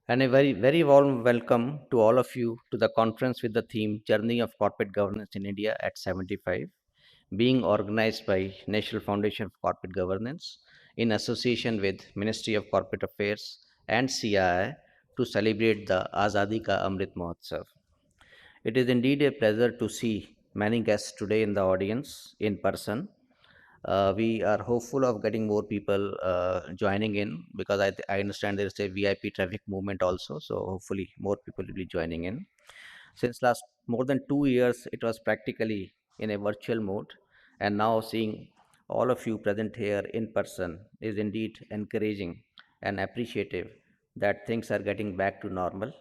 And a very warm welcome to all of you to the conference with the theme Journey of Corporate Governance in India at 75, being organized by National Foundation for Corporate Governance in association with Ministry of Corporate Affairs and CII to celebrate the Azadi Ka Amrit Mahotsav. It is indeed a pleasure to see many guests today in the audience in person. We are hopeful of getting more people joining in because I understand there is a VIP traffic movement also. So hopefully more people will be joining in. Since last more than 2 years, it was practically in a virtual mode, and now seeing all of you present here in person is indeed encouraging and appreciative that things are getting back to normal,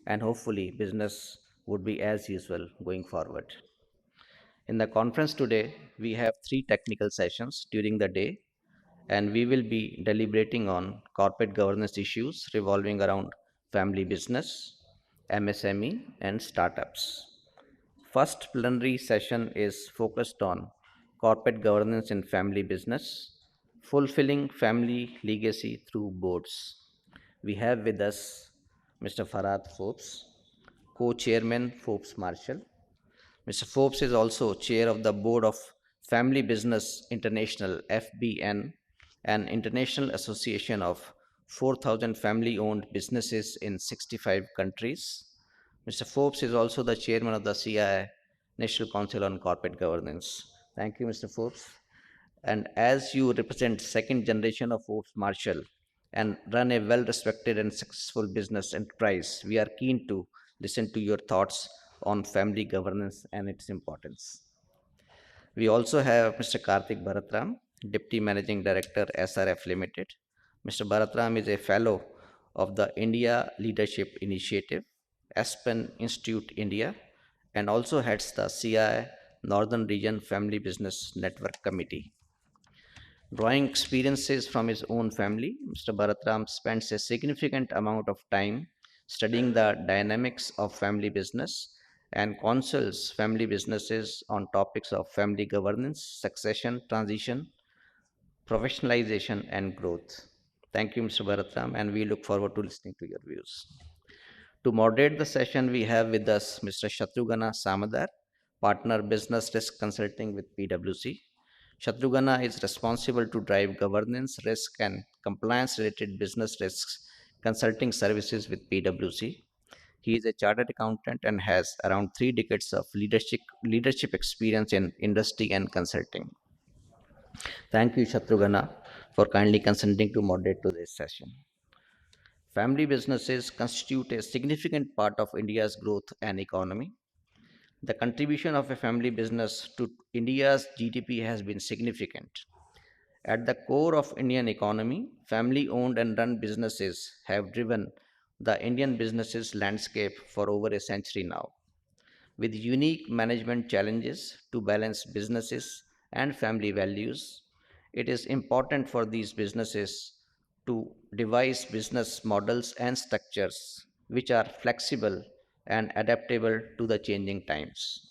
and hopefully business would be as usual going forward. In the conference today, we have three technical sessions during the day, and we will be deliberating on corporate governance issues revolving around family business, MSME, and startups. First plenary session is focused on corporate governance in family business, fulfilling family legacy through boards. We have with us Mr. Farhad Forbes, co-chairman Forbes Marshall. Mr. Forbes is also chair of the board of Family Business International (FBN), an international association of 4,000 family-owned businesses in 65 countries. Mr. Forbes is also the chairman of the CII National Council on Corporate Governance. Thank you, Mr. Forbes. And as you represent second generation of Forbes Marshall and run a well-respected and successful business enterprise, we are keen to listen to your thoughts on family governance and its importance. We also have Mr. Karthik Bharatram, Deputy Managing Director, SRF Limited. Mr. Bharatram is a fellow of the India Leadership Initiative, Aspen Institute, India, and also heads the CI Northern Region Family Business Network Committee. Drawing experiences from his own family, Mr. Bharatram spends a significant amount of time studying the dynamics of family business and counsels family businesses on topics of family governance, succession, transition, professionalization, and growth. Thank you, Mr. Bharatram, and we look forward to listening to your views. To moderate the session, we have with us Mr. Shatrugana Samadar, Partner Business Risk Consulting with PwC. Shatrugana is responsible to drive governance, risk, and compliance related business risks consulting services with PwC. He is a chartered accountant and has around 3 decades of leadership experience in industry and consulting. Thank you, Shatrugana, for kindly consenting to moderate today's session. Family businesses constitute a significant part of India's growth and economy. The contribution of a family business to India's GDP has been significant. At the core of Indian economy, family-owned and run businesses have driven the Indian businesses landscape for over a century now. With unique management challenges to balance businesses and family values, it is important for these businesses to devise business models and structures which are flexible and adaptable to the changing times.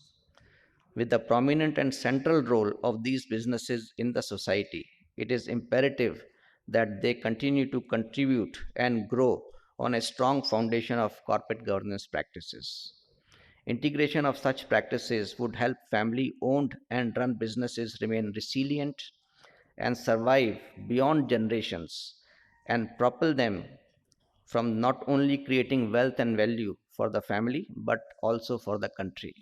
With the prominent and central role of these businesses in the society, it is imperative that they continue to contribute and grow on a strong foundation of corporate governance practices. Integration of such practices would help family owned and run businesses remain resilient and survive beyond generations and propel them from not only creating wealth and value for the family but also for the country.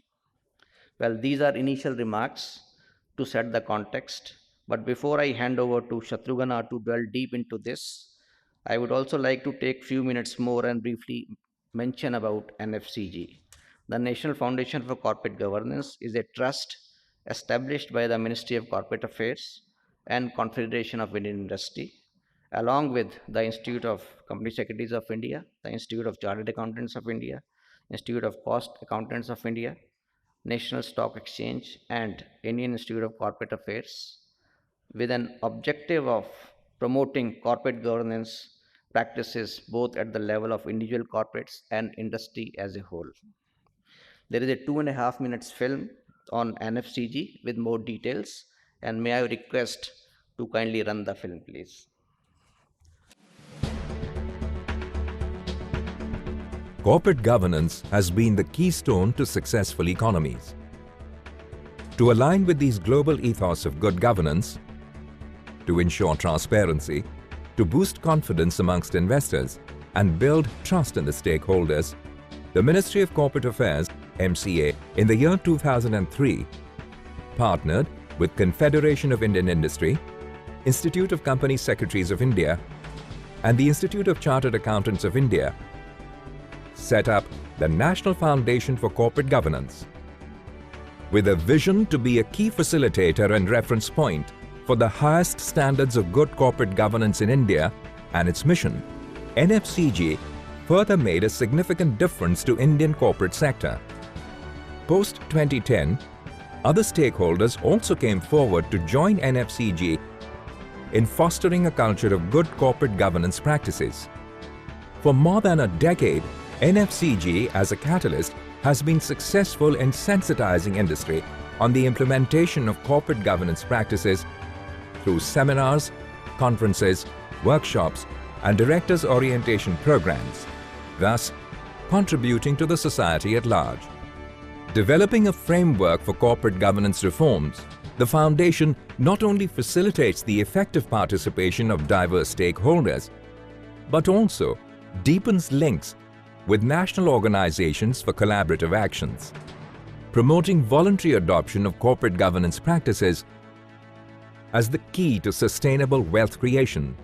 Well, these are initial remarks to set the context. But before I hand over to Shatrugana to delve deep into this, I would also like to take few minutes more and briefly mention about NFCG. The National Foundation for Corporate Governance is a trust established by the Ministry of Corporate Affairs and Confederation of Indian Industry, along with the Institute of Company Secretaries of India, the Institute of Chartered Accountants of India, Institute of Cost Accountants of India, National Stock Exchange, and Indian Institute of Corporate Affairs, with an objective of promoting corporate governance practices both at the level of individual corporates and industry as a whole. There is a 2.5 minutes film on NFCG with more details, and may I request to kindly run the film, please. corporate governance has been the keystone to successful economies. To align with these global ethos of good governance, to ensure transparency, to boost confidence amongst investors, and build trust in the stakeholders, the Ministry of Corporate Affairs, MCA, in the year 2003, partnered with Confederation of Indian Industry, Institute of Company Secretaries of India, and the Institute of Chartered Accountants of India, set up the National Foundation for Corporate Governance. With a vision to be a key facilitator and reference point for the highest standards of good corporate governance in India and its mission, NFCG further made a significant difference to Indian corporate sector. Post-2010, other stakeholders also came forward to join NFCG in fostering a culture of good corporate governance practices. For more than a decade, NFCG as a catalyst has been successful in sensitizing industry on the implementation of corporate governance practices through seminars, conferences, workshops, and directors' orientation programs, thus contributing to the society at large. Developing a framework for corporate governance reforms, the Foundation not only facilitates the effective participation of diverse stakeholders, but also deepens links with national organizations for collaborative actions, promoting voluntary adoption of corporate governance practices as the key to sustainable wealth creation.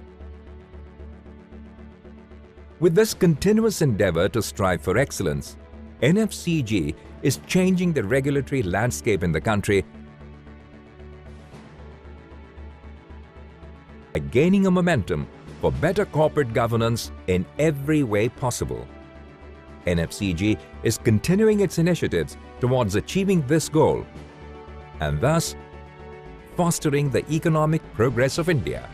With this continuous endeavor to strive for excellence, NFCG is changing the regulatory landscape in the country by gaining a momentum for better corporate governance in every way possible. NFCG is continuing its initiatives towards achieving this goal and thus fostering the economic progress of India.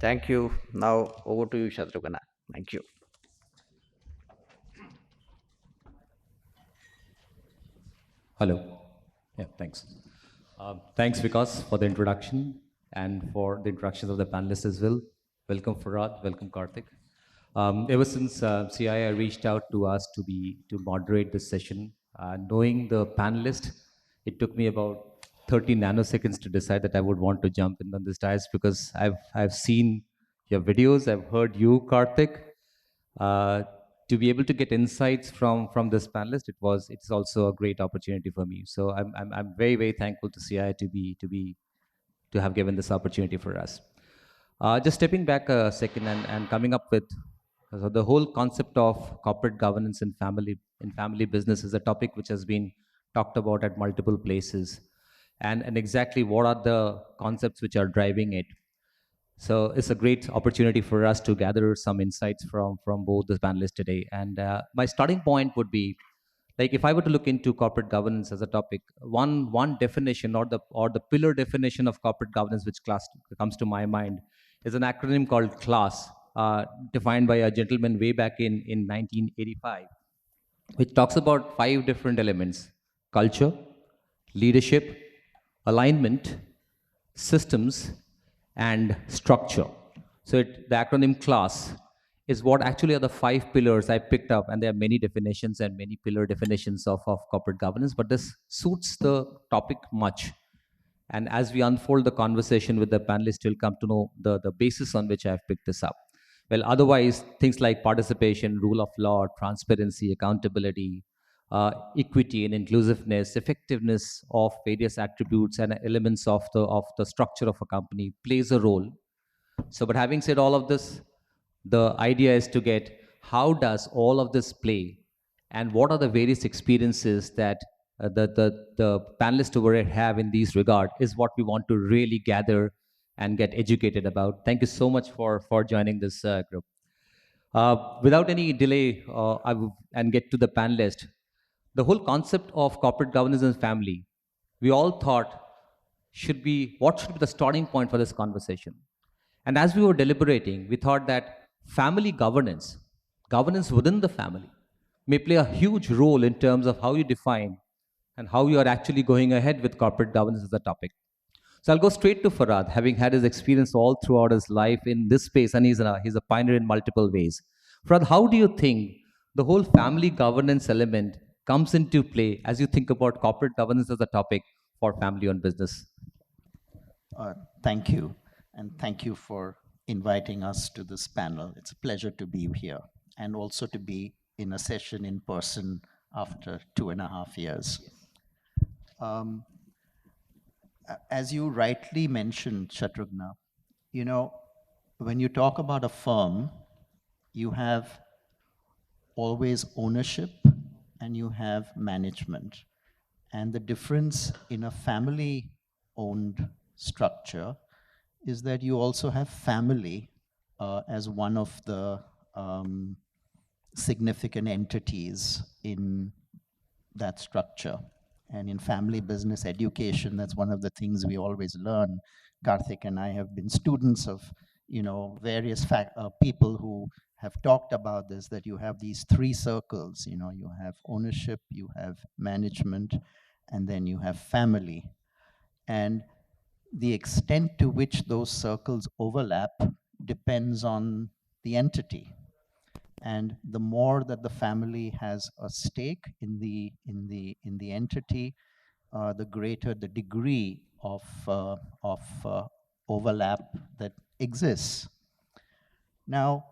Thank you. Now over to you, Shatrugana. Thank you. Hello. Yeah, thanks. Thanks, Vikas, for the introduction and for the introductions of the panelists as well. Welcome, Farad. Welcome, Karthik. Ever since CII reached out to us to moderate this session, knowing the panelist, it took me about 30 nanoseconds to decide that I would want to jump in on this dais because I've seen your videos, I've heard you, Karthik. To be able to get insights from this panelist, it's also a great opportunity for me. So I'm very thankful to CI to have given this opportunity for us. Just stepping back a second and coming up with the whole concept of corporate governance in family business is a topic which has been talked about at multiple places, and exactly what are the concepts which are driving it. So it's a great opportunity for us to gather some insights from both the panelists today. And my starting point would be, like, if I were to look into corporate governance as a topic, one definition or the pillar definition of corporate governance which comes to my mind is an acronym called CLASS, defined by a gentleman way back in 1985, which talks about 5 different elements: culture, leadership, alignment, systems, and structure. So the acronym CLASS is what actually are the 5 pillars I picked up, and there are many definitions and many pillar definitions of corporate governance, but this suits the topic much. And as we unfold the conversation with the panelists, you'll come to know the basis on which I've picked this up. Well, otherwise, things like participation, rule of law, transparency, accountability, equity and inclusiveness, effectiveness of various attributes and elements of the structure of a company plays a role. So, but having said all of this, the idea is to get how does all of this play, and what are the various experiences that the panelists over here have in these regard is what we want to really gather and get educated about. Thank you so much for joining this group. Without any delay, and get to the panelist. The whole concept of corporate governance and family, we all thought what should be the starting point for this conversation. And as we were deliberating, we thought that family governance, governance within the family, may play a huge role in terms of how you define and how you are actually going ahead with corporate governance as a topic. So I'll go straight to Farad, having had his experience all throughout his life in this space, and he's a pioneer in multiple ways. Farad, how do you think the whole family governance element comes into play as you think about corporate governance as a topic for family-owned business? Thank you, and thank you for inviting us to this panel. It's a pleasure to be here and also to be in a session in person after 2.5 years. As you rightly mentioned, Shatrugna, you know, when you talk about a firm, you have always ownership and you have management. And the difference in a family owned structure is that you also have family as one of the significant entities in that structure. And in family business education, that's one of the things we always learn. Karthik and I have been students of, you know, various people who have talked about this, that you have these three circles, you know, you have ownership, you have management, and then you have family. And the extent to which those circles overlap depends on the entity. And the more that the family has a stake in the entity, the greater the degree of overlap that exists. Now,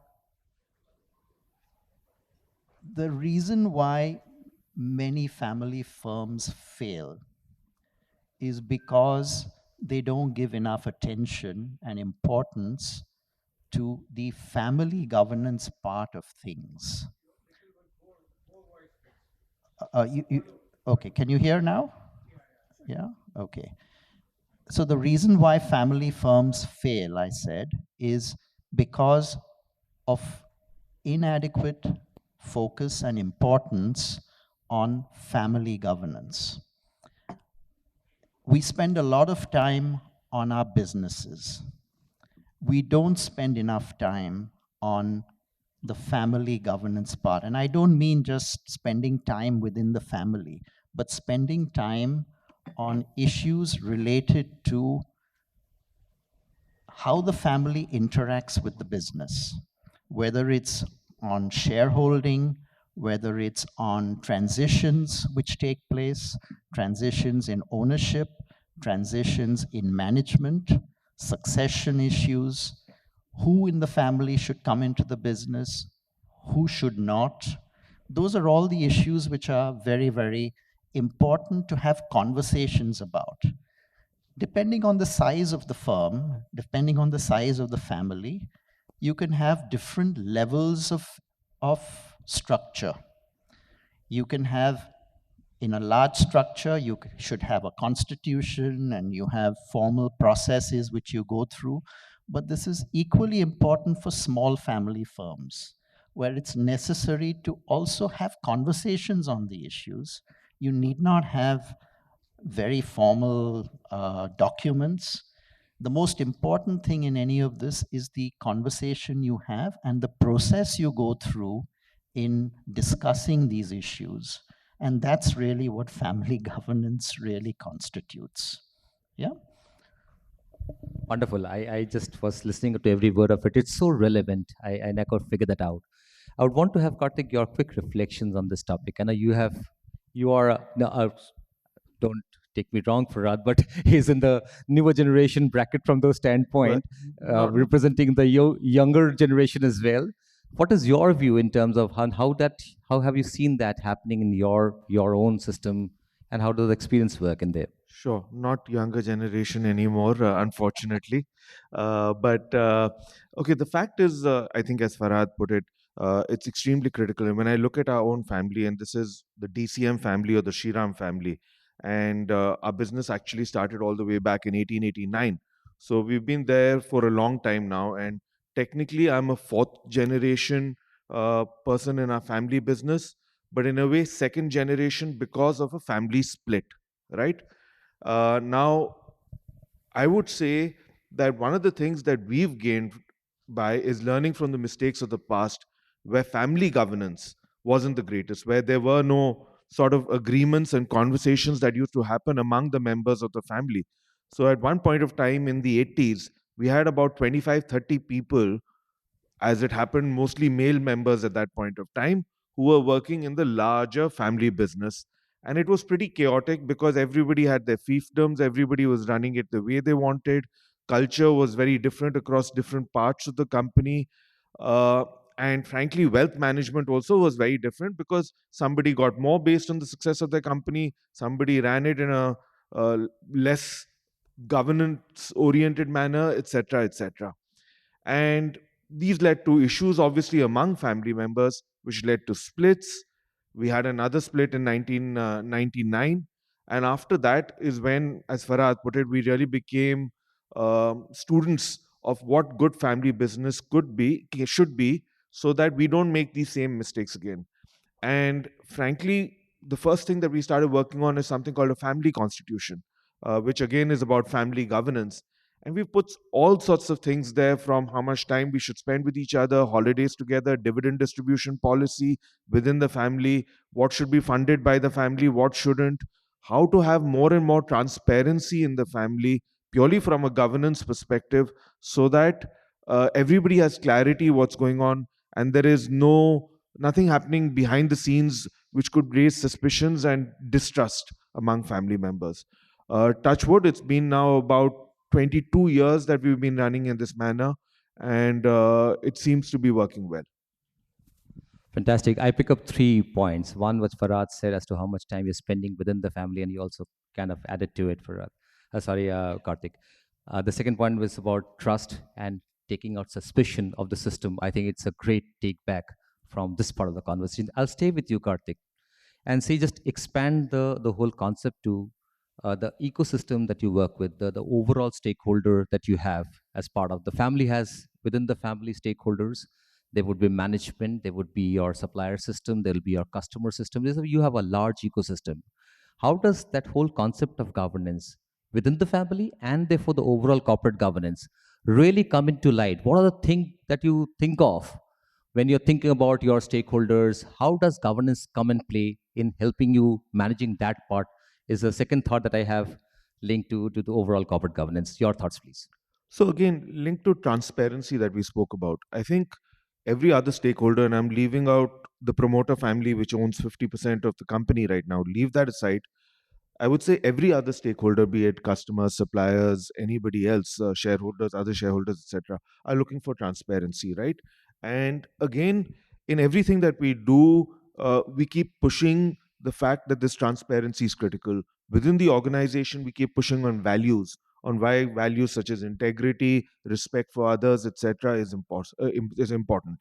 the reason why many family firms fail is because they don't give enough attention and importance to the family governance part of things. Okay, can you hear now? Yeah, okay. So the reason why family firms fail, I said, is because of inadequate focus and importance on family governance. We spend a lot of time on our businesses. We don't spend enough time on the family governance part. And I don't mean just spending time within the family, but spending time on issues related to how the family interacts with the business, whether it's on shareholding, whether it's on transitions which take place, transitions in ownership, transitions in management, succession issues, who in the family should come into the business, who should not. Those are all the issues which are very, very important to have conversations about. Depending on the size of the firm, depending on the size of the family, you can have different levels of structure. You can have, in a large structure, you should have a constitution and you have formal processes which you go through. But this is equally important for small family firms, where it's necessary to also have conversations on the issues. You need not have very formal documents. The most important thing in any of this is the conversation you have and the process you go through in discussing these issues. And that's really what family governance really constitutes. Yeah? Wonderful. I just was listening to every word of it. It's so relevant. I never figured that out. I would want to have, Karthik, your quick reflections on this topic. I know you are, no, don't take me wrong, Farad, but he's in the newer generation bracket from those standpoint, representing the younger generation as well. What is your view in terms of how have you seen that happening in your own system, and how does the experience work in there? Sure, not younger generation anymore, unfortunately. Okay, the fact is, I think, as Farhad put it, it's extremely critical. And when I look at our own family, and this is the DCM family or the Shriram family, and our business actually started all the way back in 1889. So we've been there for a long time now. And technically, I'm a fourth generation person in our family business, but in a way, second generation because of a family split, right? Now, I would say that one of the things that we've gained by is learning from the mistakes of the past, where family governance wasn't the greatest, where there were no sort of agreements and conversations that used to happen among the members of the family. So at one point of time in the 80s, we had about 25, 30 people, as it happened, mostly male members at that point of time, who were working in the larger family business. And it was pretty chaotic because everybody had their fiefdoms, everybody was running it the way they wanted. Culture was very different across different parts of the company. Uh, and frankly, wealth management also was very different because somebody got more based on the success of their company, somebody ran it in a less governance oriented manner, etc., etc. And these led to issues, obviously, among family members, which led to splits. We had another split in 1999. And after that is when, as Farhad put it, we really became students of what good family business should be, so that we don't make these same mistakes again. And frankly, the first thing that we started working on is something called a family constitution, which again is about family governance. And we put all sorts of things there, from how much time we should spend with each other, holidays together, dividend distribution policy within the family, what should be funded by the family, what shouldn't, how to have more and more transparency in the family, purely from a governance perspective, so that everybody has clarity what's going on, and there is nothing happening behind the scenes which could raise suspicions and distrust among family members. Touch wood, it's been now about 22 years that we've been running in this manner, and it seems to be working well. Fantastic. I pick up 3 points. One was Farad said as to how much time you're spending within the family, and you also kind of added to it, Farad. Karthik. The second point was about trust and taking out suspicion of the system. I think it's a great take back from this part of the conversation. I'll stay with you, Karthik, and see, just expand the whole concept to the ecosystem that you work with, the overall stakeholder that you have as part of the family. Has within the family stakeholders, there would be management, there would be your supplier system, there will be your customer system. You have a large ecosystem. How does that whole concept of governance within the family and therefore the overall corporate governance really come into light? What are the things that you think of when you're thinking about your stakeholders? How does governance come and play in helping you managing that part? Is the second thought that I have linked to the overall corporate governance. Your thoughts, please. So again, linked to transparency that we spoke about, I think every other stakeholder, and I'm leaving out the promoter family, which owns 50% of the company right now, leave that aside. I would say every other stakeholder, be it customers, suppliers, anybody else, shareholders, other shareholders, etc., are looking for transparency, right? And again, in everything that we do, we keep pushing the fact that this transparency is critical. Within the organization, we keep pushing on values, on why values such as integrity, respect for others, etc., is important.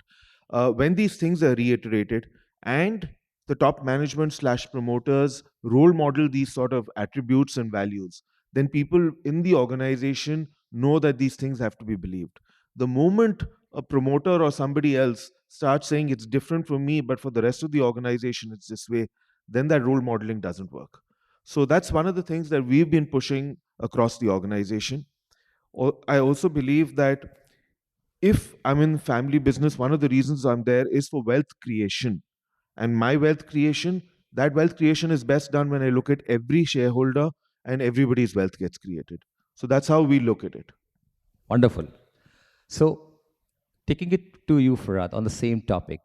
When these things are reiterated, and the top management slash promoters role model these sort of attributes and values, then people in the organization know that these things have to be believed. The moment a promoter or somebody else starts saying it's different from me, but for the rest of the organization it's this way, then that role modeling doesn't work. So that's one of the things that we've been pushing across the organization. I also believe that if I'm in family business, one of the reasons I'm there is for wealth creation. And my wealth creation, that wealth creation is best done when I look at every shareholder and everybody's wealth gets created. So that's how we look at it. Wonderful. So, taking it to you, Farad, on the same topic,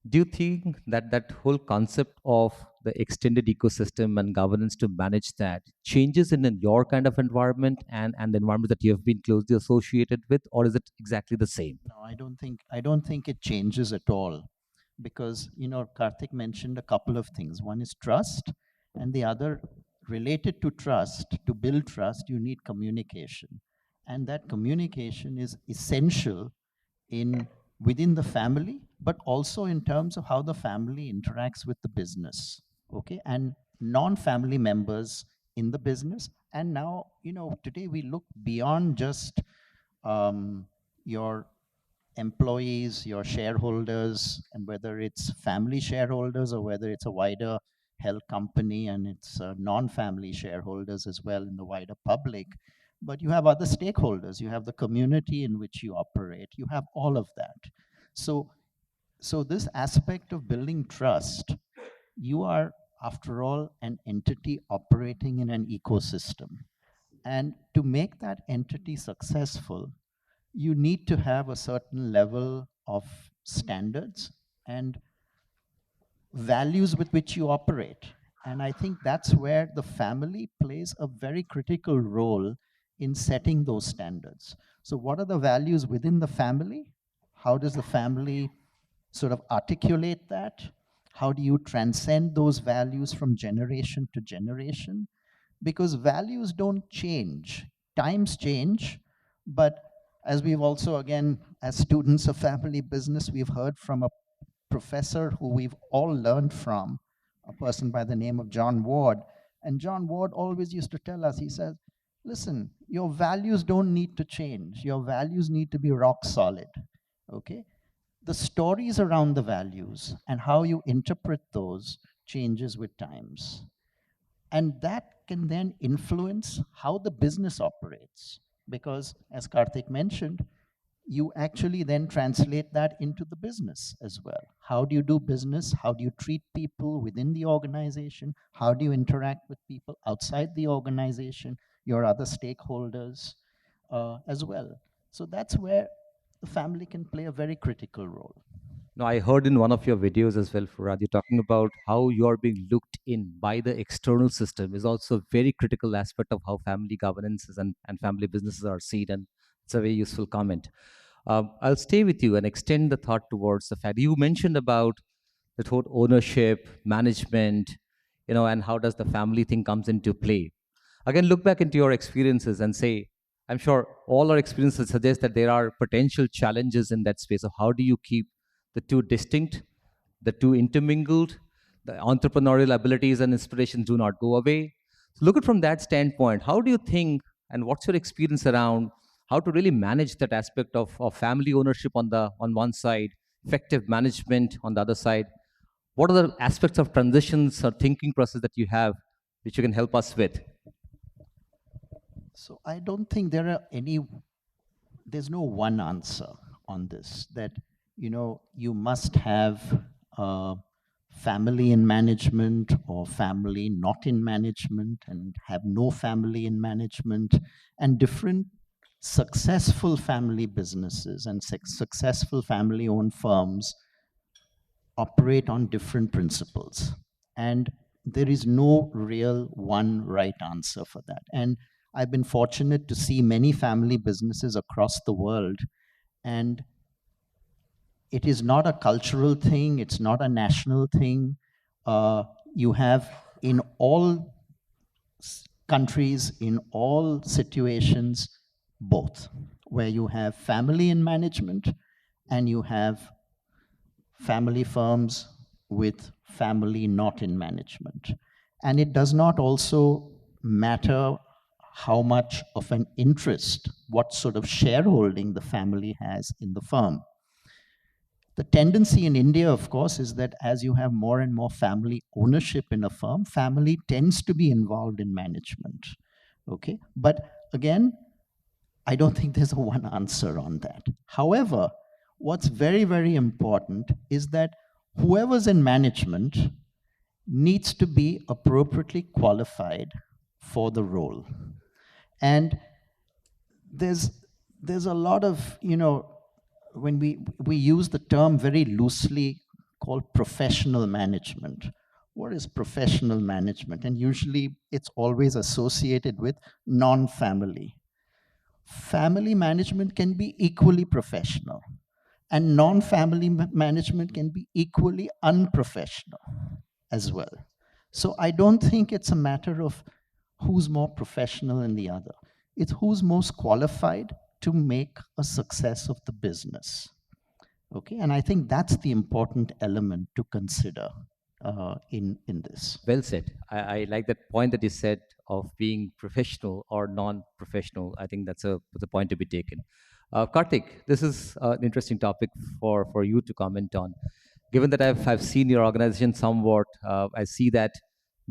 do you think that that whole concept of the extended ecosystem and governance to manage that changes in your kind of environment and the environment that you have been closely associated with, or is it exactly the same? No, I don't think it changes at all, because Karthik mentioned a couple of things. One is trust, and the other, related to trust. To build trust, you need communication, and that communication is essential in within the family, but also in terms of how the family interacts with the business. Okay, and non-family members in the business. And now, today we look beyond just your employees, your shareholders, and whether it's family shareholders or whether it's a wider held company and it's non-family shareholders as well in the wider public. but you have other stakeholders. You have the community in which you operate. You have all of that. So this aspect of building trust, you are, after all, an entity operating in an ecosystem. And to make that entity successful, you need to have a certain level of standards and values with which you operate. And I think that's where the family plays a very critical role in setting those standards. So what are the values within the family? How does the family sort of articulate that? How do you transcend those values from generation to generation? Because values don't change. Times change, but as we've also, again, as students of family business, we've heard from a professor who we've all learned from, a person by the name of John Ward. And John Ward always used to tell us, he said, listen, your values don't need to change. Your values need to be rock solid, okay? The stories around the values and how you interpret those changes with times. And that can then influence how the business operates. Because as Karthik mentioned, you actually then translate that into the business as well. How do you do business? How do you treat people within the organization? How do you interact with people outside the organization, your other stakeholders as well? So that's where the family can play a very critical role. Now, I heard in one of your videos as well, Farad, you're talking about how you're being looked in by the external system is also a very critical aspect of how family governances and family businesses are seen. And it's a very useful comment. I'll stay with you and extend the thought towards the fact you mentioned about the whole ownership, management, and how does the family thing comes into play. Again, look back into your experiences and say, I'm sure all our experiences suggest that there are potential challenges in that space of how do you keep the two distinct, the two intermingled, the entrepreneurial abilities and inspirations do not go away. So look at from that standpoint, how do you think and what's your experience around how to really manage that aspect of family ownership on one side, effective management on the other side? What are the aspects of transitions or thinking process that you have which you can help us with? So I don't think there's no one answer on this, that, you must have family in management or family not in management and have no family in management, and different successful family businesses and successful family owned firms operate on different principles. And there is no real one right answer for that. And I've been fortunate to see many family businesses across the world, and it is not a cultural thing, it's not a national thing. You have in all countries, in all situations, both, where you have family in management and you have family firms with family not in management. And it does not also matter how much of an interest, what sort of shareholding the family has in the firm. The tendency in India, of course, is that as you have more and more family ownership in a firm, family tends to be involved in management. Okay, but again, I don't think there's a one answer on that. However, what's very, very important is that whoever's in management needs to be appropriately qualified for the role. And there's a lot of, when we use the term very loosely called professional management. What is professional management? And usually it's always associated with non-family. Family management can be equally professional, and non-family management can be equally unprofessional as well. So I don't think it's a matter of who's more professional than the other. It's who's most qualified to make a success of the business. Okay, and I think that's the important element to consider in this. Well said. I like that point that you said of being professional or non-professional. I think that's a point to be taken. Karthik, this is an interesting topic for you to comment on. Given that I've seen your organization somewhat, I see that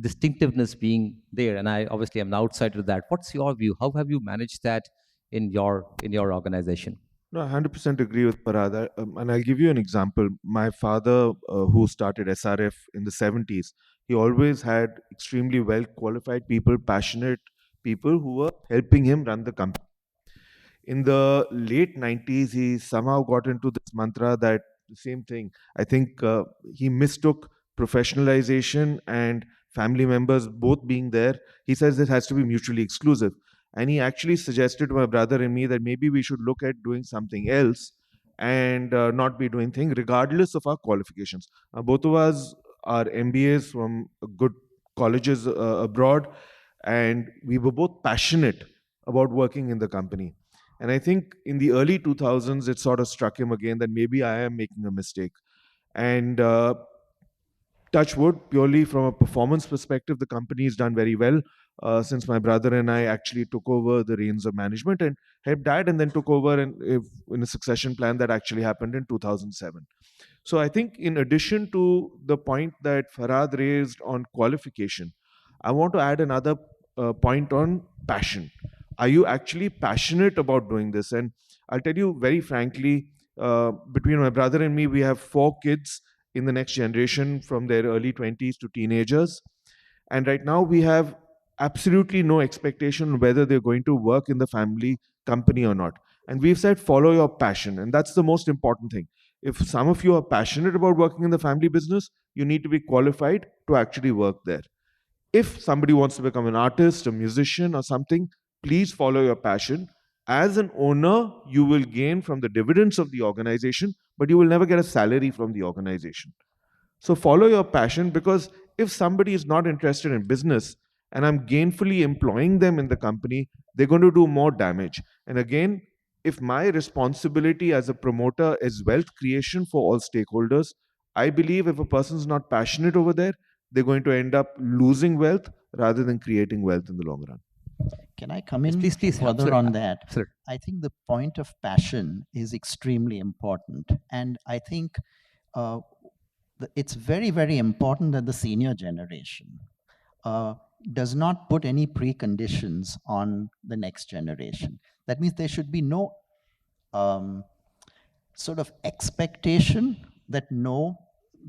distinctiveness being there, and I obviously am an outsider to that. What's your view? How have you managed that in your organization? No, I 100% agree with Parad. And I'll give you an example. My father, who started SRF in the 70s, he always had extremely well qualified people, passionate people who were helping him run the company. In the late 90s, he somehow got into this mantra that the same thing. I think he mistook professionalization and family members both being there. He says it has to be mutually exclusive. And he actually suggested to my brother and me that maybe we should look at doing something else and not be doing things regardless of our qualifications. Both of us are MBAs from good colleges abroad, and we were both passionate about working in the company. And I think in the early 2000s, it sort of struck him again that maybe I am making a mistake. And touch wood, purely from a performance perspective, the company has done very well since my brother and I actually took over the reins of management and helped dad, and then took over in a succession plan that actually happened in 2007. So I think, in addition to the point that Farad raised on qualification, I want to add another point on passion. Are you actually passionate about doing this? And I'll tell you very frankly, between my brother and me, we have 4 kids in the next generation from their early 20s to teenagers. And right now, we have absolutely no expectation whether they're going to work in the family company or not. And we've said, follow your passion. And that's the most important thing. If some of you are passionate about working in the family business, you need to be qualified to actually work there. If somebody wants to become an artist, a musician, or something, please follow your passion. As an owner, you will gain from the dividends of the organization, but you will never get a salary from the organization. So follow your passion, because if somebody is not interested in business and I'm gainfully employing them in the company, they're going to do more damage. And again, if my responsibility as a promoter is wealth creation for all stakeholders, I believe if a person's not passionate over there, they're going to end up losing wealth rather than creating wealth in the long run. Can I come Yes, in please, further sir. on that? Sir. I think the point of passion is extremely important. And I think it's very, very important that the senior generation does not put any preconditions on the next generation. That means there should be no sort of expectation that no,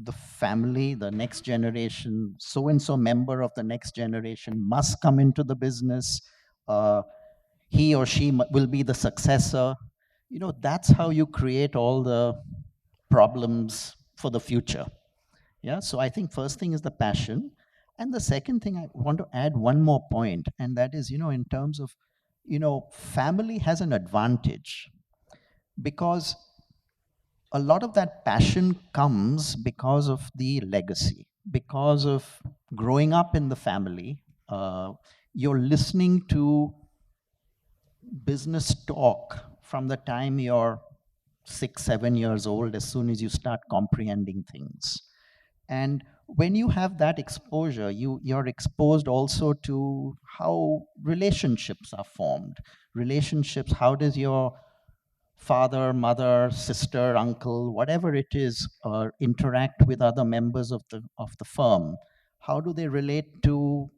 the family, the next generation, so and so member of the next generation must come into the business. He or she will be the successor. You know, that's how you create all the problems for the future. Yeah, so I think first thing is the passion. And the second thing, I want to add one more point, and that is, in terms of, family has an advantage because a lot of that passion comes because of the legacy, because of growing up in the family. You're listening to business talk from the time you're 6, 7 years old, as soon as you start comprehending things. And when you have that exposure, you're exposed also to how relationships are formed. Relationships, how does your father, mother, sister, uncle, whatever it is, interact with other members of the firm? How do they relate to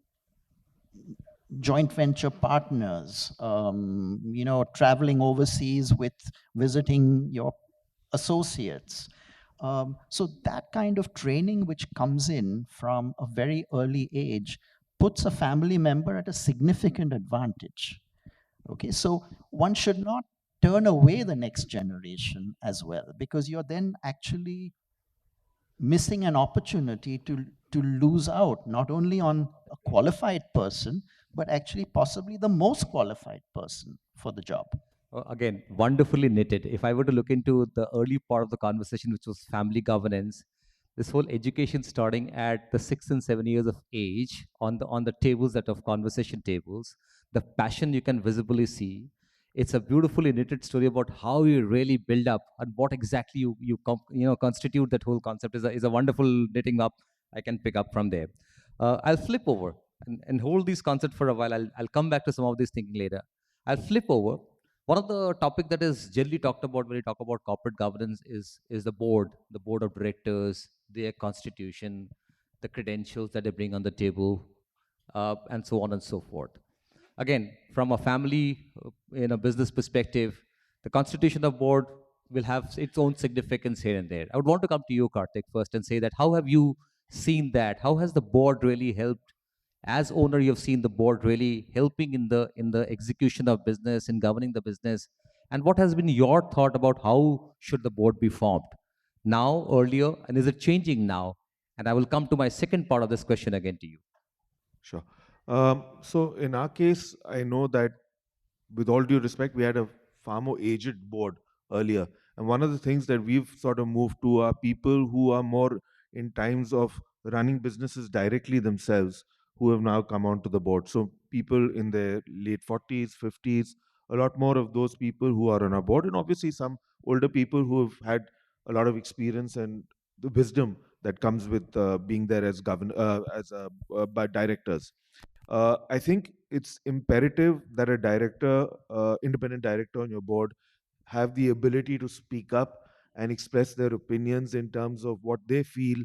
joint venture partners? Traveling overseas with visiting your associates. So that kind of training which comes in from a very early age puts a family member at a significant advantage. Okay, so one should not turn away the next generation as well, because you're then actually missing an opportunity to lose out not only on a qualified person, but actually possibly the most qualified person for the job. Again, wonderfully knitted. If I were to look into the early part of the conversation, which was family governance, this whole education starting at the 6 and 7 years of age on the tables that of conversation tables, the passion you can visibly see. It's a beautifully knitted story about how you really build up and what exactly you constitute that whole concept is a wonderful knitting up I can pick up from there. I'll flip over and hold these concepts for a while. I'll come back to some of these thinking later. I'll flip over. One of the topic that is generally talked about when we talk about corporate governance is the board of directors, their constitution, the credentials that they bring on the table, and so on and so forth. Again, from a family, in a business perspective, the constitution of board will have its own significance here and there. I would want to come to you, Karthik, first and say that how have you seen that? How has the board really helped? As owner, you've seen the board really helping in the execution of business, in governing the business. And what has been your thought about how should the board be formed now, earlier, and is it changing now? And I will come to my second part of this question again to you. Sure. So in our case, I know that with all due respect, we had a far more aged board earlier. And one of the things that we've sort of moved to are people who are more in times of running businesses directly themselves, who have now come onto the board. So people in their late 40s, 50s, a lot more of those people who are on our board, and obviously some older people who have had a lot of experience and the wisdom that comes with being there as by directors. I think it's imperative that a director, independent director on your board, have the ability to speak up and express their opinions in terms of what they feel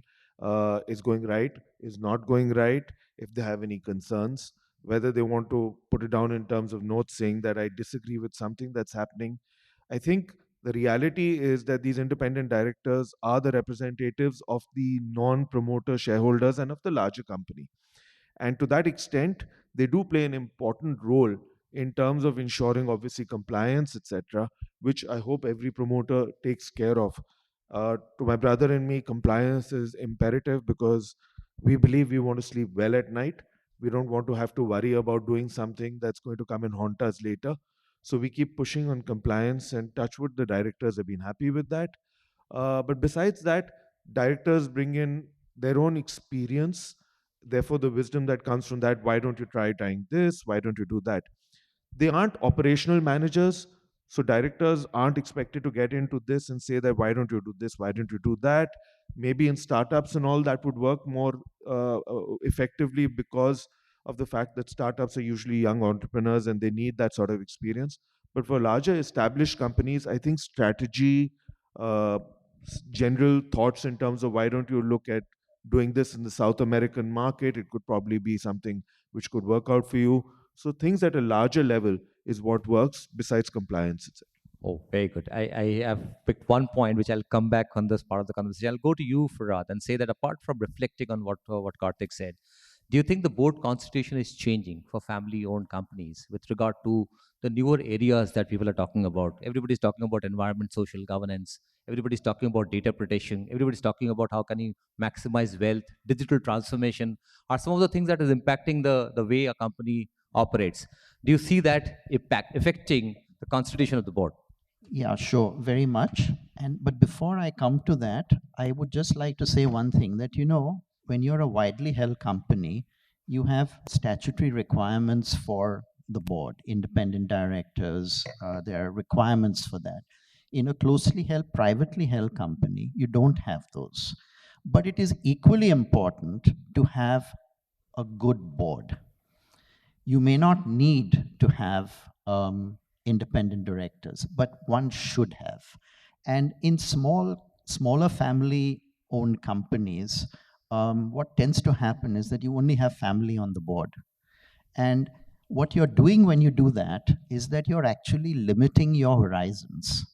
is going right, is not going right, if they have any concerns, whether they want to put it down in terms of notes saying that I disagree with something that's happening. I think the reality is that these independent directors are the representatives of the non promoter shareholders and of the larger company. And to that extent, they do play an important role in terms of ensuring, obviously, compliance, etc., which I hope every promoter takes care of. To my brother and me, compliance is imperative because we believe we want to sleep well at night. We don't want to have to worry about doing something that's going to come and haunt us later. So we keep pushing on compliance, and touchwood, the directors have been happy with that. But besides that, directors bring in their own experience, therefore, the wisdom that comes from that. Why don't you try trying this? Why don't you do that? They aren't operational managers, so directors aren't expected to get into this and say that why don't you do this, why don't you do that. Maybe in startups and all that would work more effectively because of the fact that startups are usually young entrepreneurs and they need that sort of experience. But for larger established companies, I think strategy, uh, general thoughts in terms of why don't you look at doing this in the South American market, it could probably be something which could work out for you. So things at a larger level is what works besides compliance itself. Oh, very good. I have picked one point which I'll come back on this part of the conversation. I'll go to you, Farad, and say that apart from reflecting on what Karthik said, do you think the board constitution is changing for family-owned companies with regard to the newer areas that people are talking about? Everybody's talking about environment, social governance. Everybody's talking about data protection. Everybody's talking about how can you maximize wealth, digital transformation are some of the things that is impacting the way a company operates. Do you see that impact affecting the constitution of the board? Yeah, sure, very much. And but before I come to that, I would just like to say one thing that when you're a widely held company, you have statutory requirements for the board, independent directors. There are requirements for that. In a closely held, privately held company, you don't have those. But it is equally important to have a good board. You may not need to have independent directors, but one should have. And in smaller family-owned companies, what tends to happen is that you only have family on the board. And what you're doing when you do that is that you're actually limiting your horizons.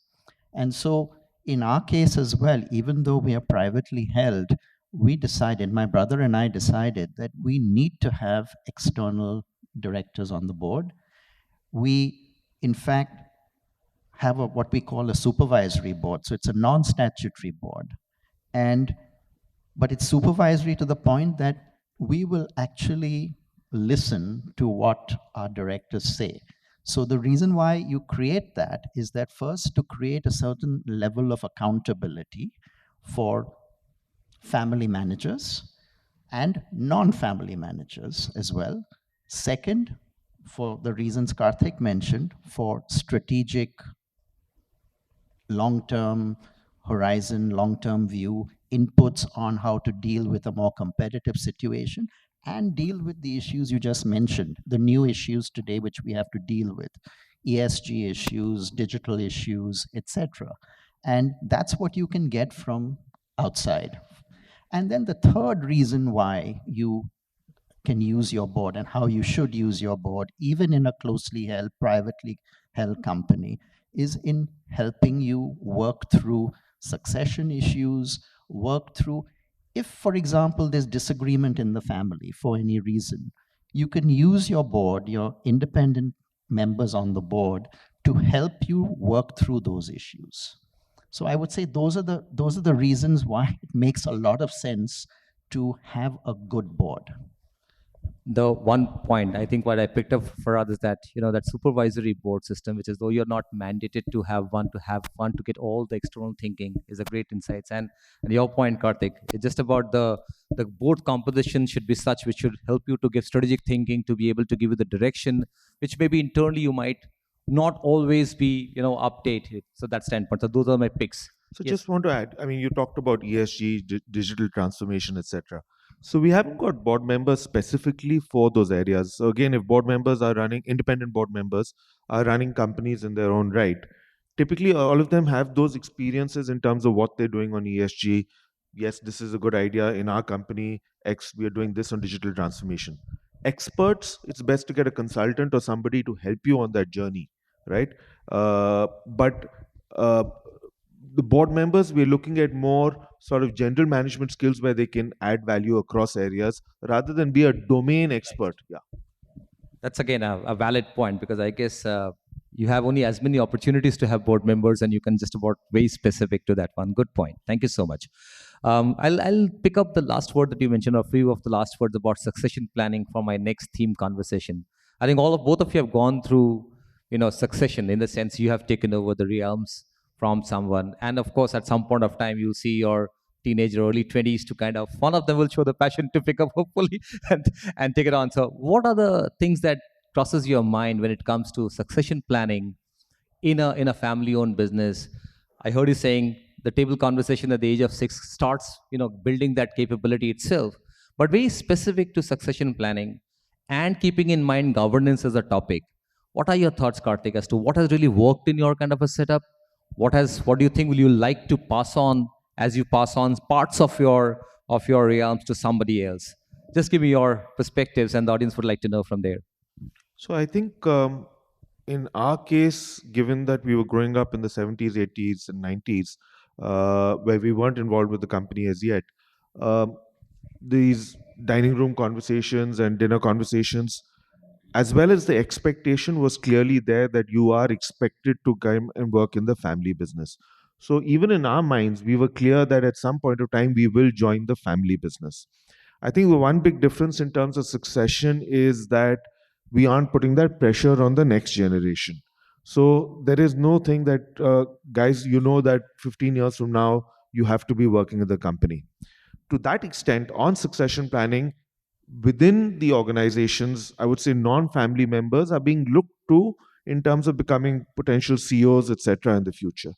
And so in our case as well, even though we are privately held, we decided, my brother and I decided, that we need to have external directors on the board. We, in fact, have what we call a supervisory board. So it's a non-statutory board. But it's supervisory to the point that we will actually listen to what our directors say. So the reason why you create that is that first, to create a certain level of accountability for family managers and non-family managers as well. Second, for the reasons Karthik mentioned, for strategic long-term horizon, long-term view, inputs on how to deal with a more competitive situation and deal with the issues you just mentioned, the new issues today which we have to deal with, ESG issues, digital issues, etc. And that's what you can get from outside. And then the third reason why you can use your board and how you should use your board, even in a closely held, privately held company, is in helping you work through succession issues, work through, if, for example, there's disagreement in the family for any reason, you can use your board, your independent members on the board, to help you work through those issues. So I would say those are the reasons why it makes a lot of sense to have a good board. The one point I think what I picked up for others that that supervisory board system, which is though you're not mandated to have one to get all the external thinking, is a great insights. And your point, Karthik, it's just about the board composition should be such which should help you to give strategic thinking, to be able to give you the direction, which maybe internally you might not always be updated. So that standpoint. So those are my picks. So Yes. just want to add, I mean, you talked about ESG, digital transformation, etc. So we haven't got board members specifically for those areas. So again, if board members are running, independent board members are running companies in their own right, typically all of them have those experiences in terms of what they're doing on ESG. Yes, this is a good idea in our company X. We are doing this on digital transformation. Experts, it's best to get a consultant or somebody to help you on that journey, right? But the board members, we're looking at more sort of general management skills where they can add value across areas rather than be a domain expert. Yeah. That's again a valid point, because I guess you have only as many opportunities to have board members, and you can just about very specific to that one. Good point. Thank you so much. I'll pick up the last word that you mentioned, or a few of the last words about succession planning for my next theme conversation. I think both of you have gone through succession, in the sense you have taken over the realms from someone, and of course at some point of time you'll see your teenager early 20s to kind of, one of them will show the passion to pick up hopefully and take it on. So what are the things that crosses your mind when it comes to succession planning in a family owned business? I heard you saying the table conversation at the age of 6 starts building that capability itself, but very specific to succession planning and keeping in mind governance as a topic. What are your thoughts, Karthik, as to what has really worked in your kind of a setup? What do you think will you like to pass on as you pass on parts of your realms to somebody else? Just give me your perspectives, and the audience would like to know from there. So I think in our case, given that we were growing up in the 70s, 80s, and 90s, where we weren't involved with the company as yet, um these dining room conversations and dinner conversations, as well as the expectation was clearly there that you are expected to come and work in the family business. So even in our minds, we were clear that at some point of time we will join the family business. I think the one big difference in terms of succession is that we aren't putting that pressure on the next generation. So there is no thing that guys, that 15 years from now you have to be working in the company. To that extent, on succession planning, within the organizations, I would say non-family members are being looked to in terms of becoming potential CEOs, etc., in the future.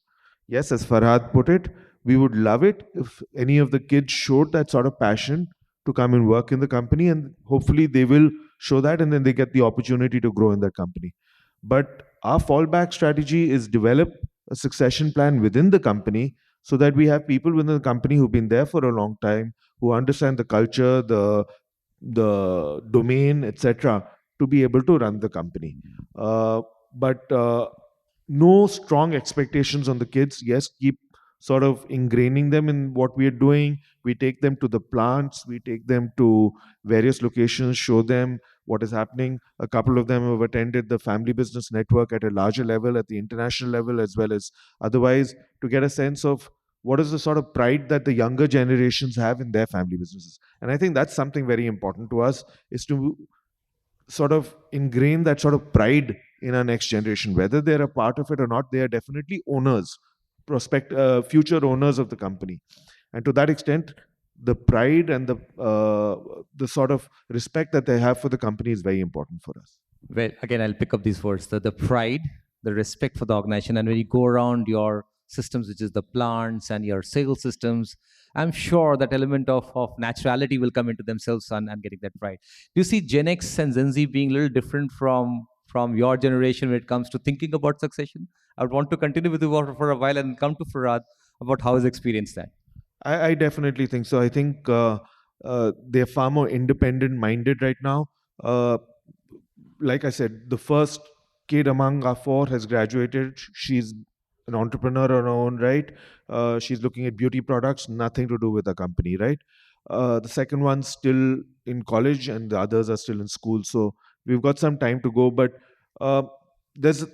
Yes, as Farhad put it, we would love it if any of the kids showed that sort of passion to come and work in the company, and hopefully they will show that, and then they get the opportunity to grow in that company. But our fallback strategy is develop a succession plan within the company so that we have people within the company who've been there for a long time, who understand the culture, the domain, etc., to be able to run the company. But no strong expectations on the kids. Yes, keep sort of ingraining them in what we are doing. We take them to the plants, we take them to various locations, show them what is happening. A couple of them have attended the family business network at a larger level, at the international level, as well as otherwise, to get a sense of what is the sort of pride that the younger generations have in their family businesses. And I think that's something very important to us, is to sort of ingrain that sort of pride in our next generation. Whether they're a part of it or not, they are definitely owners, future owners of the company. And to that extent, the pride and the sort of respect that they have for the company is very important for us. Well, again, I'll pick up these words: the pride, the respect for the organization. And when you go around your systems, which is the plants and your sales systems, I'm sure that element of naturality will come into themselves, and getting that pride. Do you see Gen X and Gen Z being a little different from your generation when it comes to thinking about succession? I would want to continue with you for a while and come to Farad about how he's experienced that. I definitely think so. I think they're far more independent minded right now. Uh, like I said, the first kid among our four has graduated. She's an entrepreneur on her own, right? She's looking at beauty products, nothing to do with a company, right? The second one's still in college, and the others are still in school. So we've got some time to go, but uh, there's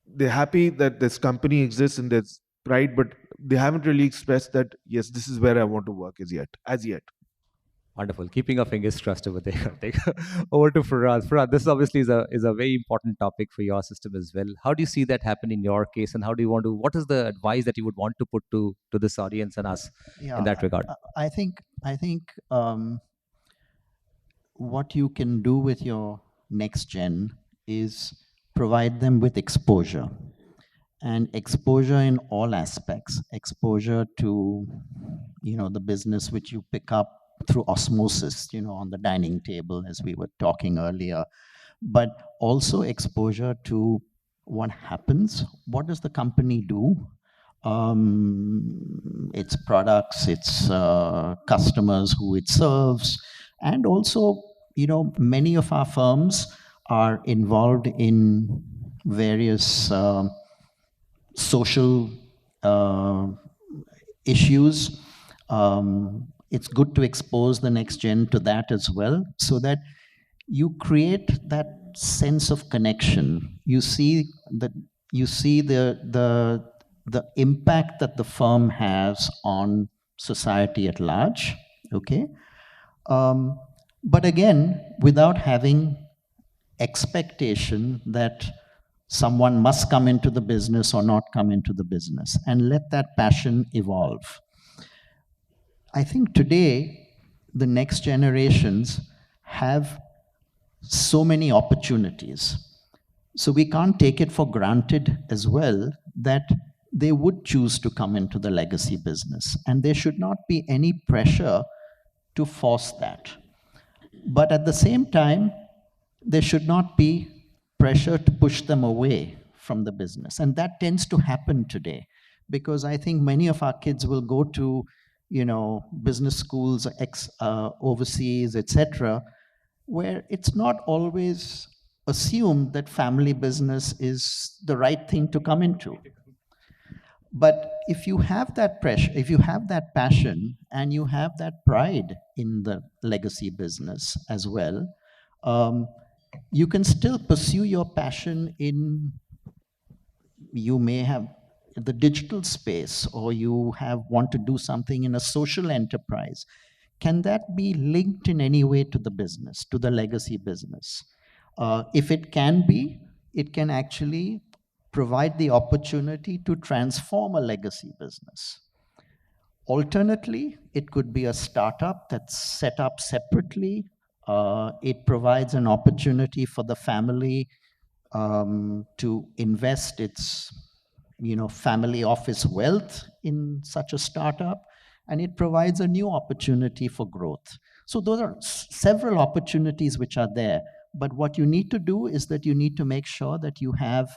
they're happy that this company exists and there's pride, but they haven't really expressed that yes, this is where I want to work as yet. As yet. Wonderful. Keeping our fingers crossed over there. Karthik. Over to Farad. Farad, this obviously is a very important topic for your system as well. How do you see that happen in your case, and how do you want to? What is the advice that you would want to put to this audience and us in Yeah, that regard? I think what you can do with your next gen is provide them with exposure, and exposure in all aspects, exposure to the business which you pick up through osmosis, on the dining table, as we were talking earlier, but also exposure to what happens, what does the company do, its products, its customers who it serves, and also, many of our firms are involved in various social issues. It's good to expose the next gen to that as well, so that you create that sense of connection. You see the impact that the firm has on society at large. Okay, but again, without having expectation that someone must come into the business or not come into the business, and let that passion evolve. I think today, the next generations have so many opportunities. So we can't take it for granted as well that they would choose to come into the legacy business. And there should not be any pressure to force that. But at the same time, there should not be pressure to push them away from the business. And that tends to happen today, because I think many of our kids will go to, business schools, overseas, etc., where it's not always assumed that family business is the right thing to come into. But if you have that pressure, if you have that passion, and you have that pride in the legacy business as well, um, you can still pursue your passion in, you may have the digital space, or you have want to do something in a social enterprise. Can that be linked in any way to the business, to the legacy business? If it can be, it can actually provide the opportunity to transform a legacy business. Alternately, it could be a startup that's set up separately. It provides an opportunity for the family to invest its family office wealth in such a startup, and it provides a new opportunity for growth. So those are several opportunities which are there. But what you need to do is that you need to make sure that you have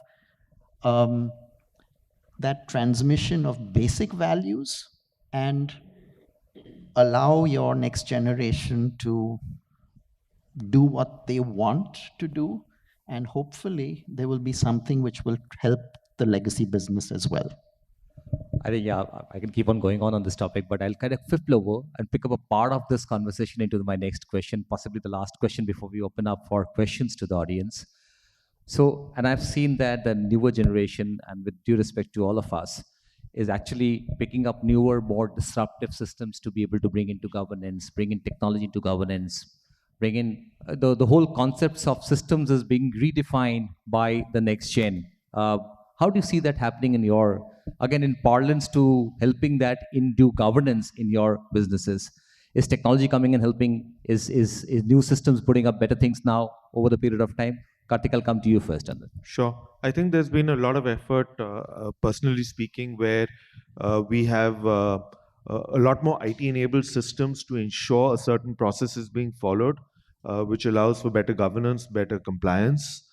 that transmission of basic values, and allow your next generation to do what they want to do, and hopefully there will be something which will help the legacy business as well. I think, yeah, I can keep on going on this topic, but I'll kind of flip over and pick up a part of this conversation into my next question, possibly the last question before we open up for questions to the audience. So, and I've seen that the newer generation, and with due respect to all of us, is actually picking up newer, more disruptive systems to be able to bring into governance, bring in technology into governance, bring in the whole concepts of systems is being redefined by the next gen. How do you see that happening in your, again, in parlance to helping that into governance in your businesses? Is technology coming and helping? Is new systems putting up better things now over the period of time? Karthik, I'll come to you first on that. Sure. I think there's been a lot of effort, personally speaking, where we have a lot more IT-enabled systems to ensure a certain process is being followed, which allows for better governance, better compliance.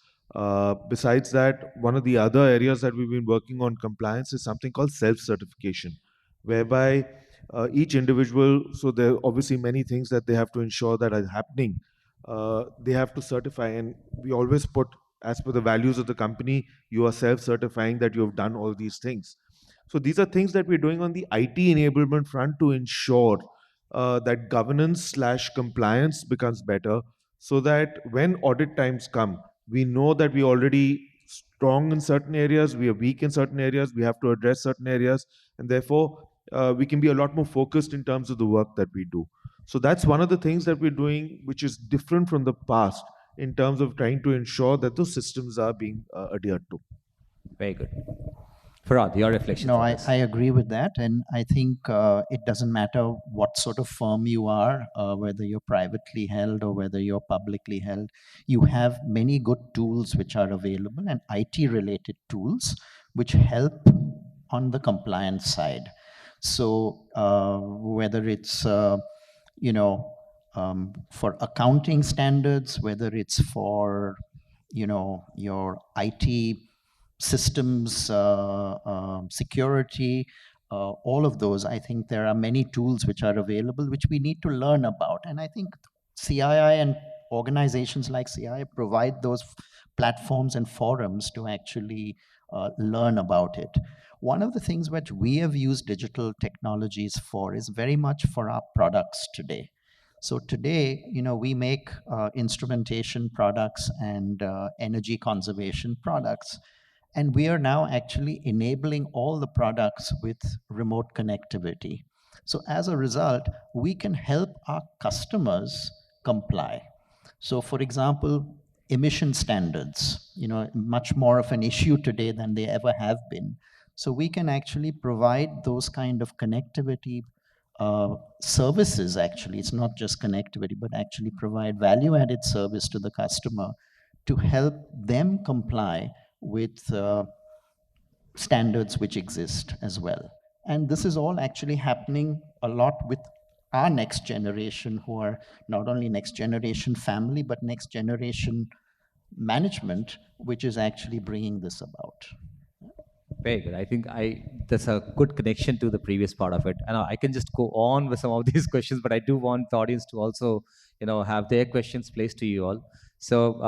Besides that, one of the other areas that we've been working on compliance is something called self-certification, whereby each individual, so there are obviously many things that they have to ensure that are happening. They have to certify, and we always put, as per the values of the company, you are self-certifying that you have done all these things. So these are things that we're doing on the IT enablement front to ensure that governance slash compliance becomes better, so that when audit times come, we know that we already strong in certain areas, we are weak in certain areas, we have to address certain areas, and therefore we can be a lot more focused in terms of the work that we do. So that's one of the things that we're doing, which is different from the past in terms of trying to ensure that those systems are being adhered to. Very good. Farad, your reflections No, on I, this. I agree with that. And I think it doesn't matter what sort of firm you are, whether you're privately held or whether you're publicly held, you have many good tools which are available and IT related tools which help on the compliance side. So whether it's, you know, for accounting standards, whether it's for, you know, your IT systems, security, all of those, I think there are many tools which are available, which we need to learn about. And I think CII and organizations like CII provide those platforms and forums to actually learn about it. One of the things which we have used digital technologies for is very much for our products today. So today, you know, we make instrumentation products and energy conservation products. And we are now actually enabling all the products with remote connectivity. So as a result, we can help our customers comply. So for example, emission standards, you know, much more of an issue today than they ever have been. So we can actually provide those kind of connectivity services. Actually, it's not just connectivity, but actually provide value added service to the customer to help them comply with standards which exist as well. And this is all actually happening a lot with our next generation, who are not only next generation family, but next generation management, which is actually bringing this about. Very good. I think there's a good connection to the previous part of it, and I can just go on with some of these questions, but I do want the audience to also, have their questions placed to you all. So,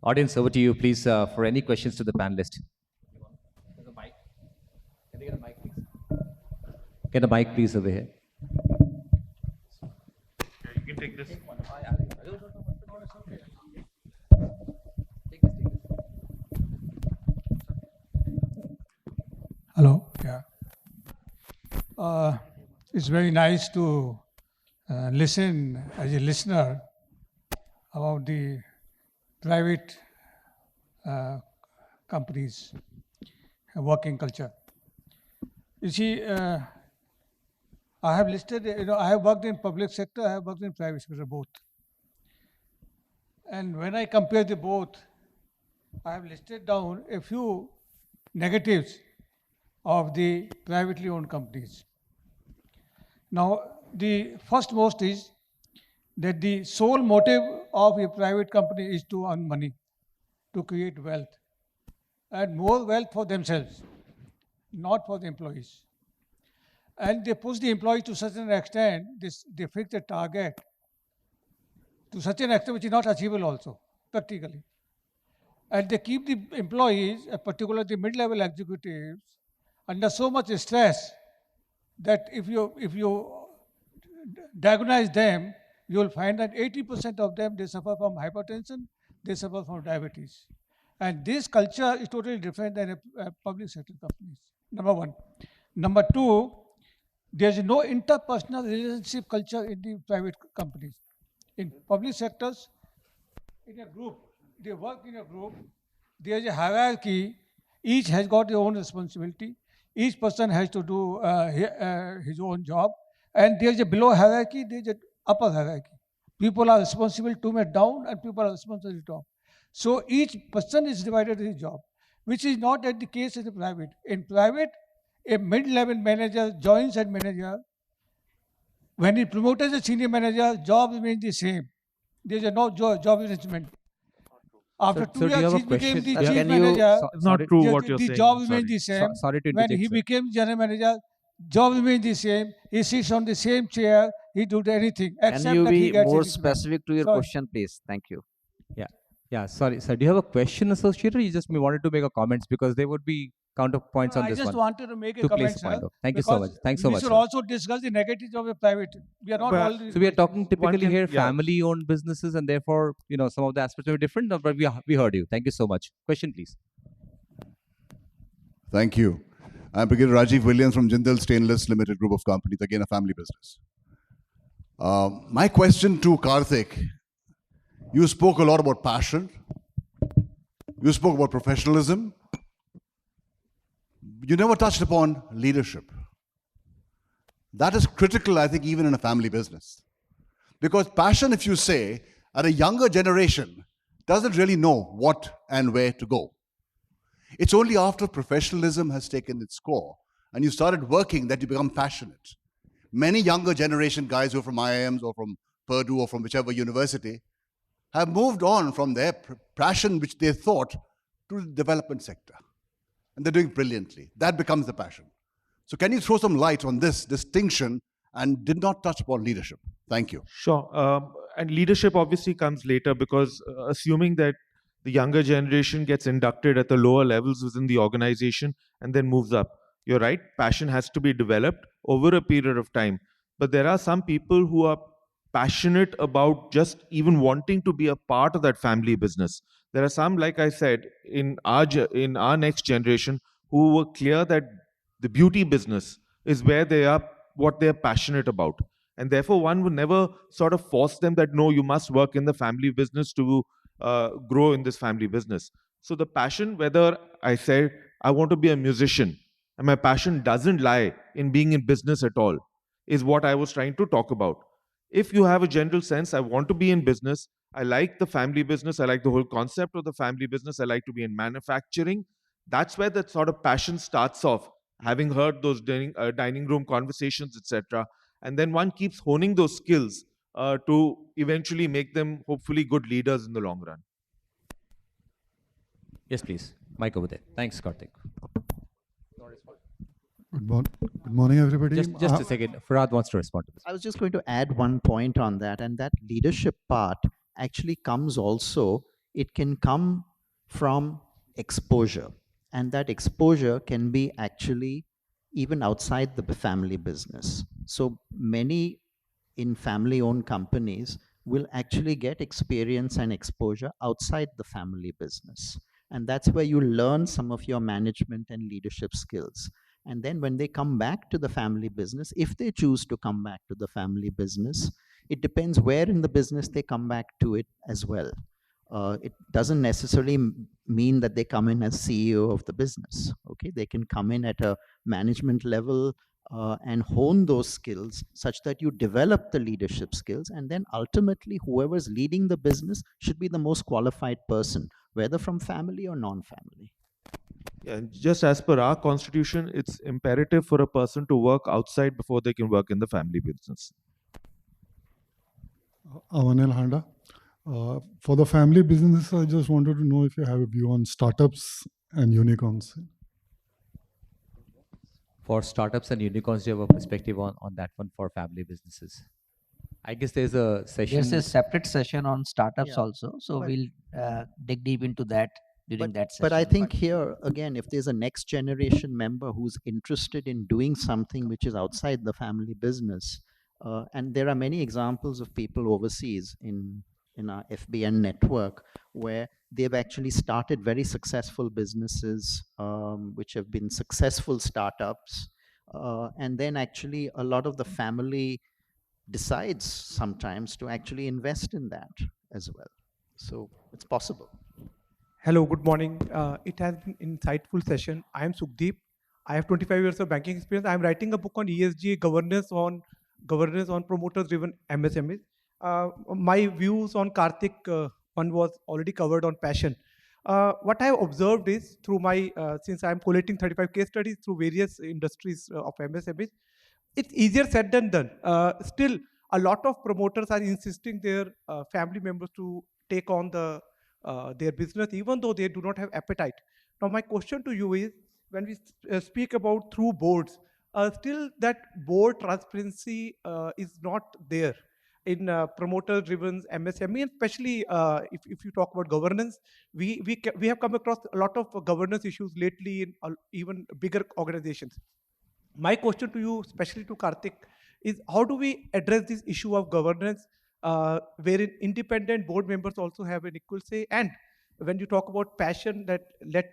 audience, over to you, please, for any questions to the panelist. There's a mic. Can they get a mic, please? Get a mic, please, over here. Yeah, you can take this. Hello. Yeah. It's very nice to listen as a listener about the private companies' working culture. You see, I have listed, I have worked in public sector, I have worked in private sector, both. And when I compare the both, I have listed down a few negatives of the privately owned companies. Now, the first most is that the sole motive of a private company is to earn money, to create wealth, and more wealth for themselves, not for the employees. And they push the employees to such an extent, they fix a target to such an extent which is not achievable also, practically. And they keep the employees, particularly the mid-level executives, under so much stress that if you diagnose them, you will find that 80% of them, they suffer from hypertension, they suffer from diabetes. And this culture is totally different than a public sector companies, number one. Number two, there's no interpersonal relationship culture in the private companies. In public sectors, in a group, they work in a group, there's a hierarchy, each has got their own responsibility, each person has to do his own job, and there's a below hierarchy, there's an upper hierarchy. People are responsible to me down and people are responsible to top. So each person is divided his job, which is not at the case in the private. In private, a mid-level manager joins as manager. When he promoted as a senior manager, job remains the same. There's no job management. After 2 years, he became the chief manager. It's not true what you're The saying. job I'm remains sorry. the same. Sorry to When interject, he sir. became general manager, job remains the same. He sits on the same chair. He do anything Can except you that he be gets more increment. specific to your Sorry. question, please? Thank you. Yeah. Yeah. Sorry, sir. Do you have a question associated? Or you just wanted to make a comments because there would be counterpoints No, on I this just one. wanted to make a To place comment, a point sir, out. Thank you so because much. Thanks so we much, should sir. also discuss the negatives of a private. We are not But- only. So we are talking typically can- here yeah. family-owned businesses, and therefore, some of the aspects are different. But we heard you. Thank you so much. Question, please. Thank you. I'm Brigadier Rajiv Williams from Jindal Stainless Limited Group of Companies, again a family business. My question to Karthik, you spoke a lot about passion. You spoke about professionalism. You never touched upon leadership. That is critical, I think, even in a family business. Because passion, if you say, at a younger generation, doesn't really know what and where to go. It's only after professionalism has taken its core and you started working that you become passionate. Many younger generation guys who are from IIMs or from Purdue or from whichever university have moved on from their passion, which they thought, to the development sector. And they're doing brilliantly. That becomes the passion. So can you throw some light on this distinction and did not touch upon leadership? Thank you. Sure. And leadership obviously comes later because assuming that the younger generation gets inducted at the lower levels within the organization and then moves up. You're right, passion has to be developed over a period of time. But there are some people who are passionate about just even wanting to be a part of that family business. There are some, like I said, in our next generation who were clear that the beauty business is where they are, what they are passionate about. And therefore, one would never sort of force them that, no, you must work in the family business to grow in this family business. So the passion, whether I say I want to be a musician and my passion doesn't lie in being in business at all, is what I was trying to talk about. If you have a general sense, I want to be in business, I like the family business, I like the whole concept of the family business, I like to be in manufacturing, that's where that sort of passion starts off, having heard those dining room conversations, etc. And then one keeps honing those skills to eventually make them hopefully good leaders in the long run. Yes, please. Mike over there. Thanks, Karthik. Good morning, everybody. Just a second. Farhad wants to respond to this. I was just going to add one point on that, and that leadership part actually comes also, it can come from exposure. And that exposure can be actually even outside the family business. So many in family-owned companies will actually get experience and exposure outside the family business. And that's where you learn some of your management and leadership skills. And then when they come back to the family business, if they choose to come back to the family business, it depends where in the business they come back to it as well. It doesn't necessarily mean that they come in as CEO of the business. Okay, they can come in at a management level and hone those skills such that you develop the leadership skills, and then ultimately whoever's leading the business should be the most qualified person, whether from family or non-family. Yeah, and just as per our constitution, it's imperative for a person to work outside before they can work in the family business. Avanel Handa. For the family business, I just wanted to know if you have a view on startups and unicorns. For startups and unicorns, do you have a perspective on that one for family businesses? I guess there's a session. There's a separate session on startups Yeah, also. So we'll dig deep into that during that session. But I think here, again, if there's a next generation member who's interested in doing something which is outside the family business, and there are many examples of people overseas in our FBN network where they've actually started very successful businesses, which have been successful startups. And then actually a lot of the family decides sometimes to actually invest in that as well. So it's possible. Hello, good morning. It has been an insightful session. I am Sukhdeep. I have 25 years of banking experience. I am writing a book on ESG governance on promoters-driven MSMEs. My views on Karthik, one was already covered on passion. What I have observed is through my, since I am collating 35 case studies through various industries of MSMEs, it's easier said than done. Still, a lot of promoters are insisting their family members to take on their business, even though they do not have appetite. Now, my question to you is, when we speak about through boards, still that board transparency is not there in promoter-driven MSME, and especially if you talk about governance, we have come across a lot of governance issues lately in even bigger organizations. My question to you, especially to Karthik, is how do we address this issue of governance, wherein independent board members also have an equal say? And when you talk about passion, that let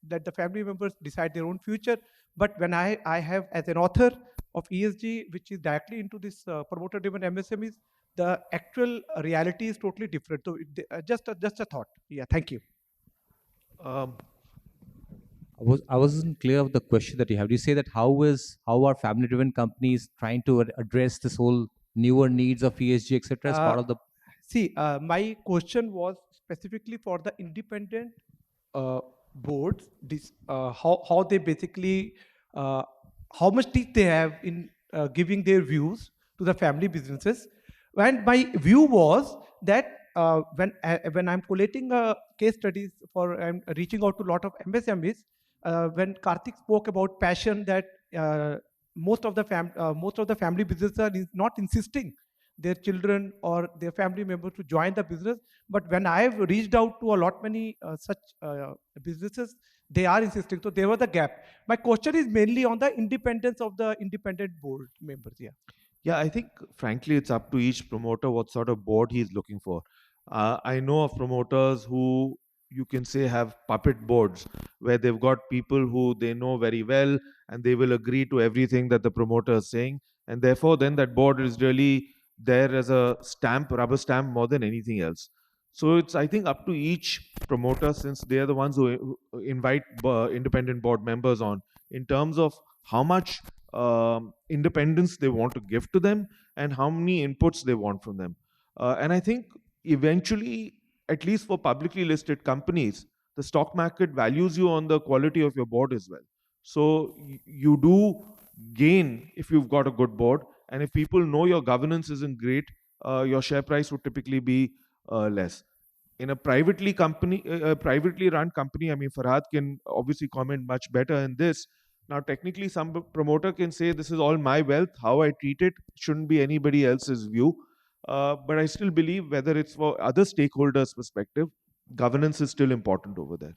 the family members decide their own future. But when I have, as an author of ESG, which is directly into this promoter-driven MSMEs, the actual reality is totally different. So just a thought. Yeah, thank you. Um, I wasn't clear of the question that you have. Do you say that how are family-driven companies trying to address this whole newer needs of ESG, etc., as part of the? See, my question was specifically for the independent boards. This how they basically how much teeth they have in giving their views to the family businesses. And my view was that when I'm collating case studies for I'm reaching out to a lot of MSMEs, when Karthik spoke about passion, that most of the family businesses are not insisting their children or their family members to join the business. But when I have reached out to a lot many such businesses, they are insisting. So there was a gap. My question is mainly on the independence of the independent board members. Yeah. Yeah, I think frankly, it's up to each promoter what sort of board he's looking for. I know of promoters who you can say have puppet boards where they've got people who they know very well and they will agree to everything that the promoter is saying. And therefore, then that board is really there as a stamp, rubber stamp, more than anything else. So it's, I think, up to each promoter, since they are the ones who invite independent board members on, in terms of how much independence they want to give to them and how many inputs they want from them. And I think eventually, at least for publicly listed companies, the stock market values you on the quality of your board as well. So you do gain if you've got a good board. And if people know your governance isn't great, your share price would typically be less. In a privately run company, I mean, Farhad can obviously comment much better in this. Now, technically, some promoter can say, this is all my wealth. How I treat it shouldn't be anybody else's view. But I still believe, whether it's for other stakeholders' perspective, governance is still important over there.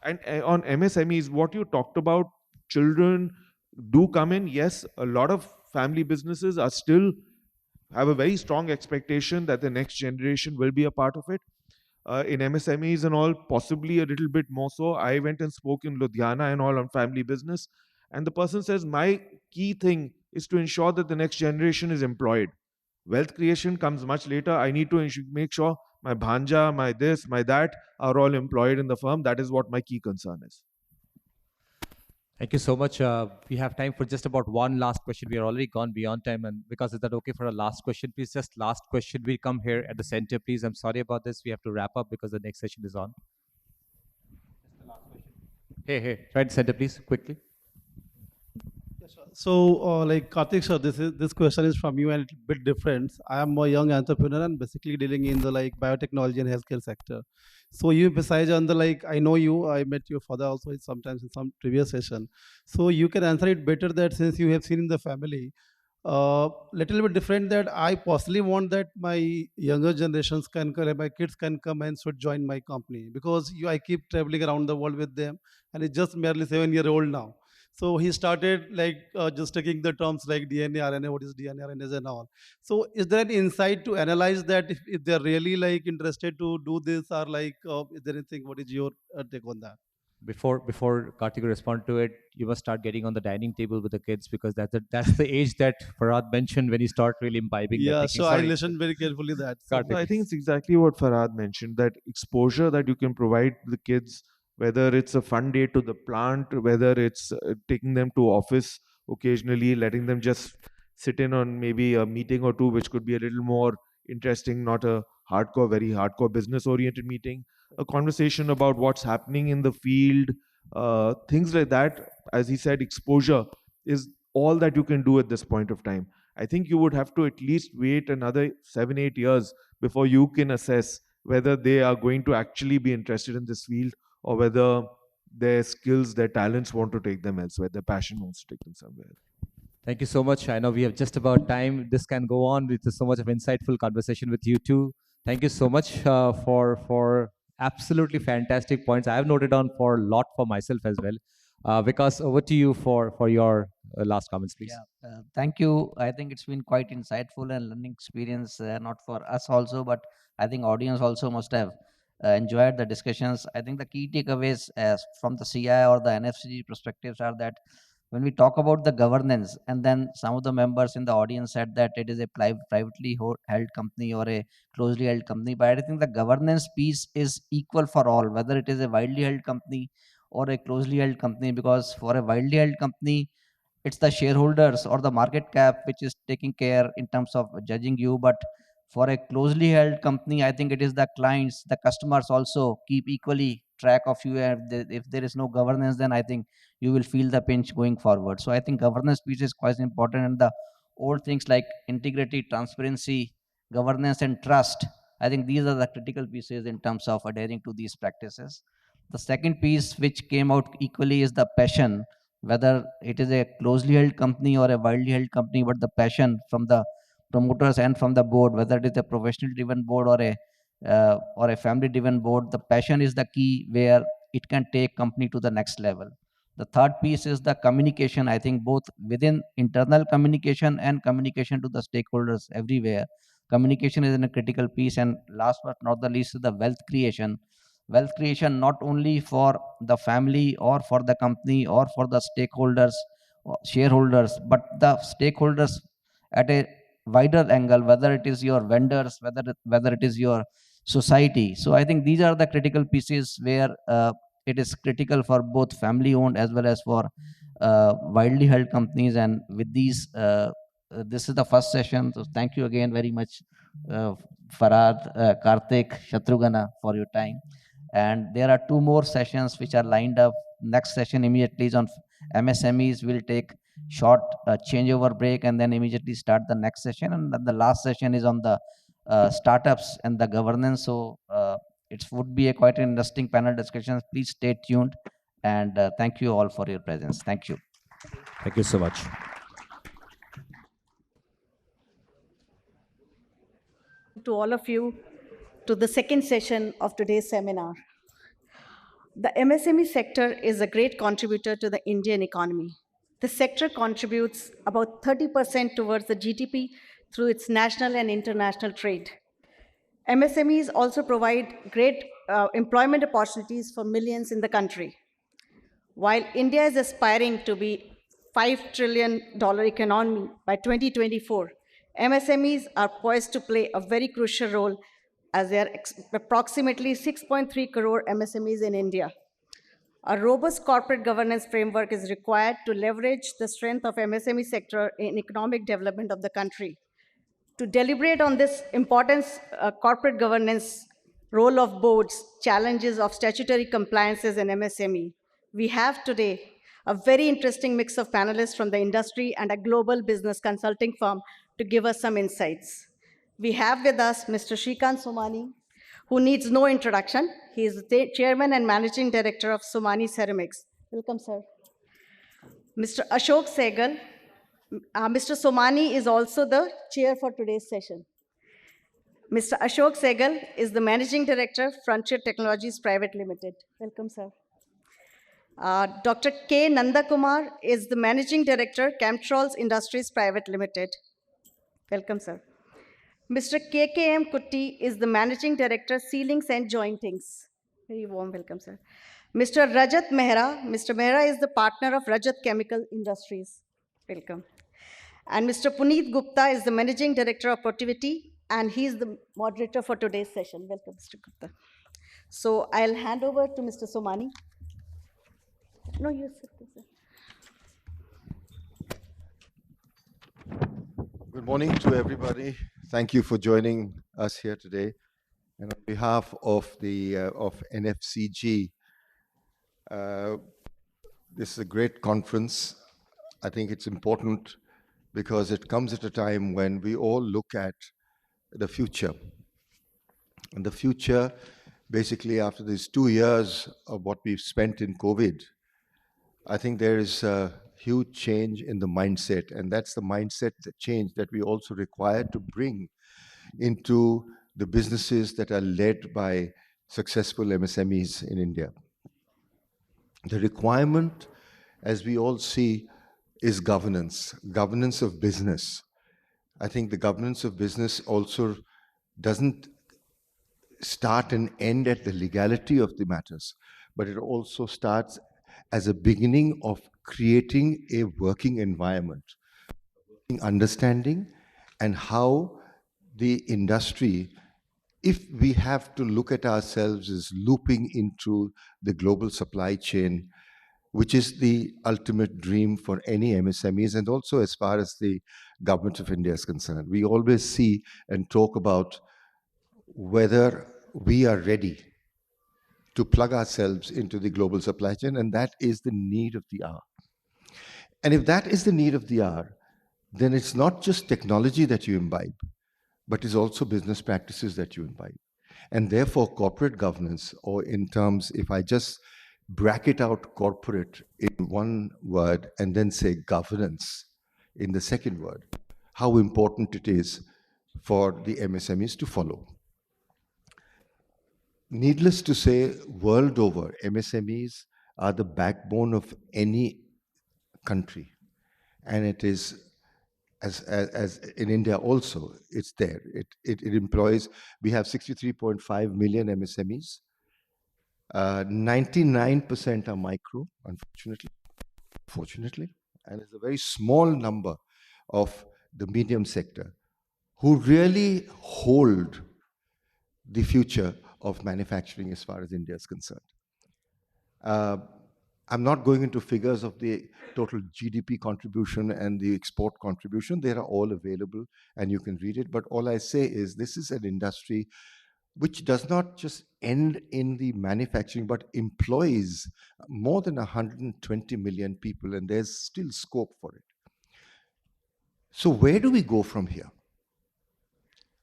And on MSMEs, what you talked about, children do come in. Yes, a lot of family businesses are still have a very strong expectation that the next generation will be a part of it. In MSMEs and all, possibly a little bit more so. I went and spoke in Ludhiana and all on family business. And the person says, my key thing is to ensure that the next generation is employed. Wealth creation comes much later. I need to make sure my bhanja, my this, my that are all employed in the firm. That is what my key concern is. Thank you so much. We have time for just about one last question. We are already gone beyond time, and because is that okay for a last question? Please, just last question. We come here at the center, please. I'm sorry about this. We have to wrap up because the next session is on. Just the last question. Hey, right in center, please, quickly. So, like Karthik sir, this question is from you and it's a bit different. I am a young entrepreneur and basically dealing in the like biotechnology and healthcare sector. So you, besides on the like, I know you, I met your father also sometimes in some previous session. So you can answer it better, that since you have seen in the family, little bit different, that I personally want that my younger generations can come, my kids can come and should join my company, because I keep traveling around the world with them, and it's just merely 7-year-old now. So he started like just taking the terms like DNA, RNA, what is DNA, RNA and all. So is there an insight to analyze that if they're really like interested to do this, or like, is there anything, what is your take on that? Before Karthik will respond to it, you must start getting on the dining table with the kids, because that's the age that Farhad mentioned when you start really imbibing. Yeah, that so I listened very carefully that. So I think it's exactly what Farhad mentioned, that exposure that you can provide the kids, whether it's a fun day to the plant, whether it's taking them to office occasionally, letting them just sit in on maybe a meeting or two, which could be a little more interesting, not a very hardcore business-oriented meeting, a conversation about what's happening in the field, things like that. As he said, exposure is all that you can do at this point of time. I think you would have to at least wait another 7-8 years before you can assess whether they are going to actually be interested in this field, or whether their skills, their talents want to take them elsewhere, their passion wants to take them somewhere. Thank you so much. I know we have just about time. This can go on with so much of insightful conversation with you too. Thank you so much for absolutely fantastic points. I have noted down for a lot for myself as well. Vikas, over to you for your last comments, please. Yeah, thank you. I think it's been quite insightful and learning experience, not for us also, but I think audience also must have enjoyed the discussions. I think the key takeaways as from the CI or the NFCG perspectives are that when we talk about the governance, and then some of the members in the audience said that it is a privately held company or a closely held company, but I think the governance piece is equal for all, whether it is a widely held company or a closely held company, because for a widely held company, it's the shareholders or the market cap which is taking care in terms of judging you. But for a closely held company, I think it is the clients, the customers also keep equally track of you. And if there is no governance, then I think you will feel the pinch going forward. So I think governance piece is quite important, and the old things like integrity, transparency, governance, and trust, I think these are the critical pieces in terms of adhering to these practices. The second piece which came out equally is the passion, whether it is a closely held company or a widely held company, but the passion from the promoters and from the board, whether it is a professional driven board or a family driven board, the passion is the key where it can take company to the next level. The third piece is the communication. I think both within internal communication and communication to the stakeholders everywhere, communication is a critical piece. And last but not the least is the wealth creation, not only for the family or for the company or for the stakeholders or shareholders, but the stakeholders at a wider angle, whether it is your vendors, whether it is your society. So I think these are the critical pieces where it is critical for both family owned as well as for widely held companies. And with these this is the first session, so thank you again very much, Farad, Karthik, Shatrugana, for your time. And there are two more sessions which are lined up. Next session immediately is on MSMEs. Will take short changeover break and then immediately start the next session. And the last session is on the startups and the governance. So it would be a quite an interesting panel discussion. Please stay tuned. And thank you all for your presence. Thank you. Thank you so much. To all of you to the second session of today's seminar. The MSME sector is a great contributor to the Indian economy. The sector contributes about 30% towards the GDP through its national and international trade. MSMEs also provide great employment opportunities for millions in the country. While India is aspiring to be $5 trillion economy by 2024, MSMEs are poised to play a very crucial role, as there are approximately 6.3 crore MSMEs in India. A robust corporate governance framework is required to leverage the strength of MSME sector in economic development of the country. To deliberate on this important corporate governance, role of boards, challenges of statutory compliances in MSME, we have today a very interesting mix of panelists from the industry and a global business consulting firm to give us some insights. We have with us Mr. Shrikant Somani, who needs no introduction. He is the chairman and managing director of Somani Ceramics. Welcome, sir. Mr. Ashok Sehgal. Mr. Somani is also the chair for today's session. Mr. Ashok Sehgal is the managing director, Frontier Technologies Private Limited. Welcome, sir. Dr. K. Nandakumar is the managing director, Chemtrol's Industries Private Limited. Welcome, sir. Mr. KKM Kutti is the managing director, Ceilings and Jointings. Very warm welcome, sir. Mr. Rajat Mehra. Mr. Mehra is the partner of Rajat Chemical Industries. Welcome. And Mr. Puneet Gupta is the managing director of Portivity, and he is the moderator for today's session. Welcome, Mr. Gupta. So I'll hand over to Mr. Somani. No, you sit, sir. Good morning to everybody. Thank you for joining us here today. And on behalf of the of NFCG, this is a great conference. I think it's important because it comes at a time when we all look at the future. And the future basically after these 2 years of what we've spent in COVID, I think there is a huge change in the mindset, and that's the mindset change that we also require to bring into the businesses that are led by successful MSMEs in India. The requirement, as we all see, is governance of business. I think the governance of business also doesn't start and end at the legality of the matters, but it also starts as a beginning of creating a working environment, understanding, and how the industry, if we have to look at ourselves as looping into the global supply chain, which is the ultimate dream for any MSMEs, and also as far as the government of India is concerned. We always see and talk about whether we are ready to plug ourselves into the global supply chain, and that is the need of the hour. And if that is the need of the hour, then it's not just technology that you imbibe, but it's also business practices that you imbibe. And therefore, corporate governance, or in terms, if I just bracket out corporate in one word and then say governance in the second word, how important it is for the MSMEs to follow. Needless to say, world over, MSMEs are the backbone of any country. And it is, as in India also, it's there. It employs, we have 63.5 million MSMEs. 99% are micro, unfortunately, and it's a very small number of the medium sector who really hold the future of manufacturing as far as India is concerned. I'm not going into figures of the total GDP contribution and the export contribution. They are all available and you can read it. But all I say is this is an industry which does not just end in the manufacturing, but employs more than 120 million people, and there's still scope for it. So where do we go from here?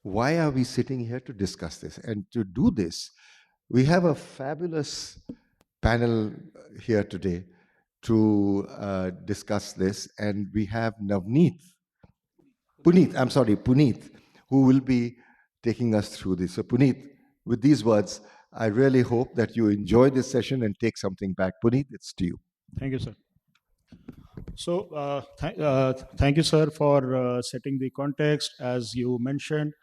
Why are we sitting here to discuss this? And to do this, we have a fabulous panel here today to discuss this. And we have Puneet, who will be taking us through this. So Puneet, with these words, I really hope that you enjoy this session and take something back. Puneet, it's to you. Thank you, sir. So thank you, sir, for setting the context. As you mentioned,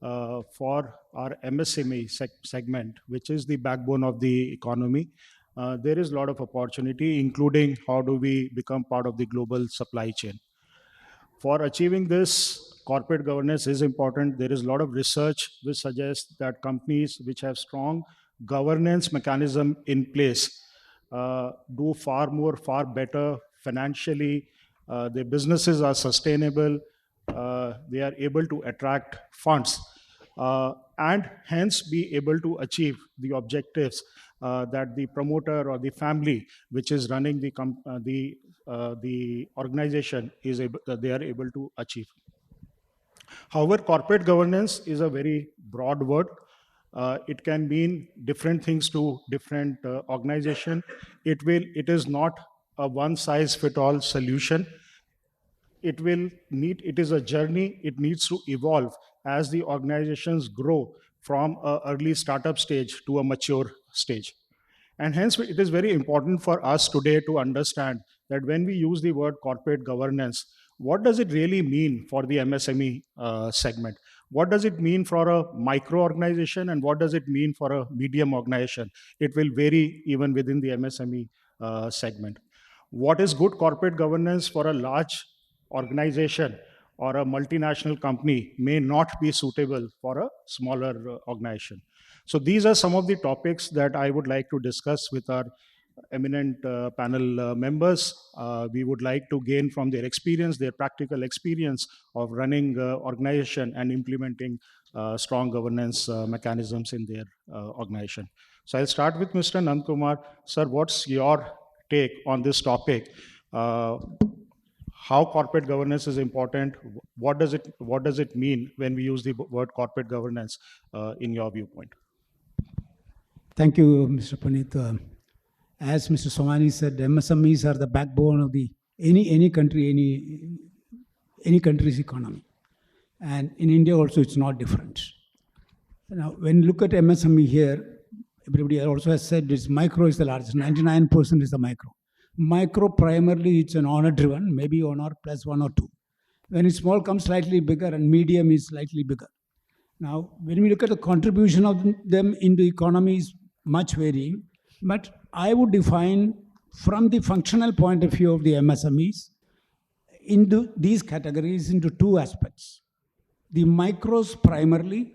for our MSME segment, which is the backbone of the economy, there is a lot of opportunity, including how do we become part of the global supply chain. For achieving this, corporate governance is important. There is a lot of research which suggests that companies which have strong governance mechanism in place do far better financially. Their businesses are sustainable. They are able to attract funds and hence be able to achieve the objectives that the promoter or the family which is running the organization is they are able to achieve. However, corporate governance is a very broad word. It can mean different things to different organization. It is not a one-size-fit-all solution. It is a journey. It needs to evolve as the organizations grow from an early startup stage to a mature stage. And hence, it is very important for us today to understand that when we use the word corporate governance, what does it really mean for the MSME segment? What does it mean for a micro organization, and what does it mean for a medium organization? It will vary even within the MSME segment. What is good corporate governance for a large organization or a multinational company may not be suitable for a smaller organization. So these are some of the topics that I would like to discuss with our eminent panel members. We would like to gain from their experience, their practical experience of running organization and implementing strong governance mechanisms in their organization. So I'll start with Mr. Nandkumar. Sir, what's your take on this topic? How corporate governance is important? What does it mean when we use the word corporate governance in your viewpoint? Thank you, Mr. Puneet. As Mr. Somani said, MSMEs are the backbone of the any country, any country's economy. And in India also, it's not different. Now, when you look at MSME here, everybody also has said this micro is the largest, 99% is the micro. Micro primarily, it's an honor driven, maybe honor plus 1 or 2. When it's small, comes slightly bigger, and medium is slightly bigger. Now, when we look at the contribution of them in the economy is much varying, but I would define from the functional point of view of the MSMEs into these categories into 2 aspects. The micros primarily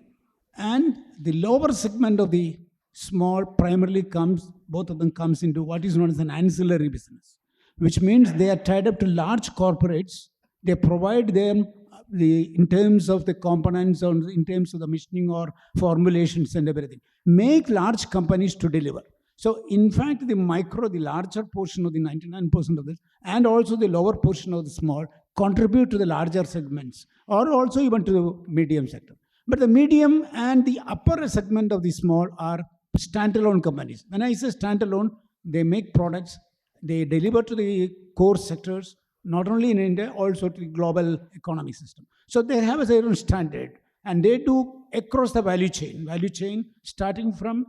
and the lower segment of the small primarily comes, both of them comes into what is known as an ancillary business, which means they are tied up to large corporates. They provide them in terms of the components or in terms of the machining or formulations and everything, make large companies to deliver. So in fact, the micro, the larger portion of the 99% of this, and also the lower portion of the small, contribute to the larger segments, or also even to the medium sector. But the medium and the upper segment of the small are standalone companies. When I say standalone, they make products, they deliver to the core sectors, not only in India, also to the global economy system. So they have their own standard, and they do across the value chain starting from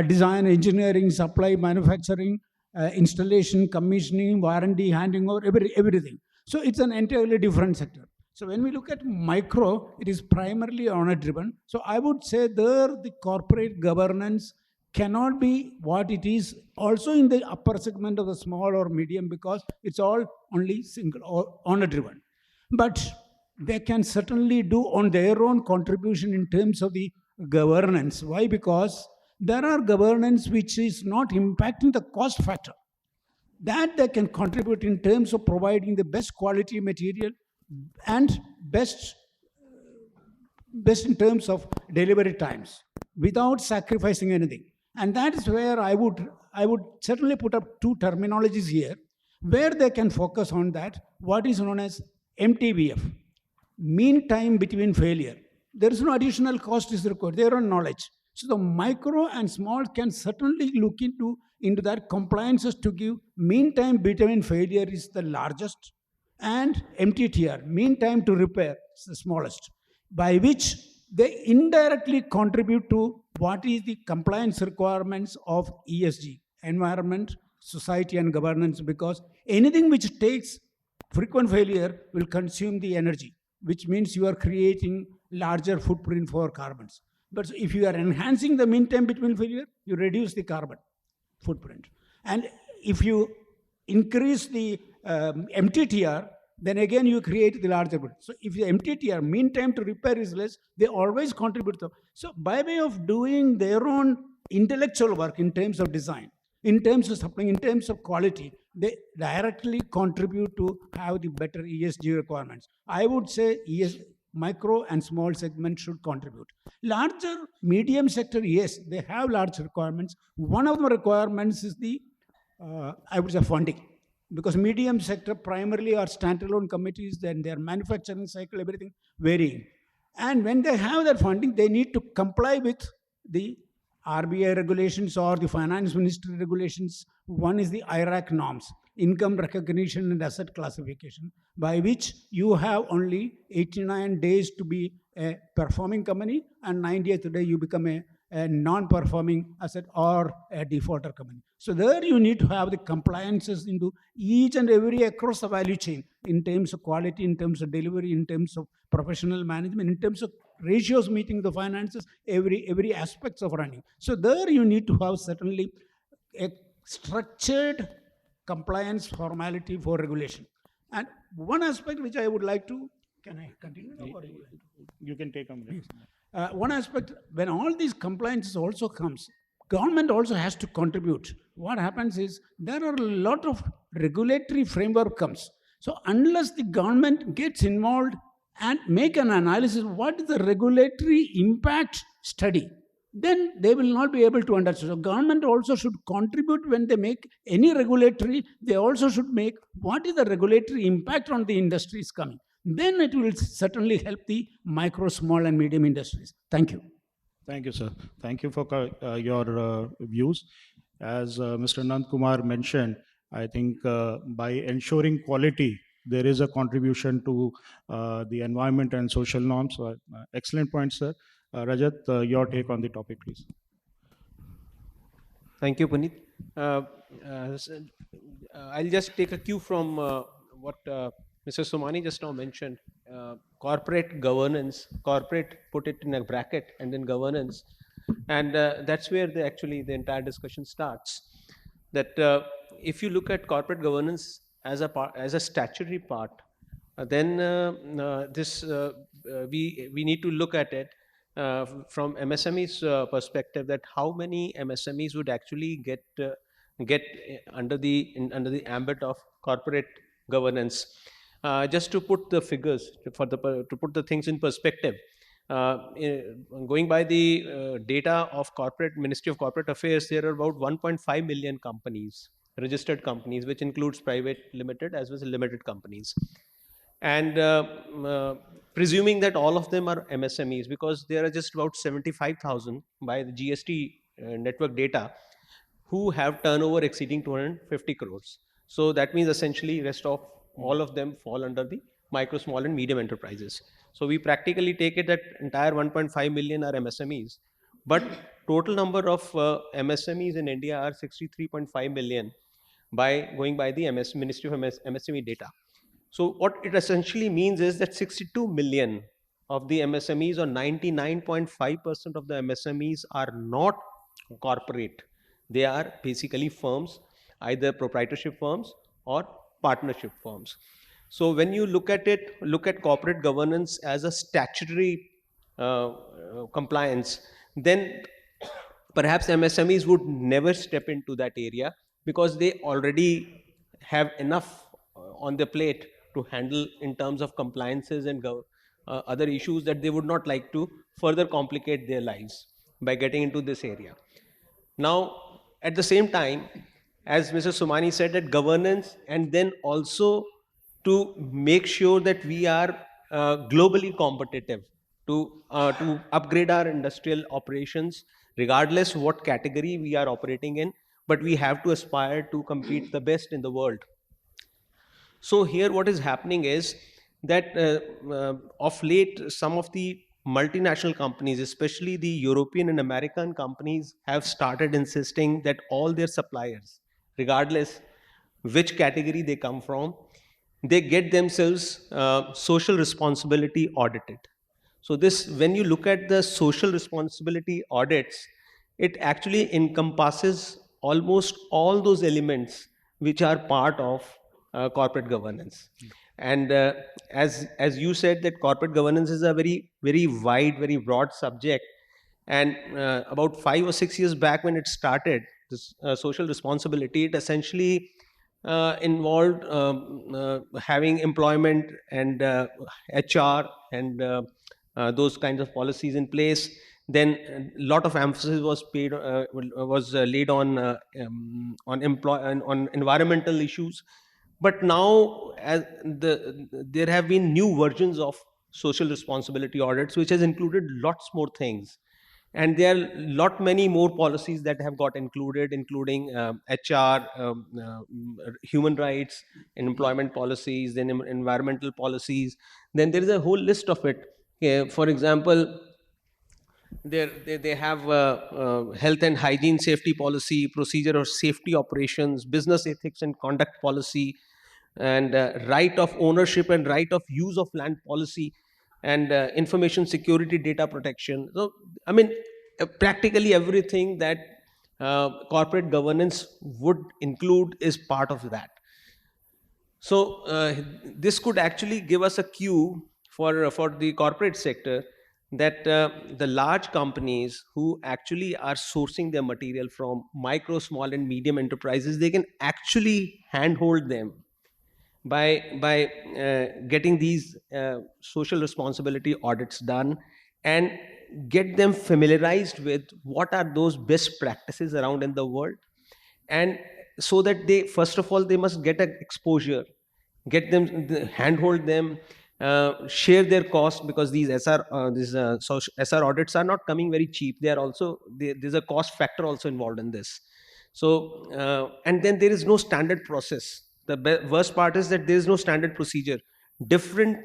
design, engineering, supply, manufacturing, installation, commissioning, warranty, handing over, everything. So it's an entirely different sector. So when we look at micro, it is primarily honor driven. So I would say there the corporate governance cannot be what it is also in the upper segment of the small or medium, because it's all only single or honor driven. But they can certainly do on their own contribution in terms of the governance. Why? Because there are governance which is not impacting the cost factor. That they can contribute in terms of providing the best quality material and best in terms of delivery times without sacrificing anything. And that is where I would certainly put up 2 terminologies here, where they can focus on that, what is known as MTBF, mean time between failure. There is no additional cost is required, their own knowledge. So the micro and small can certainly look into that compliances to give mean time between failure is the largest, and MTTR, mean time to repair, is the smallest, by which they indirectly contribute to what is the compliance requirements of ESG, environment, society and governance, because anything which takes frequent failure will consume the energy, which means you are creating larger footprint for carbons. But if you are enhancing the mean time between failure, you reduce the carbon footprint. And if you increase the MTTR, then again you create the larger good. So if the MTTR, mean time to repair, is less, they always contribute to. So by way of doing their own intellectual work in terms of design, in terms of supplying, in terms of quality, they directly contribute to have the better ESG requirements. I would say micro and small segments should contribute. Larger, medium sector, yes, they have large requirements. One of the requirements is the, I would say, funding. Because medium sector primarily are standalone committees, then their manufacturing cycle, everything varying. And when they have that funding, they need to comply with the RBI regulations or the finance ministry regulations. One is the IRAC norms, income recognition and asset classification, by which you have only 89 days to be a performing company, and 90th day you become a non-performing asset or a defaulter company. So there you need to have the compliances into each and every across the value chain in terms of quality, in terms of delivery, in terms of professional management, in terms of ratios meeting the finances, every aspects of running. So there you need to have certainly a structured compliance formality for regulation. And one aspect which I would like to, can I continue? Or you can take a minute. One aspect, when all these compliances also comes, government also has to contribute. What happens is there are a lot of regulatory framework comes. So unless the government gets involved and make an analysis, what is the regulatory impact study, then they will not be able to understand. So government also should contribute when they make any regulatory, they also should make what is the regulatory impact on the industries coming. Then it will certainly help the micro, small and medium industries. Thank you. Thank you, sir. Thank you for your views. As Mr. Nand Kumar mentioned, I think by ensuring quality, there is a contribution to the environment and social norms. Excellent point, sir. Rajat, your take on the topic, please. Thank you, Puneet. Uh, s- I'll just take a cue from what Mr. Somani just now mentioned. Corporate governance, corporate put it in a bracket, and then governance, and that's where actually the entire discussion starts. That if you look at corporate governance as as a statutory part, then this we need to look at it from MSME's perspective, that how many MSMEs would actually get under under the ambit of corporate governance. Just to put the figures to put the things in perspective, going by the data of corporate Ministry of Corporate Affairs, there are about 1.5 million companies, registered companies, which includes private limited as well as limited companies. And presuming that all of them are MSMEs, because there are just about 75,000 by the GST network data who have turnover exceeding 250 crores. So that means essentially rest of all of them fall under the micro, small and medium enterprises. So we practically take it that entire 1.5 million are MSMEs, but total number of MSMEs in India are 63.5 million by going by the Ministry of MSME data. So what it essentially means is that 62 million of the MSMEs, or 99.5% of the MSMEs, are not corporate. They are basically firms, either proprietorship firms or partnership firms. So when you look at it, look at corporate governance as a statutory compliance, then perhaps MSMEs would never step into that area, because they already have enough on their plate to handle in terms of compliances and other issues, that they would not like to further complicate their lives by getting into this area. Now, at the same time, as Mr. Somani said, that governance, and then also to make sure that we are globally competitive, to upgrade our industrial operations, regardless what category we are operating in, but we have to aspire to compete the best in the world. So here what is happening is that of late, some of the multinational companies, especially the European and American companies, have started insisting that all their suppliers, regardless which category they come from, they get themselves social responsibility audited. So this, when you look at the social responsibility audits, it actually encompasses almost all those elements which are part of corporate governance. And as you said, that corporate governance is a very wide, very broad subject. And about 5 or 6 years back, when it started, this social responsibility, it essentially involved having employment and HR and those kinds of policies in place. Then a lot of emphasis was laid on environmental issues. But now, there have been new versions of social responsibility audits, which has included lots more things. And there are many more policies that have got included, including HR, human rights, and employment policies, then environmental policies. Then there is a whole list of it. For example, they have health and hygiene safety policy, procedure or safety operations, business ethics and conduct policy, and right of ownership and right of use of land policy, and information security, data protection. So, I mean, practically everything that corporate governance would include is part of that. So this could actually give us a cue for the corporate sector, that the large companies who actually are sourcing their material from micro, small and medium enterprises, they can actually handhold them by getting these social responsibility audits done, and get them familiarized with what are those best practices around in the world. And so that they, first of all, they must get an exposure, get them, handhold them, share their cost, because these SR audits are not coming very cheap. They are also, there's a cost factor also involved in this. So and then there is no standard process. The worst part is that there is no standard procedure. Different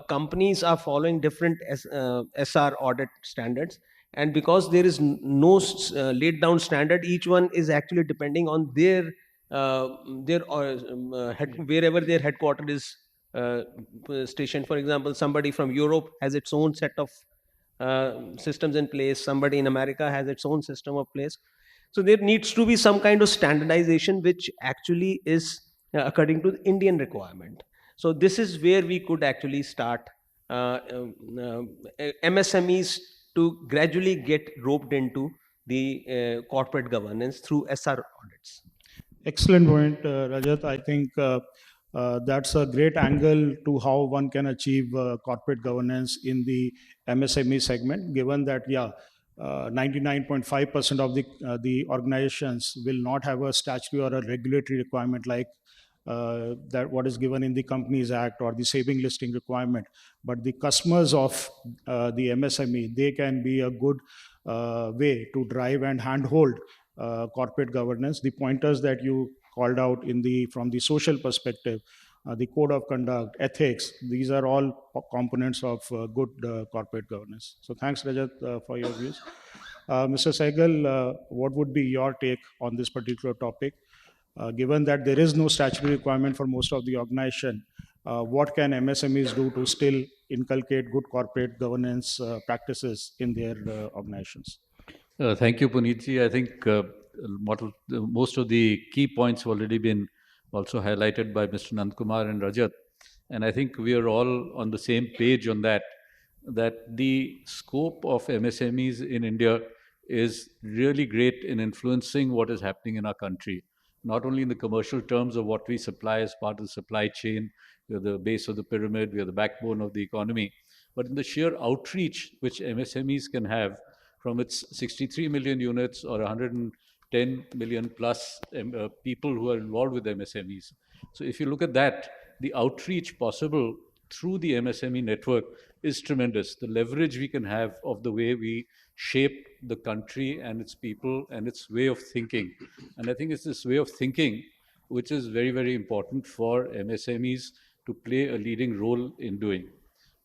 companies are following different SR audit standards, and because there is no laid down standard, each one is actually depending on their wherever their headquarters is stationed. For example, somebody from Europe has its own set of systems in place. Somebody in America has its own system of place. So there needs to be some kind of standardization which actually is according to the Indian requirement. So this is where we could actually start MSMEs to gradually get roped into the corporate governance through SR audits. Excellent point, Rajat. I think that's a great angle to how one can achieve corporate governance in the MSME segment, given that, 99.5% of the organizations will not have a statutory or a regulatory requirement like that what is given in the Companies Act or the saving listing requirement. But the customers of the MSME, they can be a good way to drive and handhold corporate governance. The pointers that you called out from the social perspective, the code of conduct, ethics, these are all components of good corporate governance. So thanks, Rajat, for your views. Mr. Sehgal, what would be your take on this particular topic? Given that there is no statutory requirement for most of the organization, what can MSMEs do to still inculcate good corporate governance practices in their organizations? Thank you, Puneetji. I think most of the key points have already been also highlighted by Mr. Nandkumar and Rajat. And I think we are all on the same page on that the scope of MSMEs in India is really great in influencing what is happening in our country, not only in the commercial terms of what we supply as part of the supply chain. We are the base of the pyramid, we are the backbone of the economy, but in the sheer outreach which MSMEs can have from its 63 million units or 110 million plus people who are involved with MSMEs. So if you look at that, the outreach possible through the MSME network is tremendous. The leverage we can have of the way we shape the country and its people and its way of thinking. And I think it's this way of thinking which is very, very important for MSMEs to play a leading role in doing.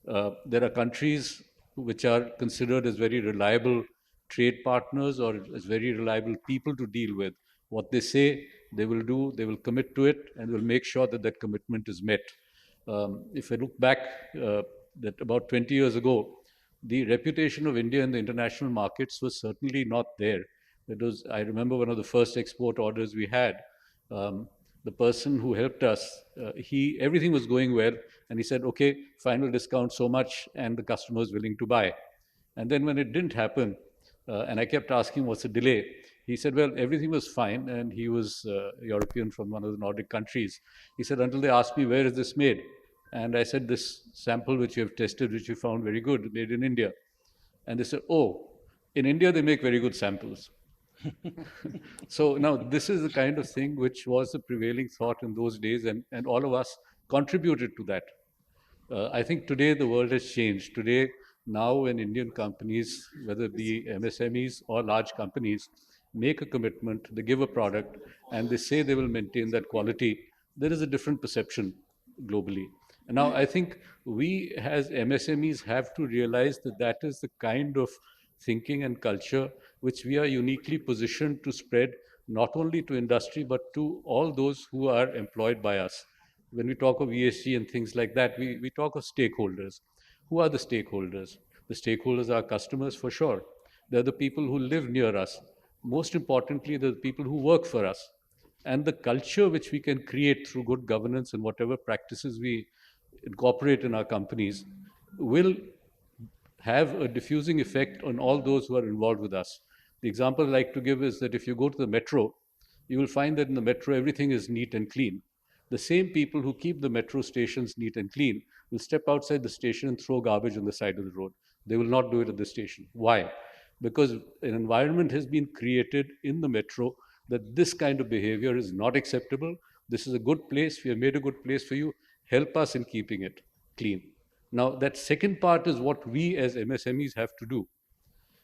There are countries which are considered as very reliable trade partners or as very reliable people to deal with. What they say, they will do, they will commit to it, and will make sure that that commitment is met. If I look back that about 20 years ago, the reputation of India in the international markets was certainly not there. I remember one of the first export orders we had. The person who helped us, everything was going well, and he said, okay, final discount so much, and the customer is willing to buy. And then when it didn't happen, and I kept asking, what's the delay? He said, well, everything was fine, and he was European from one of the Nordic countries. He said, until they asked me, where is this made? And I said, this sample which you have tested, which you found very good, made in India. And they said, oh, in India they make very good samples. So now this is the kind of thing which was the prevailing thought in those days, and all of us contributed to that. I think today the world has changed. Today, now when Indian companies, whether it be MSMEs or large companies, make a commitment, they give a product, and they say they will maintain that quality, there is a different perception globally. And now I think we as MSMEs have to realize that that is the kind of thinking and culture which we are uniquely positioned to spread not only to industry but to all those who are employed by us. When we talk of ESG and things like that, we talk of stakeholders. Who are the stakeholders? The stakeholders are customers for sure. They're the people who live near us. Most importantly, they're the people who work for us. And the culture which we can create through good governance and whatever practices we incorporate in our companies will have a diffusing effect on all those who are involved with us. The example I like to give is that if you go to the metro, you will find that in the metro everything is neat and clean. The same people who keep the metro stations neat and clean will step outside the station and throw garbage on the side of the road. They will not do it at the station. Why? Because an environment has been created in the metro that this kind of behavior is not acceptable. This is a good place. We have made a good place for you. Help us in keeping it clean. Now, that second part is what we as MSMEs have to do.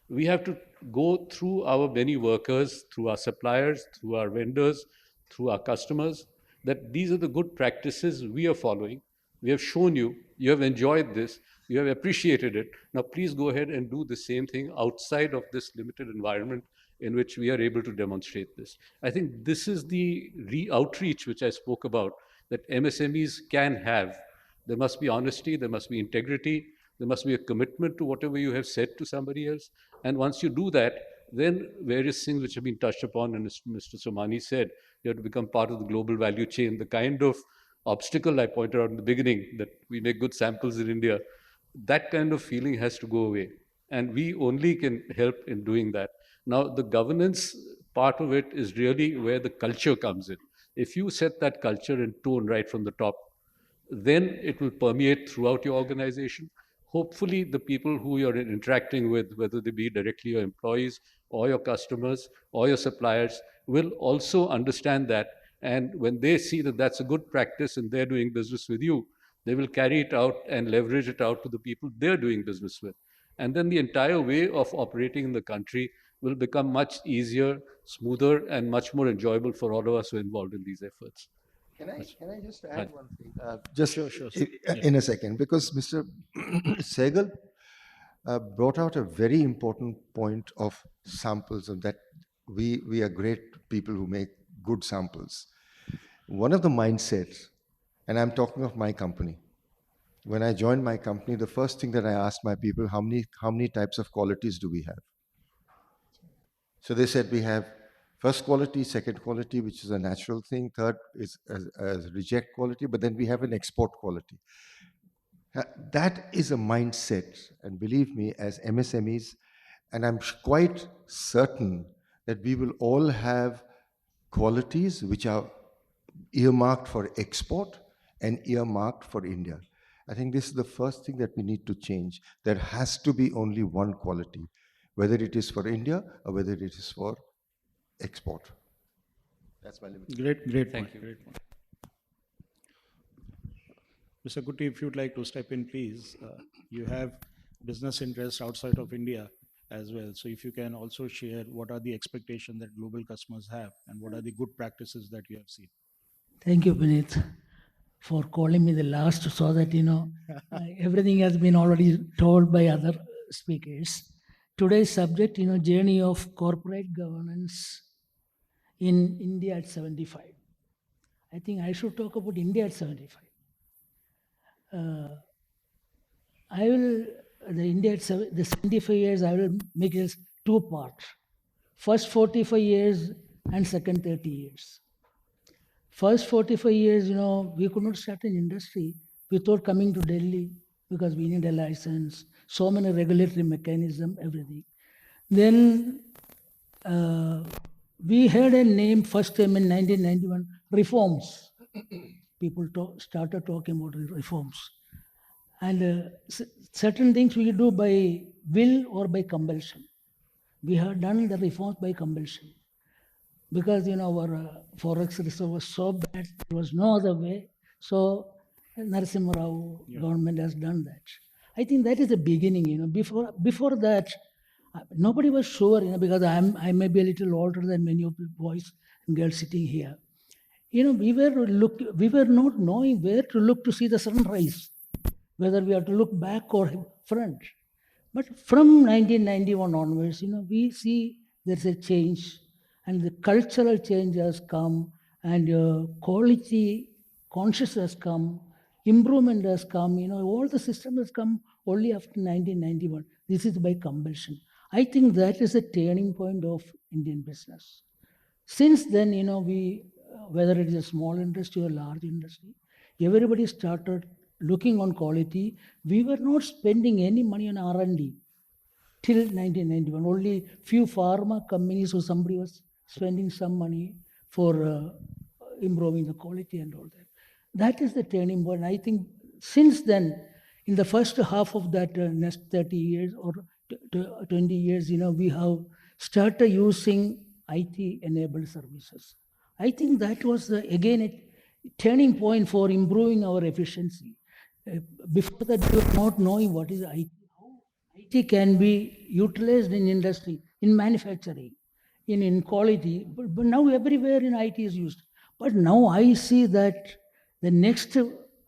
We have to go through our many workers, through our suppliers, through our vendors, through our customers, that these are the good practices we are following. We have shown you, you have enjoyed this, you have appreciated it. Now, please go ahead and do the same thing outside of this limited environment in which we are able to demonstrate this. I think this is the outreach which I spoke about, that MSMEs can have. There must be honesty, there must be integrity, there must be a commitment to whatever you have said to somebody else. And once you do that, then various things which have been touched upon, and Mr. Somani said, you have to become part of the global value chain. The kind of obstacle I pointed out in the beginning, that we make good samples in India, that kind of feeling has to go away. And we only can help in doing that. Now, the governance part of it is really where the culture comes in. If you set that culture and tone right from the top, then it will permeate throughout your organization. Hopefully, the people who you're interacting with, whether they be directly your employees or your customers or your suppliers, will also understand that. And when they see that that's a good practice and they're doing business with you, they will carry it out and leverage it out to the people they're doing business with. And then the entire way of operating in the country will become much easier, smoother, and much more enjoyable for all of us who are involved in these efforts. Can I just add Right. one thing? Just Sure. in a second, because Mr. Sehgal brought out a very important point of samples, and that we are great people who make good samples. One of the mindsets, and I'm talking of my company. When I joined my company, the first thing that I asked my people, how many types of qualities do we have? So they said we have first quality, second quality, which is a natural thing. Third is as reject quality, but then we have an export quality. That is a mindset, and believe me, as MSMEs, and I'm quite certain that we will all have qualities which are earmarked for export and earmarked for India. I think this is the first thing that we need to change. There has to be only one quality, whether it is for India or whether it is for export. That's my limit. Great Thank point. you. Great point. Mr. Kuti, if you'd like to step in, please. You have business interests outside of India as well. So if you can also share what are the expectations that global customers have and what are the good practices that you have seen. Thank you, Puneet, for calling me the last, so that, everything has been already told by other speakers. Today's subject, journey of corporate governance in India at 75. I think I should talk about India at 75. The 75 years, I will make it as two parts. First 45 years and second 30 years. First 45 years, we could not start an industry without coming to Delhi because we need a license, so many regulatory mechanism, everything. Then we had a name first time in 1991, reforms. People started talking about reforms. And certain things we do by will or by compulsion. We have done the reforms by compulsion. Because our forex reserve was so bad, there was no other way. So Narasimha Rao government has done that. I think that is the beginning. Before that, nobody was sure. Because I may be a little older than many of the boys and girls sitting here. We were not knowing where to look to see the sunrise, whether we have to look back or front. But from 1991 onwards, we see there's a change. And the cultural change has come, and quality consciousness has come, improvement has come. All the system has come only after 1991. This is by compulsion. I think that is a turning point of Indian business. Since then, whether it is a small industry or large industry, everybody started looking on quality. We were not spending any money on R&D till 1991. Only few pharma companies or somebody was spending some money for improving the quality and all that. That is the turning point. I think since then, in the first half of that next 30 years or 20 years, we have started using IT-enabled services. I think that was, again, a turning point for improving our efficiency. Before that, we were not knowing what is IT. IT can be utilized in industry, in manufacturing, in quality, but now everywhere in IT is used. But now I see that the next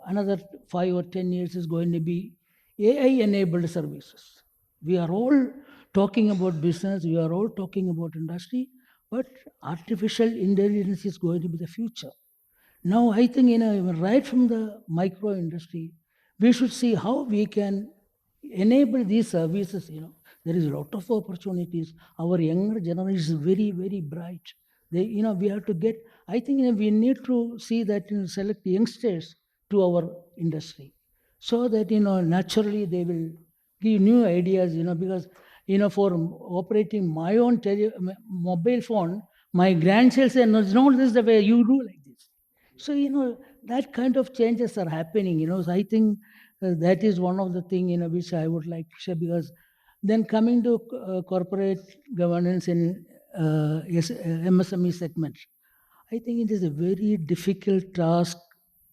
another 5 or 10 years is going to be AI-enabled services. We are all talking about business, we are all talking about industry, but artificial intelligence is going to be the future. Now, I think, right from the micro industry, we should see how we can enable these services. There is a lot of opportunities. Our younger generation is very, very bright. We have to get, I think, we need to see that, select youngsters to our industry so that, naturally they will give new ideas, because, for operating my own mobile phone, my grandchild said, no, it's not this the way you do like this. So, that kind of changes are happening, So I think that is one of the things, which I would like to share, because then coming to corporate governance in MSME segment, I think it is a very difficult task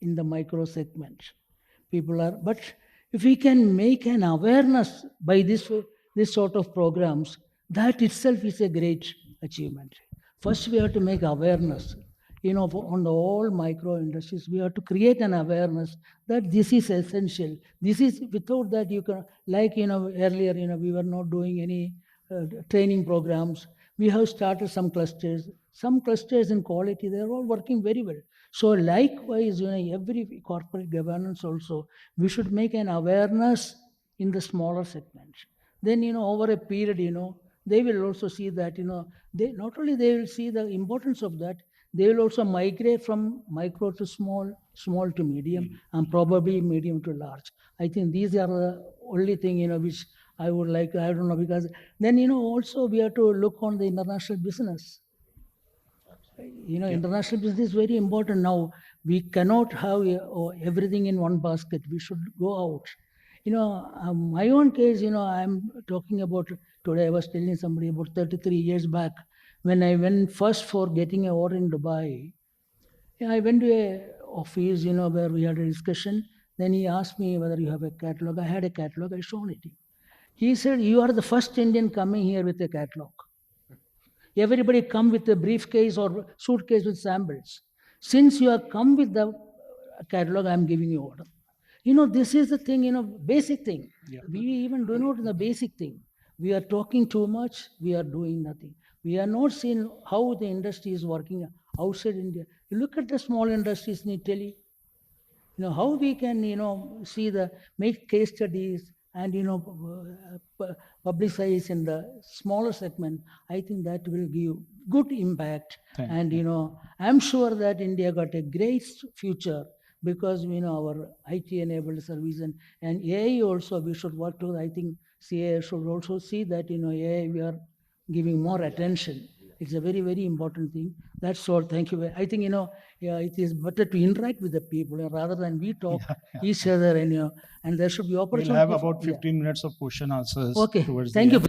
in the micro segment. But if we can make an awareness by this sort of programs, that itself is a great achievement. First, we have to make awareness. On the all micro industries, we have to create an awareness that this is essential. This is, without that you can, like, earlier, we were not doing any training programs. We have started some clusters in quality, they're all working very well. So likewise, every corporate governance also, we should make an awareness in the smaller segments. Then, over a period, they will also see that, they not only they will see the importance of that, they will also migrate from micro to small to medium, and probably medium to large. I think these are the only thing, which I would like, I don't know, because then, also we have to look on the international business. International business is very important now. We cannot have everything in one basket. We should go out. My own case, I'm talking about today, I was telling somebody about 33 years back, when I went first for getting an order in Dubai. I went to a office, where we had a discussion. Then he asked me whether you have a catalog. I had a catalog, I showed it. He said, you are the first Indian coming here with a catalog. Everybody come with a briefcase or suitcase with samples. Since you have come with the catalog, I'm giving you order. This is the thing, basic thing. Yeah. We even do not the basic thing. We are talking too much, we are doing nothing. We are not seeing how the industry is working outside India. You look at the small industries in Italy, how we can, make case studies and, publicize in the smaller segment. I think that will give good impact. I'm sure that India got a great future because, our IT-enabled service and AI also, we should work to, I think CII should also see that, AI, we are giving more attention. It's a very, very important thing. That's all. Thank you. I think, it is better to interact with the people rather than we talk each other, and there should be opportunity. We'll have about 15 minutes of question answers. Okay. Towards Thank you.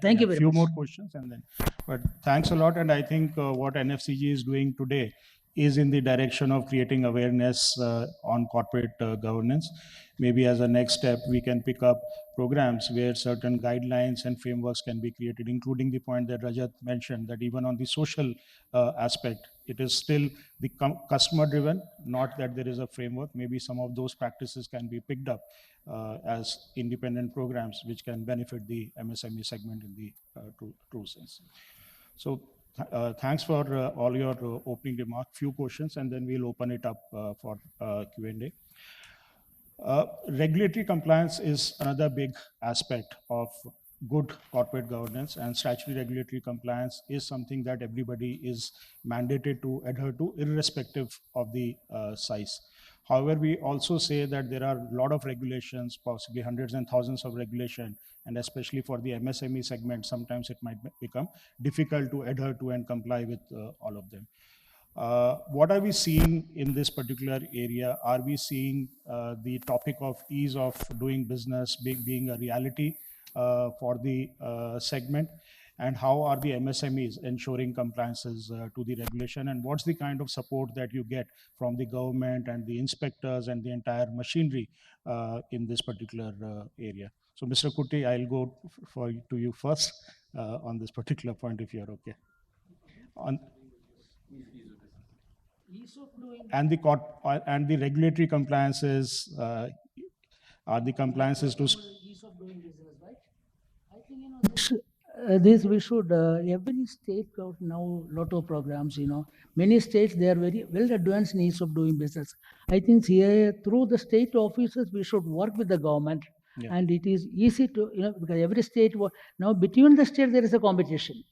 Thank you very much. A few more questions and then. But thanks a lot. And I think what NFCG is doing today is in the direction of creating awareness on corporate governance. Maybe as a next step, we can pick up programs where certain guidelines and frameworks can be created, including the point that Rajat mentioned, that even on the social aspect, it is still the customer driven, not that there is a framework. Maybe some of those practices can be picked up as independent programs, which can benefit the MSME segment in the true sense. So thanks for all your opening remarks. Few questions, and then we'll open it up for Q&A. Regulatory compliance is another big aspect of good corporate governance, and statutory regulatory compliance is something that everybody is mandated to adhere to, irrespective of the size. However, we also say that there are a lot of regulations, possibly hundreds and thousands of regulations, and especially for the MSME segment, sometimes it might become difficult to adhere to and comply with all of them. What are we seeing in this particular area? Are we seeing the topic of ease of doing business being a reality for the segment? and how are the MSMEs ensuring compliances to the regulation, and what's the kind of support that you get from the government and the inspectors and the entire machinery in this particular area. So Mr. Kuti, I'll go to you first on this particular point, if you're okay. And the regulatory compliances, are the compliances to Ease of doing business, right? I think this we should every state got now lot of programs. Many states they are very well advanced in ease of doing business. I think here through the state offices we should work with the government, and it is easy to because every state now between the states there is a competition.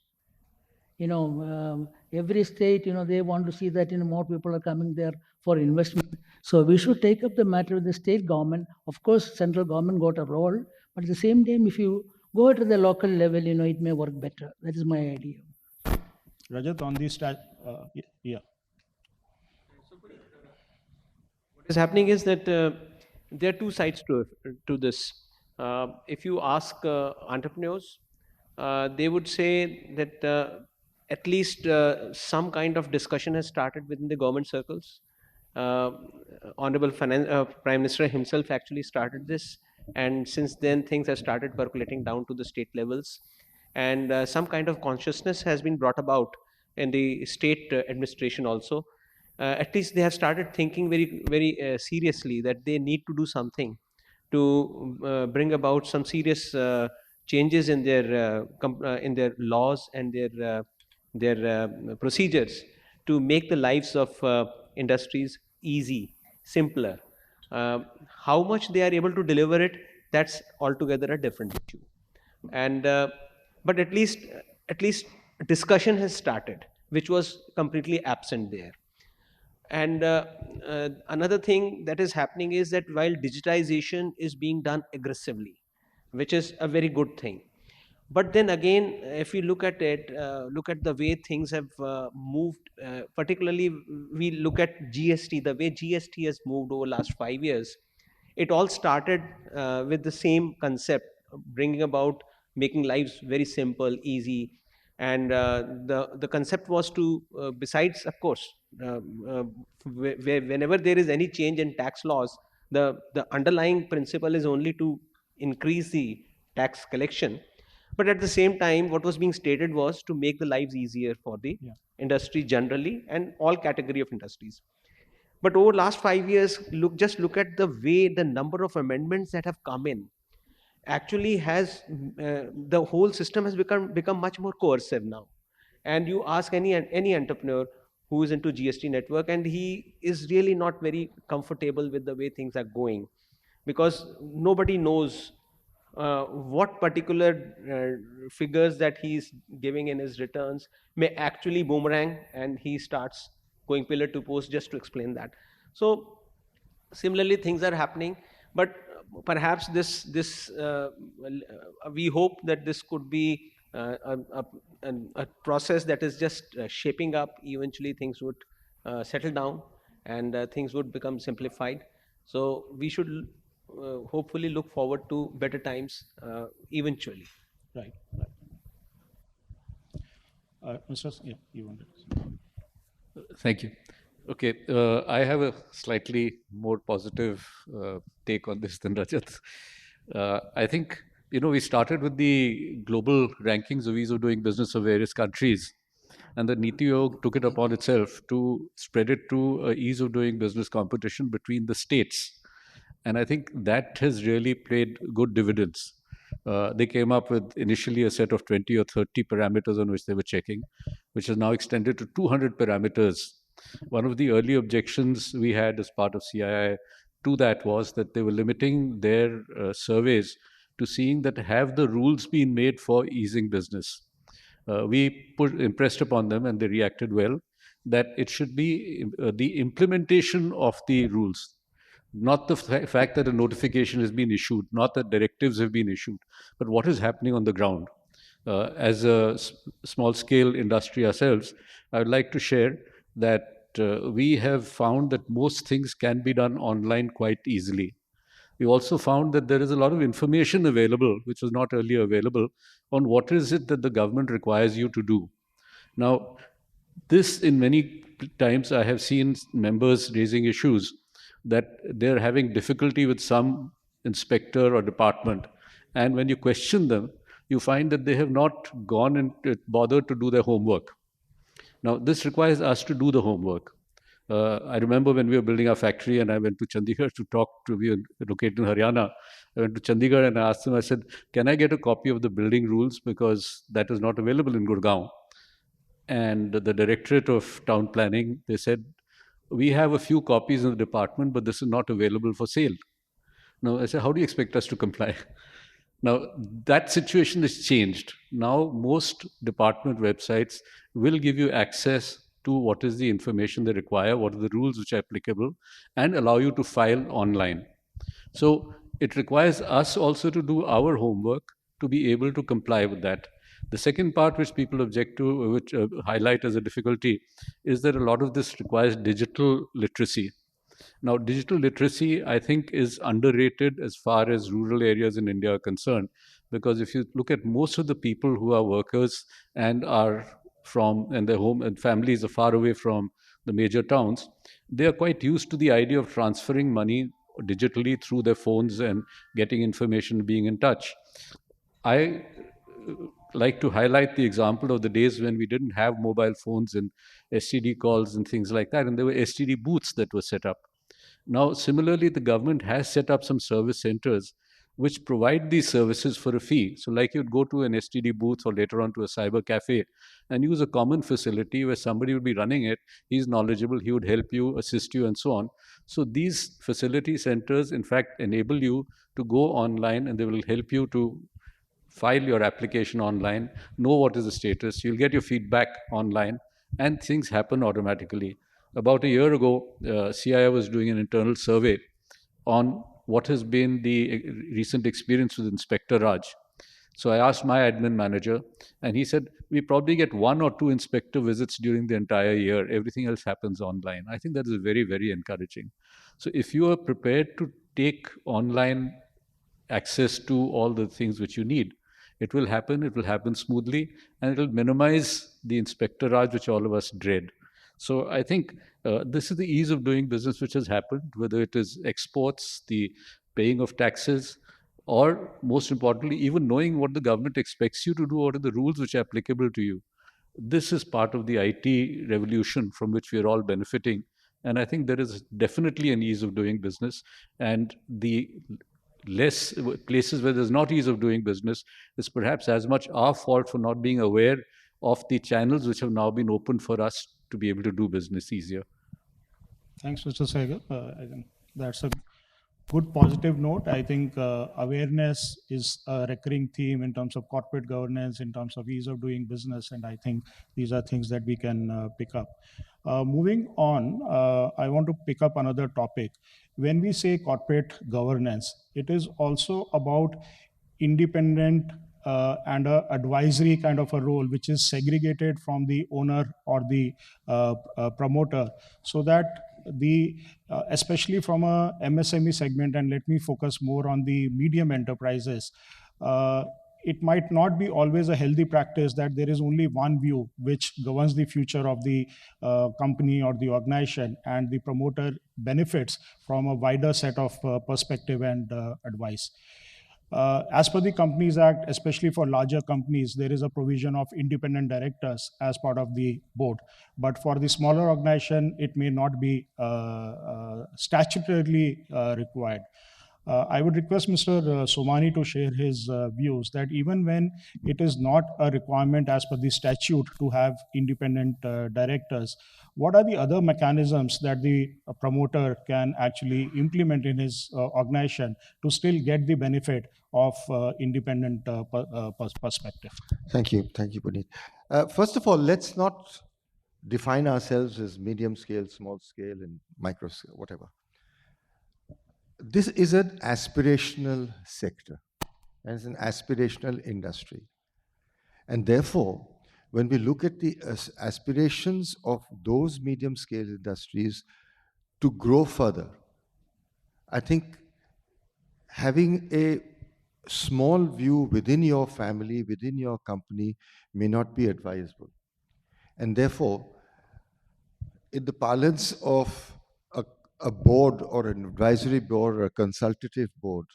Every state, they want to see that, more people are coming there for investment. So we should take up the matter with the state government. Of course, central government got a role, but at the same time, if you go to the local level, it may work better. That is my idea. Rajat, on this, yeah. What is happening is that there are two sides to this. If you ask entrepreneurs, they would say that at least some kind of discussion has started within the government circles. Honorable Prime Minister himself actually started this, and since then things have started percolating down to the state levels, and some kind of consciousness has been brought about in the state administration also. At least they have started thinking very, very seriously that they need to do something to bring about some serious changes in their laws and their procedures to make the lives of industries easy, simpler. How much they are able to deliver it, that's altogether a different issue. And but at least discussion has started, which was completely absent there. And another thing that is happening is that while digitization is being done aggressively, which is a very good thing, but then again, if you look at it, look at the way things have moved, particularly we look at GST, the way GST has moved over the last 5 years. It all started with the same concept, bringing about making lives very simple, easy. And the concept was to, besides, of course, whenever there is any change in tax laws, the underlying principle is only to increase the tax collection. But at the same time, what was being stated was to make the lives easier for the industry generally and all category of industries. But over the last 5 years, just look at the way the number of amendments that have come in actually has, the whole system has become much more coercive now. And you ask any entrepreneur who is into GST network, and he is really not very comfortable with the way things are going, because nobody knows what particular figures that he's giving in his returns may actually boomerang, and he starts going pillar to post just to explain that. So similarly things are happening, but perhaps we hope that this could be a process that is just shaping up. Eventually things would settle down, and things would become simplified. So we should hopefully look forward to better times eventually. Right. Mr. Yeah, you wanted. Thank you. Okay, I have a slightly more positive take on this than Rajat. I think, we started with the global rankings of ease of doing business of various countries, and the Niti Aayog took it upon itself to spread it to ease of doing business competition between the states. And I think that has really played good dividends. They came up with initially a set of 20 or 30 parameters on which they were checking, which has now extended to 200 parameters. One of the early objections we had as part of CII to that was that they were limiting their surveys to seeing that have the rules been made for easing business. We impressed upon them, and they reacted well, that it should be the implementation of the rules. Not the fact that a notification has been issued, not that directives have been issued, but what is happening on the ground. As a small-scale industry ourselves, I would like to share that we have found that most things can be done online quite easily. we also found that there is a lot of information available, which was not earlier available, on what is it that the government requires you to do. Now, this in many times I have seen members raising issues that they're having difficulty with some inspector or department. And when you question them, you find that they have not gone and bothered to do their homework. Now, this requires us to do the homework. I remember when we were building our factory and I went to Chandigarh to talk to, we were located in Haryana. I went to Chandigarh and I asked them, I said, can I get a copy of the building rules? Because that is not available in Gurgaon. And the Directorate of Town Planning, they said, we have a few copies in the department, but this is not available for sale. Now, I said, how do you expect us to comply? Now, that situation has changed. Now, most department websites will give you access to what is the information they require, what are the rules which are applicable, and allow you to file online. So it requires us also to do our homework to be able to comply with that. The second part which people object to, which highlight as a difficulty, is that a lot of this requires digital literacy. Now, digital literacy, I think, is underrated as far as rural areas in India are concerned, because if you look at most of the people who are workers and are from, and their home and families are far away from the major towns, they are quite used to the idea of transferring money digitally through their phones and getting information, being in touch. I like to highlight the example of the days when we didn't have mobile phones and STD calls and things like that, and there were STD booths that were set up. Now, similarly, the government has set up some service centers which provide these services for a fee. So like you'd go to an STD booth or later on to a cyber cafe and use a common facility where somebody would be running it. He's knowledgeable, he would help you, assist you, and so on. So these facility centers, in fact, enable you to go online and they will help you to file your application online, know what is the status, you'll get your feedback online, and things happen automatically. About a year ago, CII was doing an internal survey on what has been the recent experience with Inspector Raj. So I asked my admin manager, and he said, we probably get 1 or 2 inspector visits during the entire year. Everything else happens online. I think that is very, very encouraging. So if you are prepared to take online access to all the things which you need, it will happen smoothly, and it will minimize the Inspector Raj, which all of us dread. So I think this is the ease of doing business which has happened, whether it is exports, the paying of taxes, or most importantly, even knowing what the government expects you to do, what are the rules which are applicable to you. This is part of the IT revolution from which we are all benefiting. And I think there is definitely an ease of doing business. And the less places where there's not ease of doing business is perhaps as much our fault for not being aware of the channels which have now been opened for us to be able to do business easier. Thanks, Mr. Sehgal. I think that's a good positive note. I think awareness is a recurring theme in terms of corporate governance, in terms of ease of doing business, and I think these are things that we can pick up. Moving on, I want to pick up another topic. When we say corporate governance, it is also about independent and a advisory kind of a role, which is segregated from the owner or the promoter, so that the especially from a MSME segment, and let me focus more on the medium enterprises, it might not be always a healthy practice that there is only one view which governs the future of the company or the organization, and the promoter benefits from a wider set of perspective and advice. As per the Companies Act, especially for larger companies, there is a provision of independent directors as part of the board. But for the smaller organization, it may not be statutorily required. I would request Mr. Somani to share his views that even when it is not a requirement as per the statute to have independent directors, what are the other mechanisms that the promoter can actually implement in his organization to still get the benefit of independent perspective? Thank you, Puneet. First of all, let's not define ourselves as medium scale, small scale, and micro scale, whatever. This is an aspirational sector, and it's an aspirational industry. And therefore, when we look at the aspirations of those medium scale industries to grow further, I think having a small view within your family, within your company, may not be advisable. And therefore, in the parlance of a board or an advisory board or a consultative board,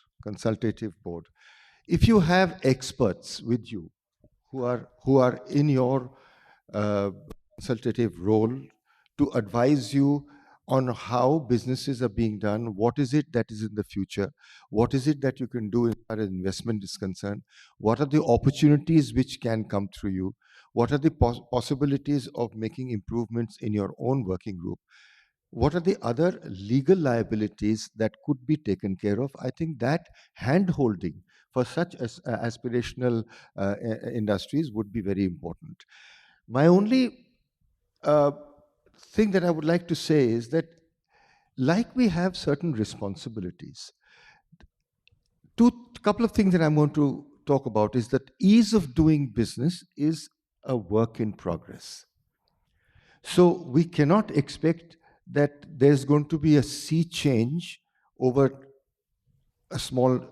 if you have experts with you who are in your consultative role to advise you on how businesses are being done, what is it that is in the future, what is it that you can do as far as investment is concerned, what are the opportunities which can come through you, what are the possibilities of making improvements in your own working group, what are the other legal liabilities that could be taken care of. I think that hand holding for such aspirational industries would be very important. My only thing that I would like to say is that, like we have certain responsibilities, couple of things that I'm going to talk about is that ease of doing business is a work in progress. So we cannot expect that there's going to be a sea change over a small,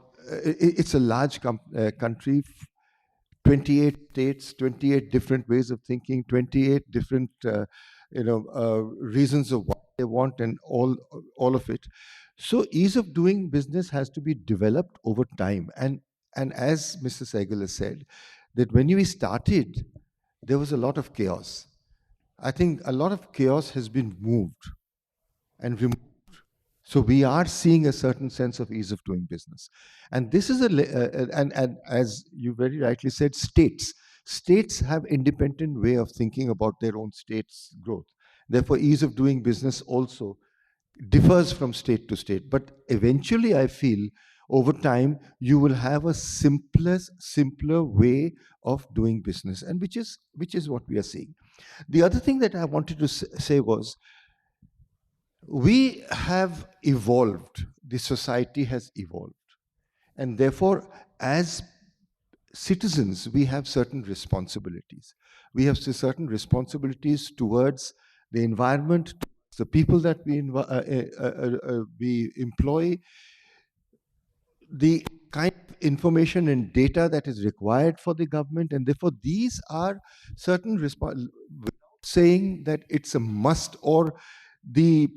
it's a large country, 28 states, 28 different ways of thinking, 28 different reasons of what they want, and all of it. So ease of doing business has to be developed over time. And as Mr. Sehgal has said, that when we started, there was a lot of chaos. I think a lot of chaos has been moved and removed. So we are seeing a certain sense of ease of doing business. And this is and as you very rightly said, states have independent way of thinking about their own state's growth. Therefore, ease of doing business also differs from state to state. But eventually, I feel over time, you will have a simpler way of doing business, and which is what we are seeing. The other thing that I wanted to say was, we have evolved, the society has evolved, and therefore, as citizens, we have certain responsibilities. We have certain responsibilities towards the environment, the people that we employ, the kind of information and data that is required for the government, and therefore these are certain without saying that it's a must or the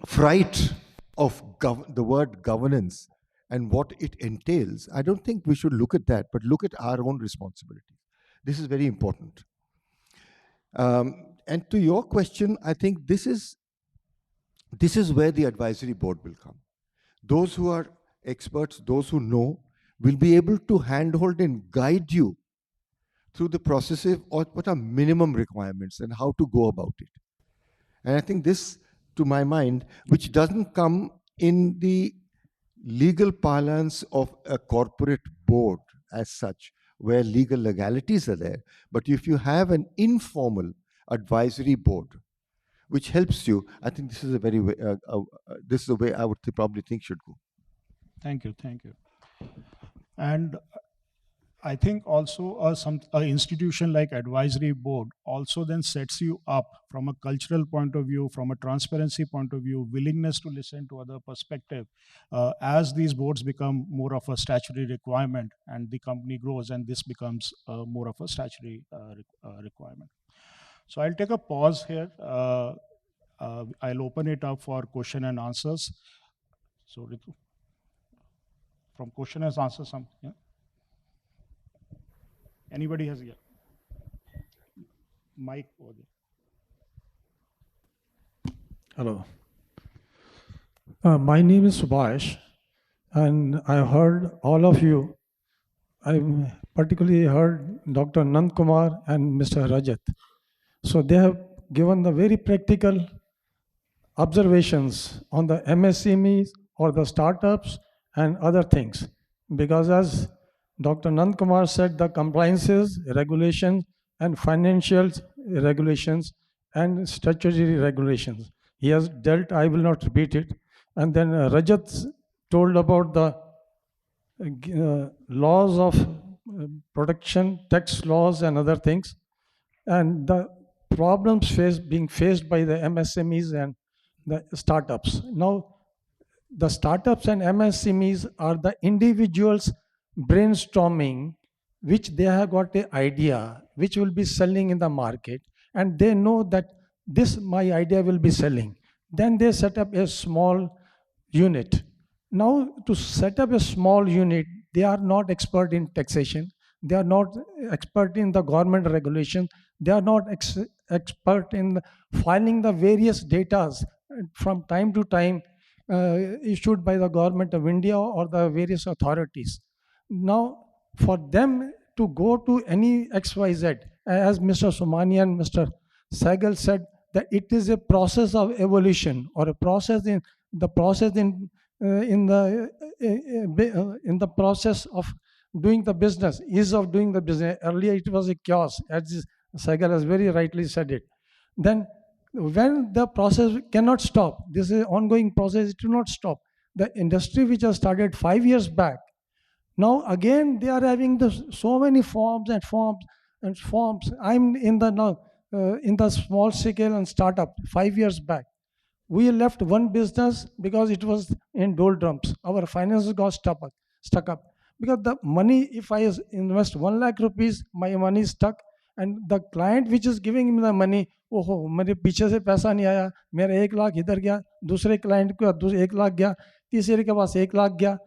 fright of the word governance and what it entails. I don't think we should look at that, but look at our own responsibility. This is very important. And to your question, I think this is where the advisory board will come. Those who are experts, those who know, will be able to handhold and guide you through the processes or what are minimum requirements and how to go about it. And I think this, to my mind, which doesn't come in the legal parlance of a corporate board as such, where legal legalities are there, but if you have an informal advisory board which helps you, I think this is a very this is the way I would probably think should go. Thank you. And I think also an institution like advisory board also then sets you up from a cultural point of view, from a transparency point of view, willingness to listen to other perspective, as these boards become more of a statutory requirement and the company grows, and this becomes more of a statutory requirement. So I'll take a pause here. I'll open it up for question and answers. So Ritu, from question and answers, yeah? Anybody has mic over there. Hello. My name is Subhash, and I heard all of you. I particularly heard Dr. Nand Kumar and Mr. Rajat. So they have given the very practical observations on the MSMEs or the startups and other things. Because as Dr. Nand Kumar said, the compliances, regulations, and financial regulations and statutory regulations. He has dealt, I will not repeat it. And then Rajat told about the laws of production, tax laws, and other things, and the problems being faced by the MSMEs and the startups. Now, the startups and MSMEs are the individuals brainstorming, which they have got an idea, which will be selling in the market, and they know that this my idea will be selling. Then they set up a small unit. Now, to set up a small unit, they are not expert in taxation. They are not expert in the government regulation. They are not expert in filing the various data from time to time issued by the government of India or the various authorities. Now, for them to go to any XYZ, as Mr. Somani and Mr. Sehgal said, that it is a process of evolution or a process in the process in the process of doing the business, ease of doing the business. Earlier it was a chaos, as Sehgal has very rightly said it. Then when the process cannot stop, this is an ongoing process, it will not stop. The industry which has started 5 years back, now again they are having so many forms and forms and forms. I'm in the now in the small scale and startup 5 years back. We left one business because it was in doldrums. Our finances got stuck up. Because the money, if I invest 1 lakh rupees, my money is stuck. And the client which is giving me the money, ओहो मेरे पीछे से पैसा नहीं आया, मेरा 1 लाख इधर गया, दूसरे क्लाइंट को 1 लाख गया, तीसरे के पास 1 लाख गया,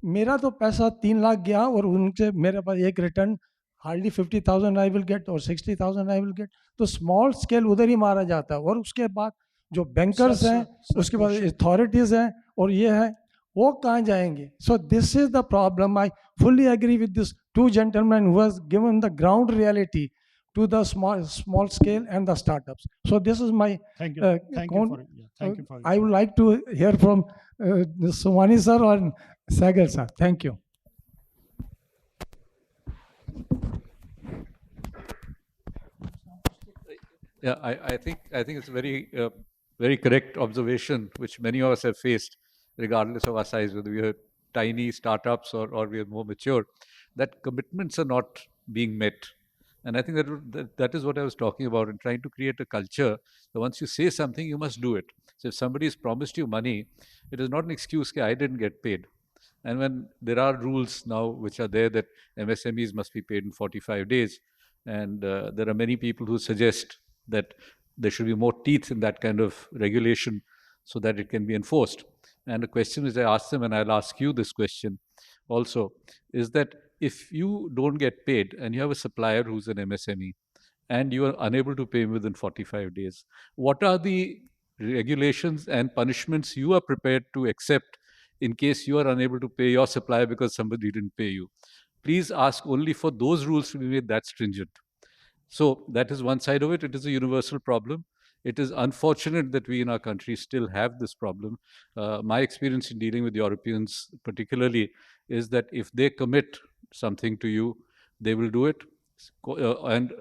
मेरा तो पैसा 3 लाख गया और उनसे मेरे पास एक return hardly 50,000 I will get और 60,000 आई विल गेट. तो स्मॉल स्केल उधर ही मारा जाता है. और उसके बाद जो बैंकर्स हैं, उसके बाद अथॉरिटीज़ हैं और ये है, वो कहाँ जाएंगे? So this is the problem. I fully agree with this two gentlemen who has given the ground reality to the small scale and the startups. So this is my thank you for it. Yeah, thank you for it. I would like to hear from Somani sir or Sehgal sir. Thank you. Yeah, I think it's a very correct observation, which many of us have faced, regardless of our size, whether we are tiny startups or we are more mature, that commitments are not being met. And I think that is what I was talking about in trying to create a culture that once you say something, you must do it. So if somebody has promised you money, it is not an excuse that I didn't get paid. And when there are rules now which are there that MSMEs must be paid in 45 days, and there are many people who suggest that there should be more teeth in that kind of regulation so that it can be enforced. And the question which I asked them, and I'll ask you this question also, is that if you don't get paid and you have a supplier who's an MSME and you are unable to pay within 45 days, what are the regulations and punishments you are prepared to accept in case you are unable to pay your supplier because somebody didn't pay you? Please ask only for those rules to be made that stringent. So that is one side of it. It is a universal problem. It is unfortunate that we in our country still have this problem. My experience in dealing with Europeans particularly is that if they commit something to you, they will do it. And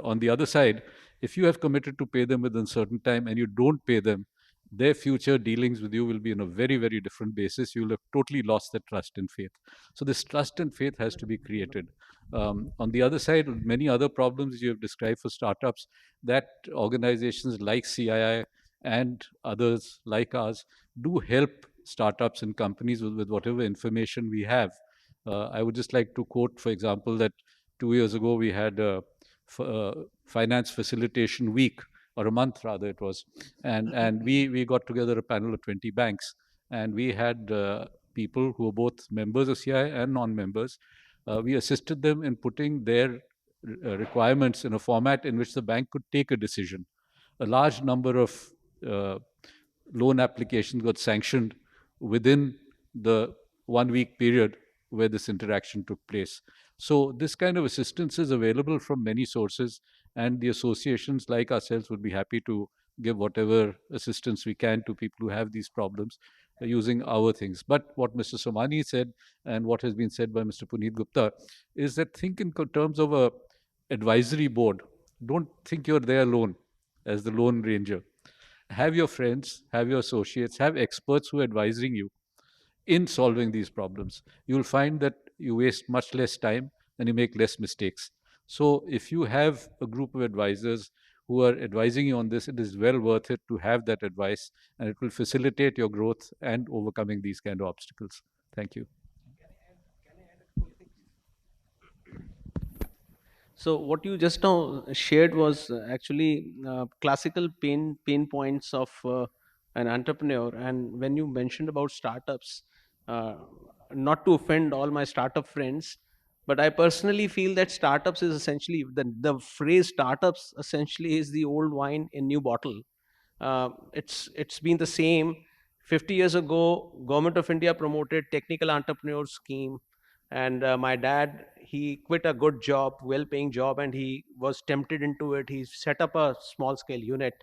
on the other side, if you have committed to pay them within a certain time and you don't pay them, their future dealings with you will be on a very, very different basis. You will have totally lost that trust and faith. So this trust and faith has to be created. On the other side, many other problems you have described for startups, that organizations like CII and others like ours do help startups and companies with whatever information we have. I would just like to quote, for example, that 2 years ago we had a finance facilitation week, or a month rather it was, and we got together a panel of 20 banks, and we had people who were both members of CII and non-members. We assisted them in putting their requirements in a format in which the bank could take a decision. A large number of loan applications got sanctioned within the 1 week period where this interaction took place. So this kind of assistance is available from many sources, and the associations like ourselves would be happy to give whatever assistance we can to people who have these problems using our things. But what Mr. Somani said and what has been said by Mr. Puneet Gupta is that think in terms of a advisory board. Don't think you're there alone as the lone ranger. Have your friends, have your associates, have experts who are advising you in solving these problems. You'll find that you waste much less time and you make less mistakes. So if you have a group of advisors who are advising you on this, it is well worth it to have that advice, and it will facilitate your growth and overcoming these kind of obstacles. Thank you. So what you just now shared was actually classical pain points of an entrepreneur. And when you mentioned about startups, uh, not to offend all my startup friends, but I personally feel that startups is essentially the phrase startups essentially is the old wine in new bottle. It's been the same. 50 years ago, Government of India promoted technical entrepreneur scheme, and my dad, he quit a good job, well-paying job, and he was tempted into it. He set up a small-scale unit,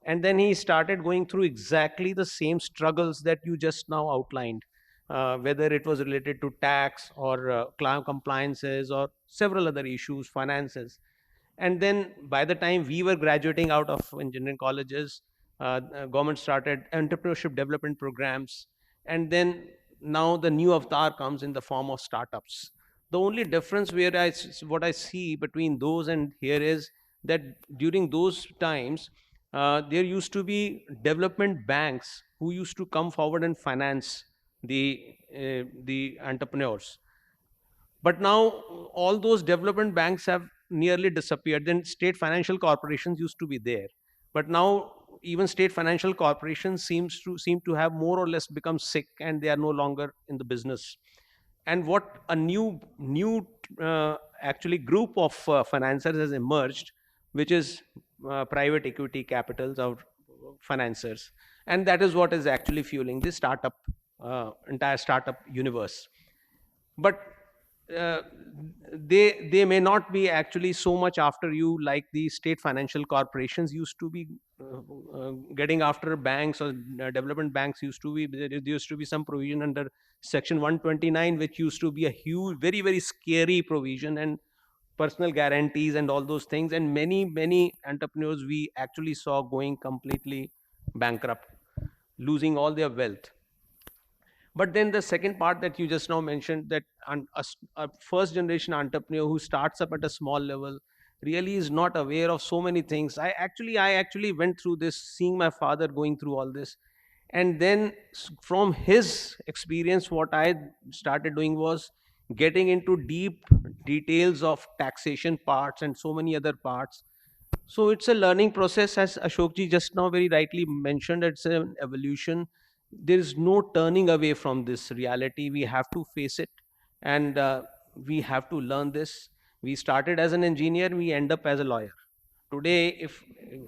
and then he started going through exactly the same struggles that you just now outlined, whether it was related to tax or client compliances or several other issues, finances. And then by the time we were graduating out of engineering colleges, government started entrepreneurship development programs. And then now the new avatar comes in the form of startups. The only difference what I see between those and here is that during those times, there used to be development banks who used to come forward and finance the entrepreneurs. But now all those development banks have nearly disappeared. Then state financial corporations used to be there, but now even state financial corporations seem to have more or less become sick, and they are no longer in the business. And what a new actually group of financiers has emerged, which is private equity capitals or financiers, and that is what is actually fueling this entire startup universe. But uh, they may not be actually so much after you like the state financial corporations used to be getting after banks, or development banks used to be. There used to be some provision under section 129, which used to be a huge, very scary provision, and personal guarantees and all those things, and many entrepreneurs we actually saw going completely bankrupt, losing all their wealth. But then the second part that you just now mentioned, that a first generation entrepreneur who starts up at a small level really is not aware of so many things. I actually went through this, seeing my father going through all this. And then from his experience, what I started doing was getting into deep details of taxation parts and so many other parts. So it's a learning process, as Ashokji just now very rightly mentioned. It's an evolution. There is no turning away from this reality. We have to face it, and we have to learn this. We started as an engineer, we end up as a lawyer. Today, if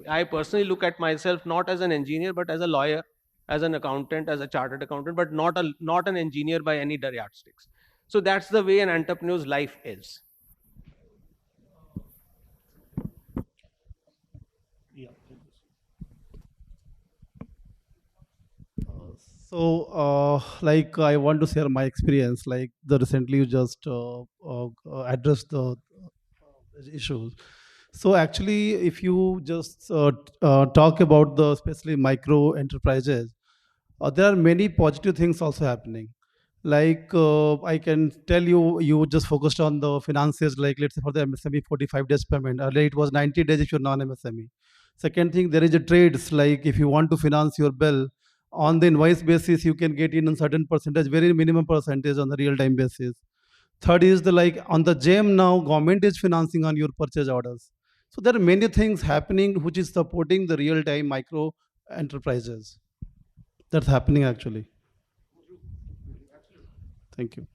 I personally look at myself not as an engineer, but as a lawyer, as an accountant, as a chartered accountant, but not an engineer by any yardsticks. So that's the way an entrepreneur's life is. Yeah. So, like, I want to share my experience. Like, the recently you just addressed the issues. So, actually, if you just talk about the especially micro enterprises, there are many positive things also happening. Like, I can tell you, you just focused on the finances. Like, let's say for the MSME, 45 days payment. Earlier, it was 90 days if you're non-MSME. Second thing, there is a trades, like if you want to finance your bill on the invoice basis, you can get in a certain percentage, very minimum percentage on the real time basis. Third is the, like on the GEM now, government is financing on your purchase orders. So there are many things happening which is supporting the real time micro enterprises. That's happening actually. Thank you.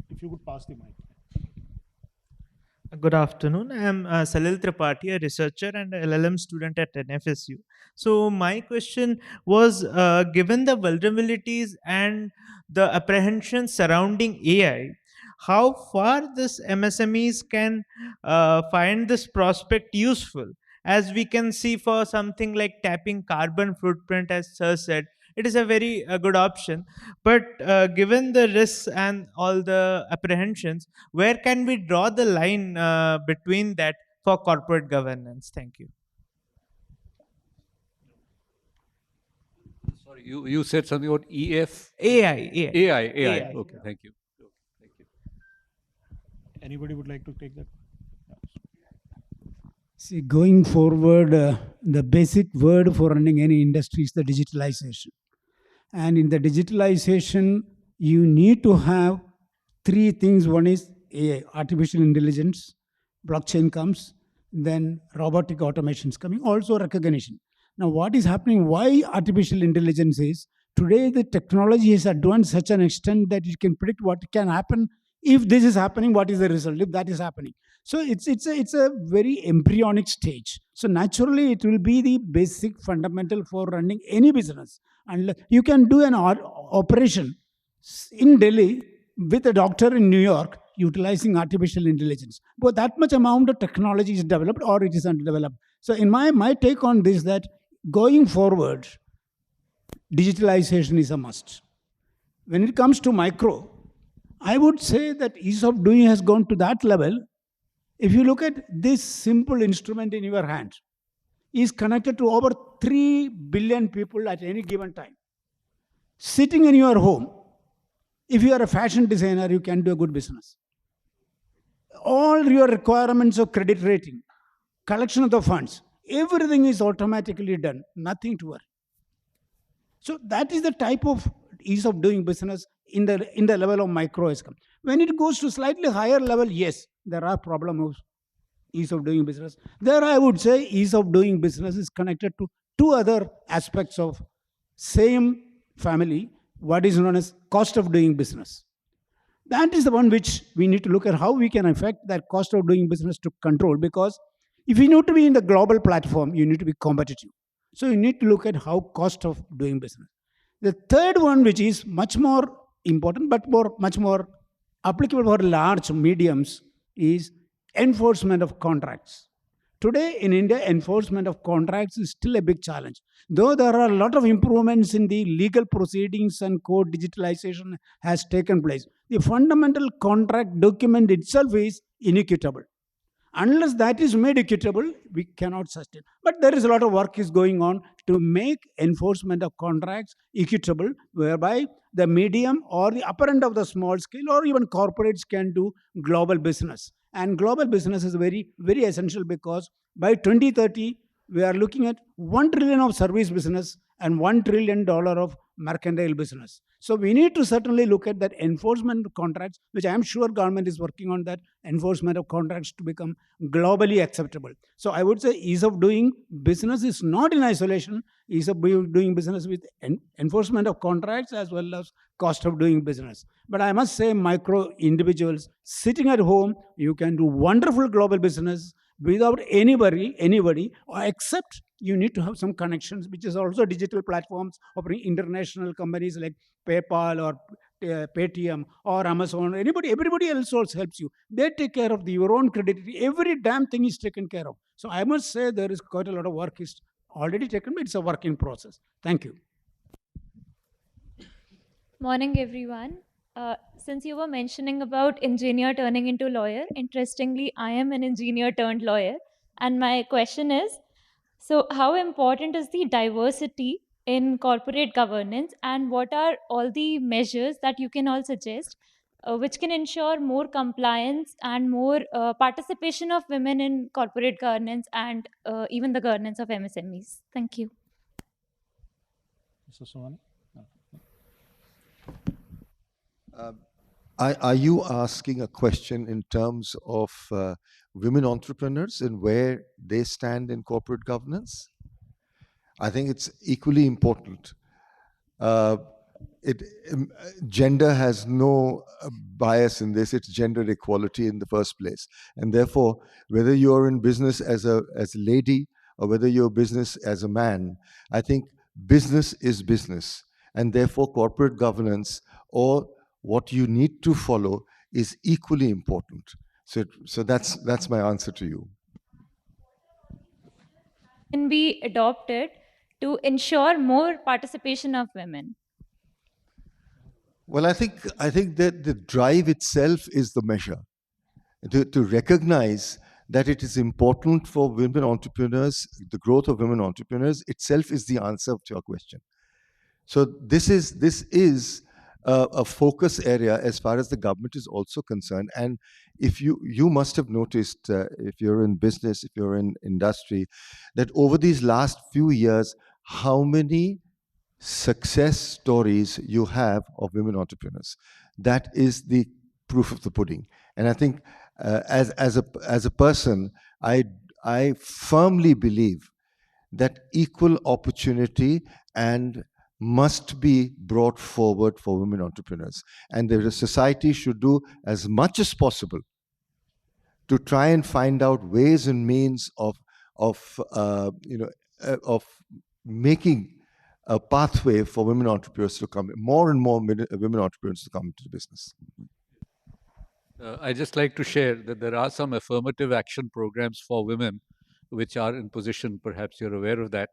If you could pass the mic. Good afternoon. I am Salil Tripathi, a researcher and a LLM student at NFSU. So my question was, given the vulnerabilities and the apprehensions surrounding AI, how far this MSMEs can find this prospect useful? As we can see, for something like tapping carbon footprint, as Sir said, it is a very good option. But given the risks and all the apprehensions, where can we draw the line between that for corporate governance? Thank you. Sorry, you said something about EF? AI. AI. Okay, thank you. Anybody would like to take that? See, going forward, the basic word for running any industry is the digitalization. And in the digitalization, you need to have three things. One is AI, artificial intelligence, blockchain comes, then robotic automations coming, also recognition. Now, what is happening? Why artificial intelligence is today the technology has advanced such an extent that it can predict what can happen if this is happening. What is the result if that is happening? So it's a very embryonic stage. So naturally, it will be the basic fundamental for running any business. And you can do an operation in Delhi with a doctor in New York utilizing artificial intelligence. But that much amount of technology is developed or it is underdeveloped. So in my take on this, that going forward, digitalization is a must. When it comes to micro, I would say that ease of doing has gone to that level. If you look at this simple instrument in your hand, is connected to over 3 billion people at any given time. Sitting in your home, if you are a fashion designer, you can do a good business. All your requirements of credit rating, collection of the funds, everything is automatically done, nothing to worry. So that is the type of ease of doing business in the level of micro has come. When it goes to slightly higher level, yes, there are problems of ease of doing business. There I would say ease of doing business is connected to two other aspects of same family, what is known as cost of doing business. That is the one which we need to look at how we can affect that cost of doing business to control, because if you need to be in the global platform, you need to be competitive. So you need to look at how cost of doing business. The third one, which is much more important but much more applicable for large mediums, is enforcement of contracts. Today in India, enforcement of contracts is still a big challenge. Though there are a lot of improvements in the legal proceedings and court digitalization has taken place, the fundamental contract document itself is inequitable. Unless that is made equitable, we cannot sustain. But there is a lot of work is going on to make enforcement of contracts equitable, whereby the medium or the upper end of the small scale or even corporates can do global business. And global business is very, very essential, because by 2030, we are looking at 1 trillion of service business and $1 trillion of mercantile business. So we need to certainly look at that enforcement of contracts, which I am sure government is working on, that enforcement of contracts to become globally acceptable. So I would say ease of doing business is not in isolation. Ease of doing business with enforcement of contracts as well as cost of doing business. But I must say, micro individuals sitting at home, you can do wonderful global business without anybody, except you need to have some connections, which is also digital platforms offering international companies like PayPal or Paytm or Amazon. Everybody else also helps you. They take care of your own credit. Every damn thing is taken care of. So I must say there is quite a lot of work is already taken, but it's a work in process. Thank you. Morning, everyone. Since you were mentioning about engineer turning into lawyer, interestingly, I am an engineer turned lawyer. And my question is, so how important is the diversity in corporate governance, and what are all the measures that you can all suggest which can ensure more compliance and more participation of women in corporate governance and even the governance of MSMEs? Thank you. Mr. Somani? Are you asking a question in terms of women entrepreneurs and where they stand in corporate governance? I think it's equally important. Gender has no bias in this. It's gender equality in the first place. And therefore, whether you're in business as a lady or whether you're business as a man, I think business is business. And therefore, corporate governance or what you need to follow is equally important. So that's my answer to you. Can be adopted to ensure more participation of women? Well, I think that the drive itself is the measure. To recognize that it is important for women entrepreneurs, the growth of women entrepreneurs itself is the answer to your question. So this is a focus area as far as the government is also concerned. And if you must have noticed, if you're in business, if you're in industry, that over these last few years, how many success stories you have of women entrepreneurs. That is the proof of the pudding. And I think as a person, I firmly believe that equal opportunity and must be brought forward for women entrepreneurs, and the society should do as much as possible to try and find out ways and means of making a pathway for women entrepreneurs to come, more and more women entrepreneurs to come into the business. I just like to share that there are some affirmative action programs for women which are in position, perhaps you're aware of that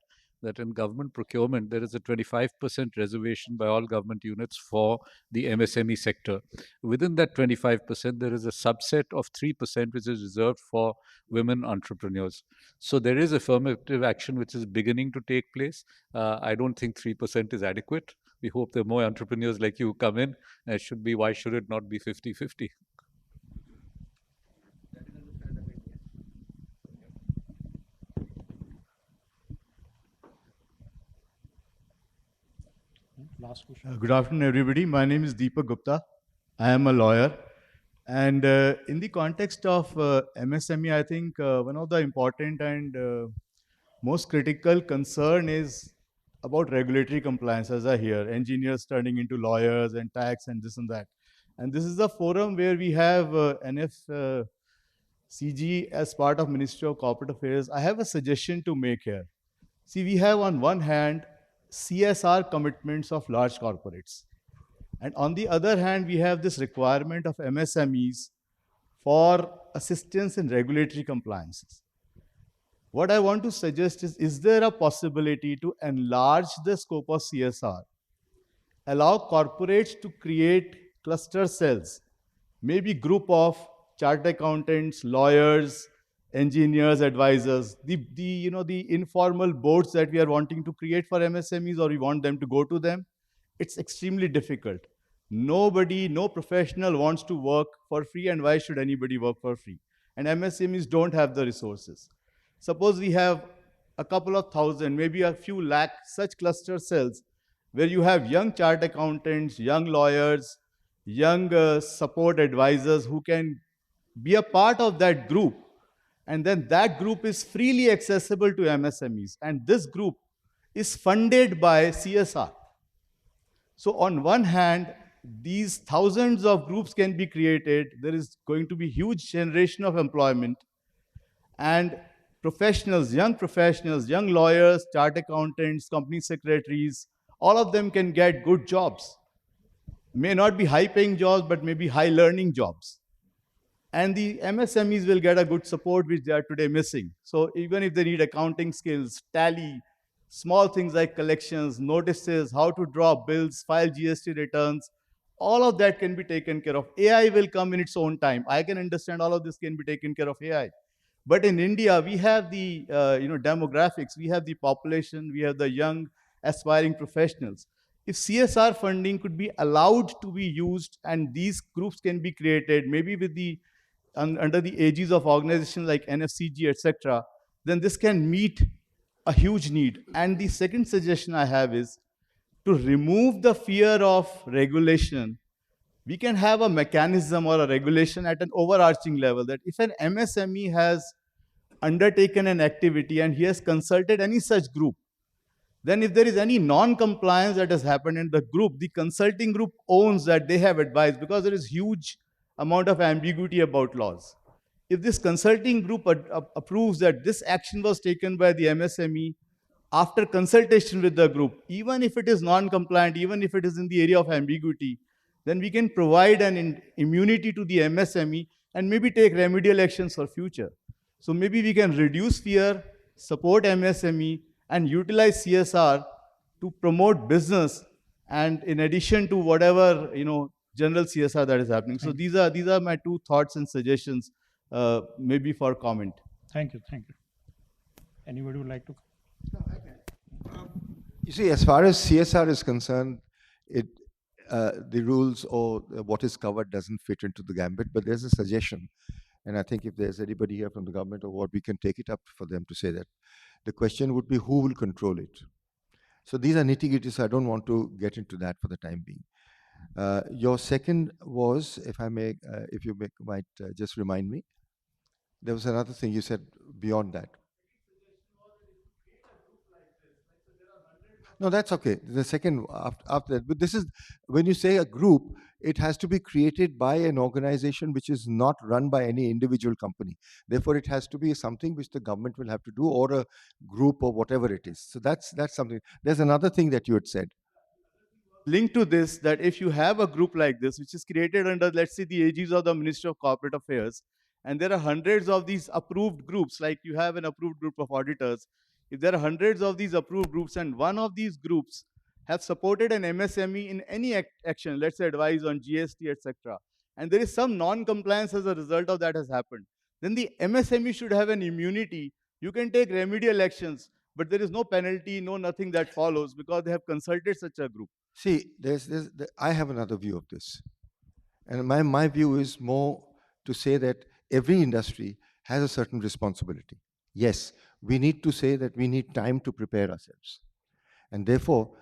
in government procurement, there is a 25% reservation by all government units for the MSME sector. Within that 25%, there is a subset of 3% which is reserved for women entrepreneurs. So there is affirmative action which is beginning to take place. I don't think 3% is adequate. We hope there are more entrepreneurs like you come in. It should be, why should it not be 50-50? Last question. Good afternoon, everybody. My name is Deepak Gupta. I am a lawyer. And in the context of MSME, I think one of the important and most critical concern is about regulatory compliance, as I hear. Engineers turning into lawyers and tax and this and that. And this is a forum where we have NFCG as part of Ministry of Corporate Affairs. I have a suggestion to make here. See, we have on one hand CSR commitments of large corporates. And on the other hand, we have this requirement of MSMEs for assistance in regulatory compliances. What I want to suggest is there a possibility to enlarge the scope of CSR, allow corporates to create cluster cells, maybe group of chartered accountants, lawyers, engineers, advisors, the informal boards that we are wanting to create for MSMEs, or we want them to go to them. It's extremely difficult. Nobody, no professional wants to work for free, and why should anybody work for free? And MSMEs don't have the resources. Suppose we have a couple of thousand, maybe a few lakh such cluster cells where you have young chartered accountants, young lawyers, young support advisors who can be a part of that group. And then that group is freely accessible to MSMEs. And this group is funded by CSR. So on one hand, these thousands of groups can be created. There is going to be huge generation of employment. And professionals, young lawyers, chartered accountants, company secretaries, all of them can get good jobs. May not be high-paying jobs, but maybe high-learning jobs. And the MSMEs will get a good support, which they are today missing. So even if they need accounting skills, tally, small things like collections, notices, how to draw bills, file GST returns, all of that can be taken care of. AI will come in its own time. I can understand all of this can be taken care of AI. But in India, we have the demographics, we have the population, we have the young aspiring professionals. If CSR funding could be allowed to be used and these groups can be created, maybe with the under the aegis of organizations like NFCG, etc., then this can meet a huge need. And the second suggestion I have is to remove the fear of regulation. We can have a mechanism or a regulation at an overarching level that if an MSME has undertaken an activity and he has consulted any such group, then if there is any non-compliance that has happened in the group, the consulting group owns that they have advised, because there is huge amount of ambiguity about laws. If this consulting group approves that this action was taken by the MSME after consultation with the group, even if it is non-compliant, even if it is in the area of ambiguity, then we can provide an immunity to the MSME and maybe take remedial actions for future. So maybe we can reduce fear, support MSME, and utilize CSR to promote business, and in addition to whatever general CSR that is happening. So these are my two thoughts and suggestions, maybe for comment. Thank you. Anybody would like to? You see, as far as CSR is concerned, the rules or what is covered doesn't fit into the gambit, but there's a suggestion. And I think if there's anybody here from the government or what, we can take it up for them to say that. The question would be who will control it? So these are nitty-gritty, so I don't want to get into that for the time being. Your second was, if I may, if you might just remind me, there was another thing you said beyond that. No, that's okay. The second after that, but this is when you say a group, it has to be created by an organization which is not run by any individual company. Therefore, it has to be something which the government will have to do, or a group, or whatever it is. So that's something. There's another thing that you had said. Linked to this, that if you have a group like this, which is created under, let's say, the aegis of the Ministry of Corporate Affairs, and there are hundreds of these approved groups, like you have an approved group of auditors, if there are hundreds of these approved groups and one of these groups have supported an MSME in any action, let's say advise on GST, etc., and there is some non-compliance as a result of that has happened, then the MSME should have an immunity. You can take remedial actions, but there is no penalty, no nothing that follows because they have consulted such a group. See, I have another view of this. And my view is more to say that every industry has a certain responsibility. Yes, we need to say that we need time to prepare ourselves. And therefore,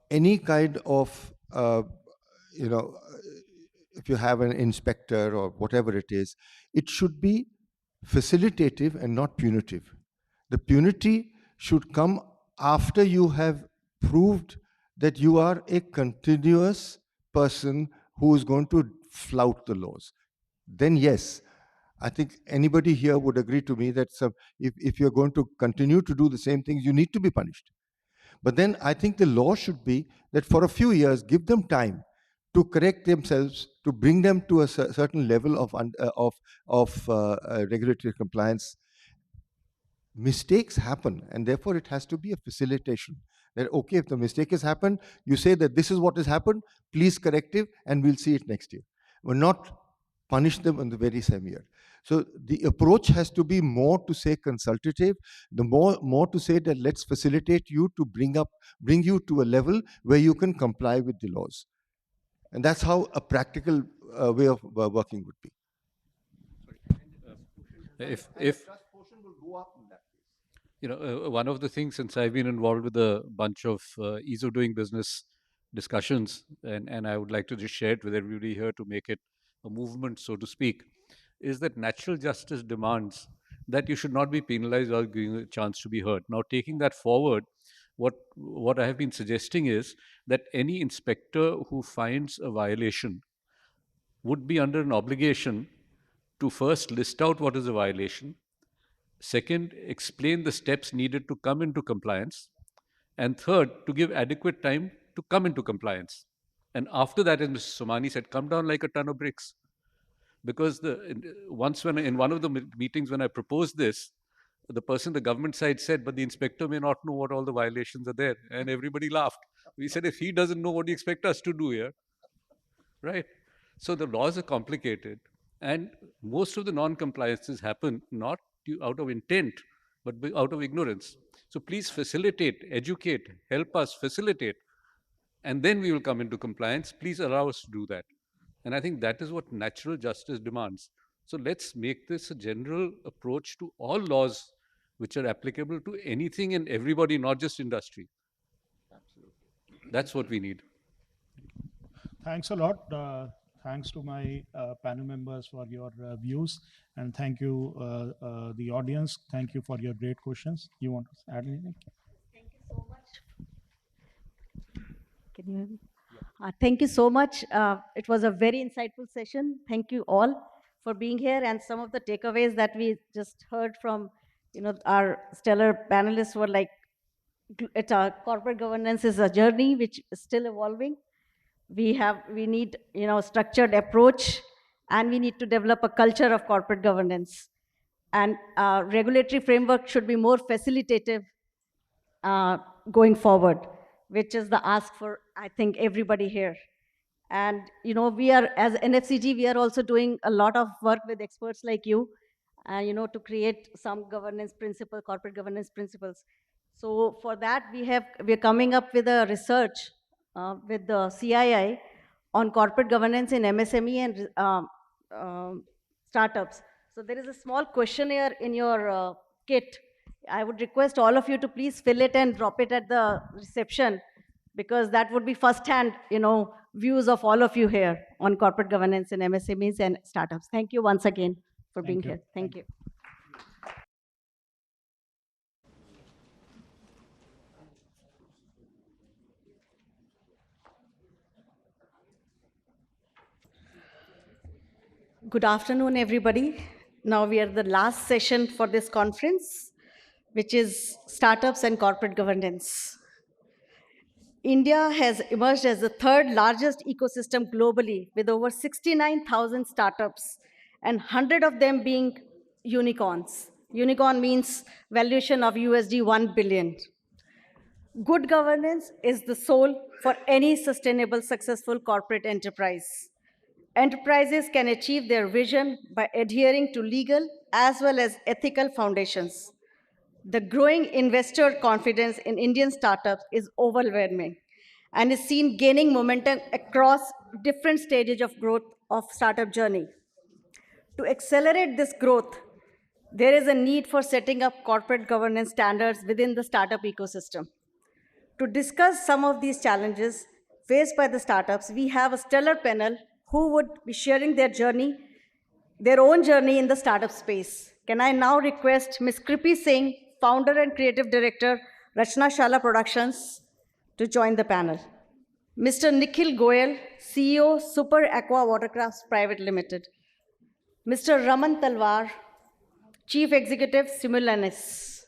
any kind of, if you have an inspector or whatever it is, it should be facilitative and not punitive. The punity should come after you have proved that you are a continuous person who is going to flout the laws. Then yes, I think anybody here would agree to me that if you're going to continue to do the same things, you need to be punished. But then I think the law should be that for a few years, give them time to correct themselves, to bring them to a certain level of regulatory compliance. Mistakes happen, and therefore it has to be a facilitation. That, okay, if the mistake has happened, you say that this is what has happened, please correct it, and we'll see it next year. We'll not punish them in the very same year. So the approach has to be more to say consultative, the more to say that let's facilitate you to bring you to a level where you can comply with the laws. And that's how a practical way of working would be. If one of the things, since I've been involved with a bunch of ease of doing business discussions, and I would like to just share it with everybody here to make it a movement, so to speak, is that natural justice demands that you should not be penalized or given a chance to be heard. Now, taking that forward, what I have been suggesting is that any inspector who finds a violation would be under an obligation to first list out what is a violation, second, explain the steps needed to come into compliance, and third, to give adequate time to come into compliance. And after that, as Mr. Somani said, come down like a ton of bricks. Because once when in one of the meetings when I proposed this, the government side said, but the inspector may not know what all the violations are there. And everybody laughed. We said, if he doesn't know, what do you expect us to do here? Right? So the laws are complicated. And most of the non-compliances happen not out of intent, but out of ignorance. So please facilitate, educate, help us facilitate. And then we will come into compliance. Please allow us to do that. And I think that is what natural justice demands. So let's make this a general approach to all laws which are applicable to anything and everybody, not just industry. Absolutely. That's what we need. Thanks a lot. Thanks to my panel members for your views. And thank you, the audience. Thank you for your great questions. You want to add anything? Thank you so much. Can you hear me? Thank you so much. It was a very insightful session. Thank you all for being here. And some of the takeaways that we just heard from, our stellar panelists were like, corporate governance is a journey which is still evolving. We need, structured approach, and we need to develop a culture of corporate governance. And regulatory framework should be more facilitative going forward, which is the ask for, I think, everybody here. And, we are, as NFCG, we are also doing a lot of work with experts like you, to create some governance principle, corporate governance principles. So for that, we're coming up with a research with the CII on corporate governance in MSME and startups. So there is a small questionnaire in your kit. I would request all of you to please fill it and drop it at the reception, because that would be first-hand, views of all of you here on corporate governance in MSMEs and startups. Thank you once again for being here. Thank you. Good afternoon, everybody. Now we are the last session for this conference, which is startups and corporate governance. India has emerged as the third largest ecosystem globally, with over 69,000 startups and 100 of them being unicorns. Unicorn means valuation of USD 1 billion. Good governance is the soul for any sustainable, successful corporate enterprise. Enterprises can achieve their vision by adhering to legal as well as ethical foundations. The growing investor confidence in Indian startups is overwhelming and is seen gaining momentum across different stages of growth of startup journey. To accelerate this growth, there is a need for setting up corporate governance standards within the startup ecosystem. To discuss some of these challenges faced by the startups, we have a stellar panel who would be sharing their own journey in the startup space. Can I now request Ms. Kripi Singh, founder and creative director, Rachna Shala Productions, to join the panel. Mr. Nikhil Goyal, CEO, Super Aqua Watercrafts Private Limited. Mr. Raman Talwar, Chief Executive, Simulanis.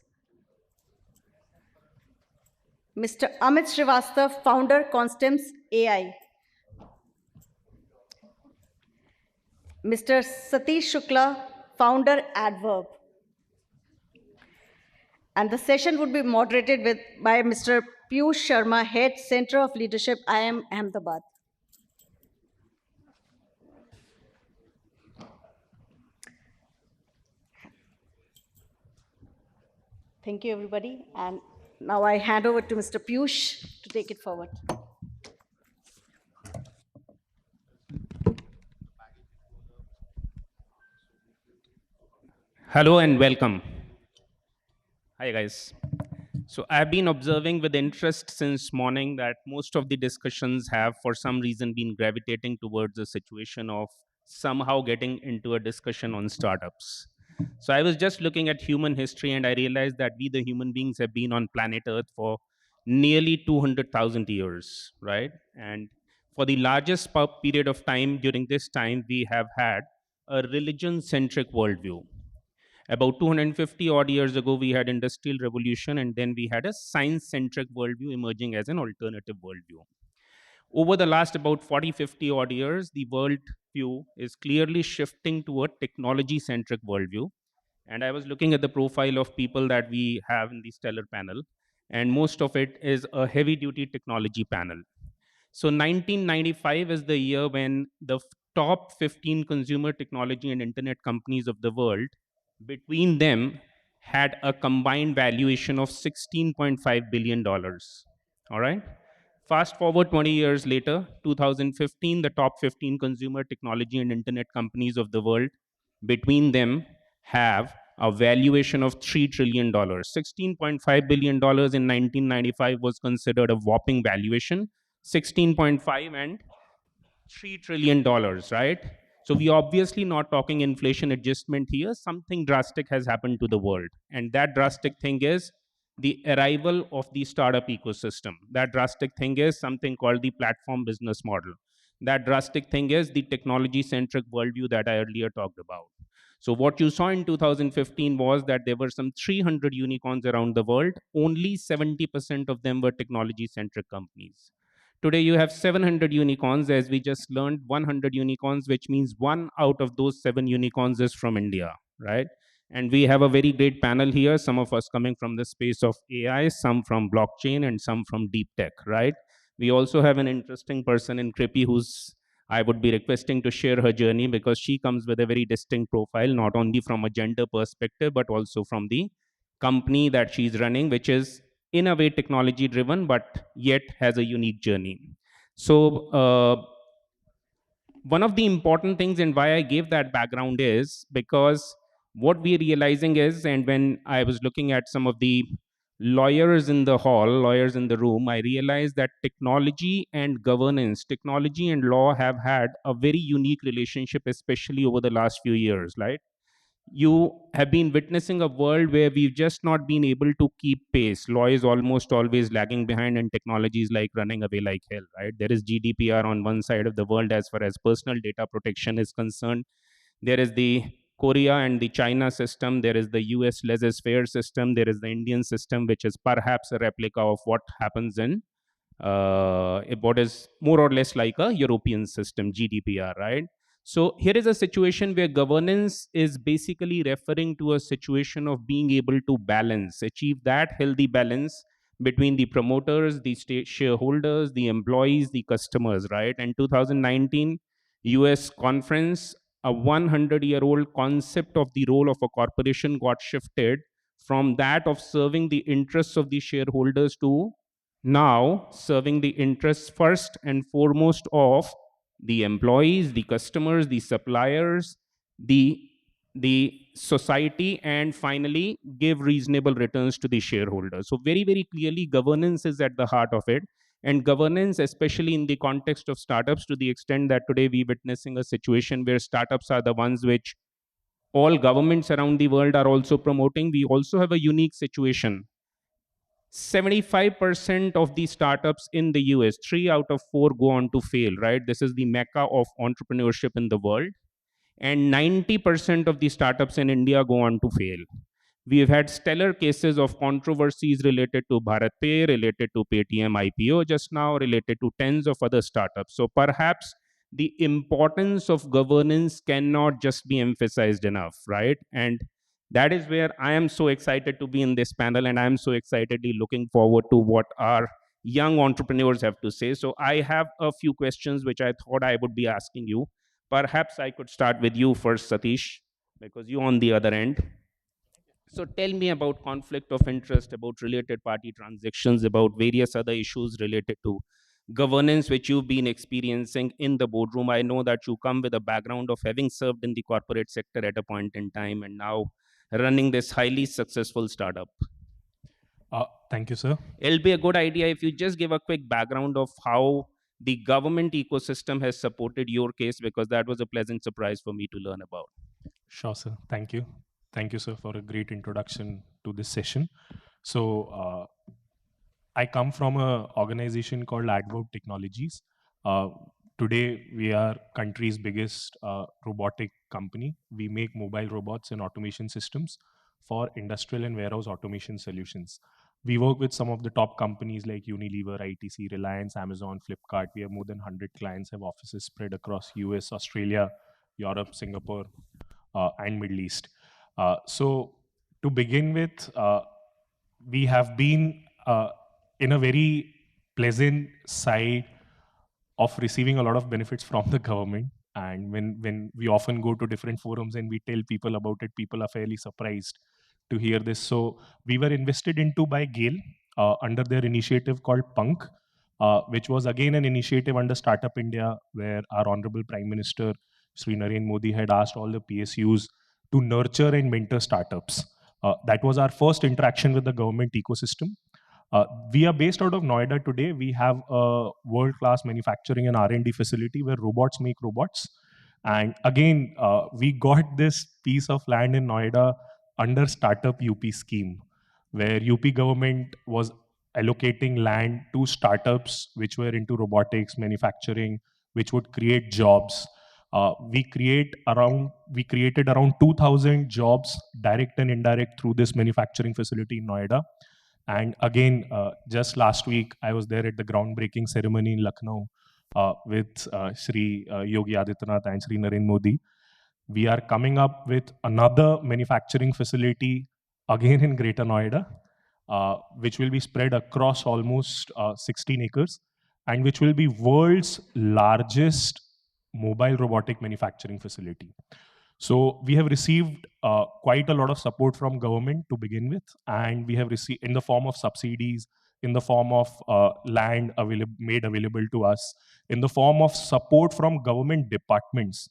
Mr. Amit Srivastav, founder, Constems AI. Mr. Satish Shukla, founder, Adverb. And the session would be moderated by Mr. Piyush Sharma, Head, Center of Leadership, IIM Ahmedabad. Thank you, everybody. And now I hand over to Mr. Piyush to take it forward. Hello and welcome. Hi, guys. So I've been observing with interest since morning that most of the discussions have, for some reason, been gravitating towards a situation of somehow getting into a discussion on startups. So I was just looking at human history and I realized that we, the human beings, have been on planet Earth for nearly 200,000 years, right? And for the largest period of time, during this time, we have had a religion-centric worldview. About 250 odd years ago, we had industrial revolution, and then we had a science-centric worldview emerging as an alternative worldview. Over the last about 40, 50 odd years, the worldview is clearly shifting to a technology-centric worldview. And I was looking at the profile of people that we have in the stellar panel, and most of it is a heavy-duty technology panel. So 1995 is the year when the top 15 consumer technology and internet companies of the world, between them, had a combined valuation of $16.5 billion. All right? Fast forward 20 years later, 2015, the top 15 consumer technology and internet companies of the world, between them, have a valuation of $3 trillion. $16.5 billion in 1995 was considered a whopping valuation. 16.5 and $3 trillion, right? So we obviously not talking inflation adjustment here. Something drastic has happened to the world. And that drastic thing is the arrival of the startup ecosystem. That drastic thing is something called the platform business model. That drastic thing is the technology-centric worldview that I earlier talked about. So what you saw in 2015 was that there were some 300 unicorns around the world. Only 70% of them were technology-centric companies. Today, you have 700 unicorns, as we just learned, 100 unicorns, which means 1 out of those 7 unicorns is from India, right? And we have a very great panel here, some of us coming from the space of AI, some from blockchain, and some from deep tech, right? We also have an interesting person in Kripi who's, I would be requesting to share her journey because she comes with a very distinct profile, not only from a gender perspective, but also from the company that she's running, which is in a way technology driven, but yet has a unique journey. So one of the important things and why I gave that background is because what we're realizing is, and when I was looking at some of the lawyers in the hall, lawyers in the room, I realized that technology and governance, technology and law have had a very unique relationship, especially over the last few years, right? You have been witnessing a world where we've just not been able to keep pace. Law is almost always lagging behind, and technology is like running away like hell, right? There is GDPR on one side of the world as far as personal data protection is concerned. There is the Korea and the China system. There is the US laissez-faire system. There is the Indian system, which is perhaps a replica of what happens in what is more or less like a European system, GDPR, right? So here is a situation where governance is basically referring to a situation of being able to balance, achieve that healthy balance between the promoters, the state shareholders, the employees, the customers, right? And 2019 US conference, a 100-year-old concept of the role of a corporation got shifted from that of serving the interests of the shareholders to now serving the interests first and foremost of the employees, the customers, the suppliers, the society, and finally give reasonable returns to the shareholders. So very, very clearly governance is at the heart of it. And governance, especially in the context of startups, to the extent that today we're witnessing a situation where startups are the ones which all governments around the world are also promoting. We also have a unique situation. 75% of the startups in the US, 3 out of 4 go on to fail, right? This is the mecca of entrepreneurship in the world. And 90% of the startups in India go on to fail. We have had stellar cases of controversies related to Bharat Pay, related to Paytm IPO just now, related to tens of other startups. So perhaps the importance of governance cannot just be emphasized enough, right? And that is where I am so excited to be in this panel, and I am so excitedly looking forward to what our young entrepreneurs have to say. So I have a few questions which I thought I would be asking you. Perhaps I could start with you first, Satish, because you on the other end. So tell me about conflict of interest, about related party transactions, about various other issues related to governance which you've been experiencing in the boardroom. I know that you come with a background of having served in the corporate sector at a point in time and now running this highly successful startup. Thank you, sir. It'll be a good idea if you just give a quick background of how the government ecosystem has supported your case, because that was a pleasant surprise for me to learn about. Sure, sir. Thank you. Thank you, sir, for a great introduction to this session. So I come from an organization called Adverb Technologies. Today, we are country's biggest robotic company. We make mobile robots and automation systems for industrial and warehouse automation solutions. We work with some of the top companies like Unilever, ITC, Reliance, Amazon, Flipkart. We have more than 100 clients, have offices spread across US, Australia, Europe, Singapore, and Middle East. So to begin with, we have been in a very pleasant side of receiving a lot of benefits from the government. And when we often go to different forums and we tell people about it, people are fairly surprised to hear this. So we were invested into by GAIL under their initiative called Punk, which was again an initiative under Startup India, where our Honorable Prime Minister, Sri Narendra Modi, had asked all the PSUs to nurture and mentor startups. That was our first interaction with the government ecosystem. We are based out of Noida today. We have a world-class manufacturing and R&D facility where robots make robots. And again, we got this piece of land in Noida under Startup UP scheme, where UP government was allocating land to startups which were into robotics, manufacturing, which would create jobs. We created around 2,000 jobs, direct and indirect, through this manufacturing facility in Noida. And again, just last week, I was there at the groundbreaking ceremony in Lucknow with Sri Yogi Adityanath and Sri Narendra Modi. We are coming up with another manufacturing facility again in Greater Noida, which will be spread across almost 16 acres, and which will be world's largest mobile robotic manufacturing facility. So we have received quite a lot of support from government to begin with, and we have received in the form of subsidies, in the form of land made available to us, in the form of support from government departments.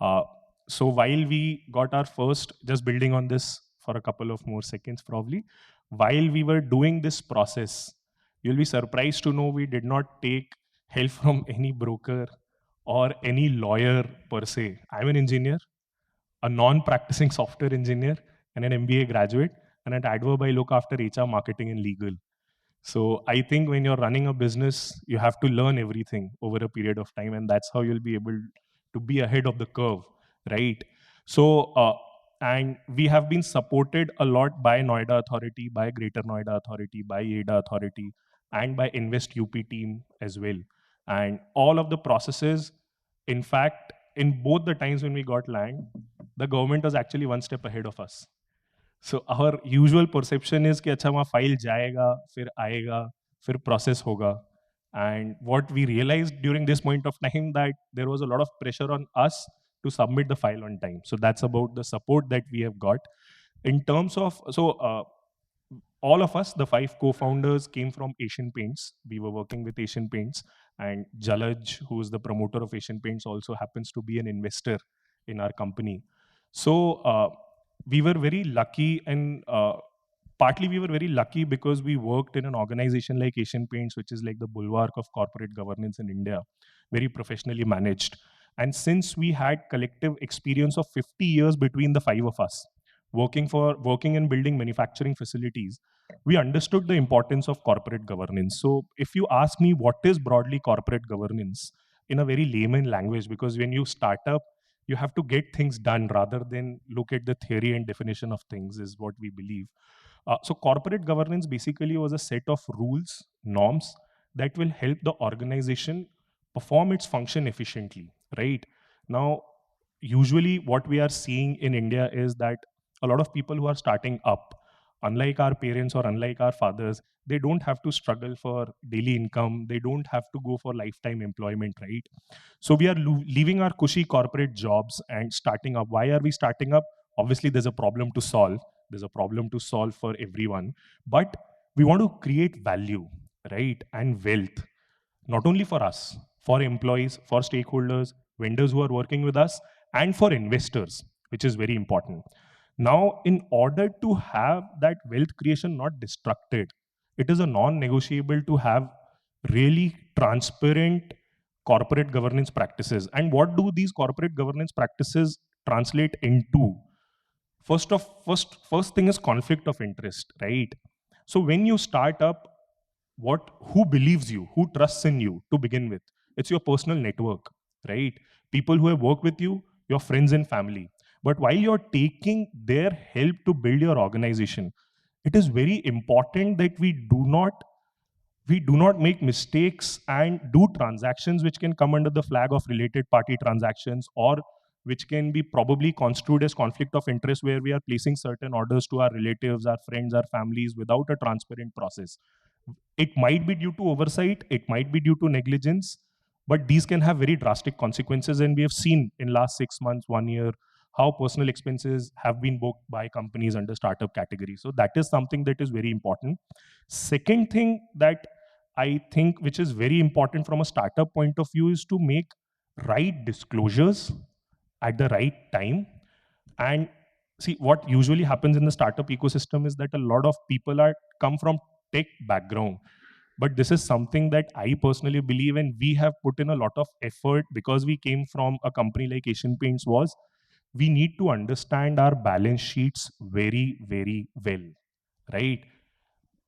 Uh, so while we got our first, just building on this for a couple of more seconds probably, while we were doing this process, you'll be surprised to know we did not take help from any broker or any lawyer per se. I'm an engineer, a non-practicing software engineer, and an MBA graduate. And at Adverb, I look after HR, marketing, and legal. So I think when you're running a business, you have to learn everything over a period of time, and that's how you'll be able to be ahead of the curve, right? So, and we have been supported a lot by Noida Authority, by Greater Noida Authority, by ADA Authority, and by Invest UP team as well. And all of the processes, in fact, in both the times when we got land, the government was actually one step ahead of us. So our usual perception is कि अच्छा वहाँ file जाएगा, फिर आएगा, फिर process होगा. And what we realized during this point of time that there was a lot of pressure on us to submit the file on time. So that's about the support that we have got. In terms of, all of us, the 5 co-founders, came from Asian Paints. We were working with Asian Paints, and Jalaj, who is the promoter of Asian Paints, also happens to be an investor in our company. So we were very lucky, and partly we were very lucky because we worked in an organization like Asian Paints, which is like the bulwark of corporate governance in India, very professionally managed. And since we had collective experience of 50 years between the 5 of us, working and building manufacturing facilities, we understood the importance of corporate governance. So if you ask me what is broadly corporate governance in a very layman language, because when you start up, you have to get things done rather than look at the theory and definition of things, is what we believe. So corporate governance basically was a set of rules, norms that will help the organization perform its function efficiently, right? Now, usually what we are seeing in India is that a lot of people who are starting up, unlike our parents or unlike our fathers, they don't have to struggle for daily income. They don't have to go for lifetime employment, right? So we are leaving our cushy corporate jobs and starting up. Why are we starting up? Obviously, there's a problem to solve. There's a problem to solve for everyone. But we want to create value, right? And wealth, not only for us, for employees, for stakeholders, vendors who are working with us, and for investors, which is very important. Now, in order to have that wealth creation not destructed, it is a non-negotiable to have really transparent corporate governance practices. And what do these corporate governance practices translate into? First thing is conflict of interest, right? So when you start up, who believes you, who trusts in you to begin with? It's your personal network, right? People who have worked with you, your friends and family. But while you're taking their help to build your organization, it is very important that we do not make mistakes and do transactions which can come under the flag of related party transactions, or which can be probably construed as conflict of interest, where we are placing certain orders to our relatives, our friends, our families without a transparent process. It might be due to oversight, it might be due to negligence, but these can have very drastic consequences. And we have seen in last 6 months, 1 year, how personal expenses have been booked by companies under startup category. So that is something that is very important. Second thing that I think which is very important from a startup point of view is to make right disclosures at the right time. And see, what usually happens in the startup ecosystem is that a lot of people come from tech background. But this is something that I personally believe, and we have put in a lot of effort because we came from a company like Asian Paints, was we need to understand our balance sheets very, very well, right?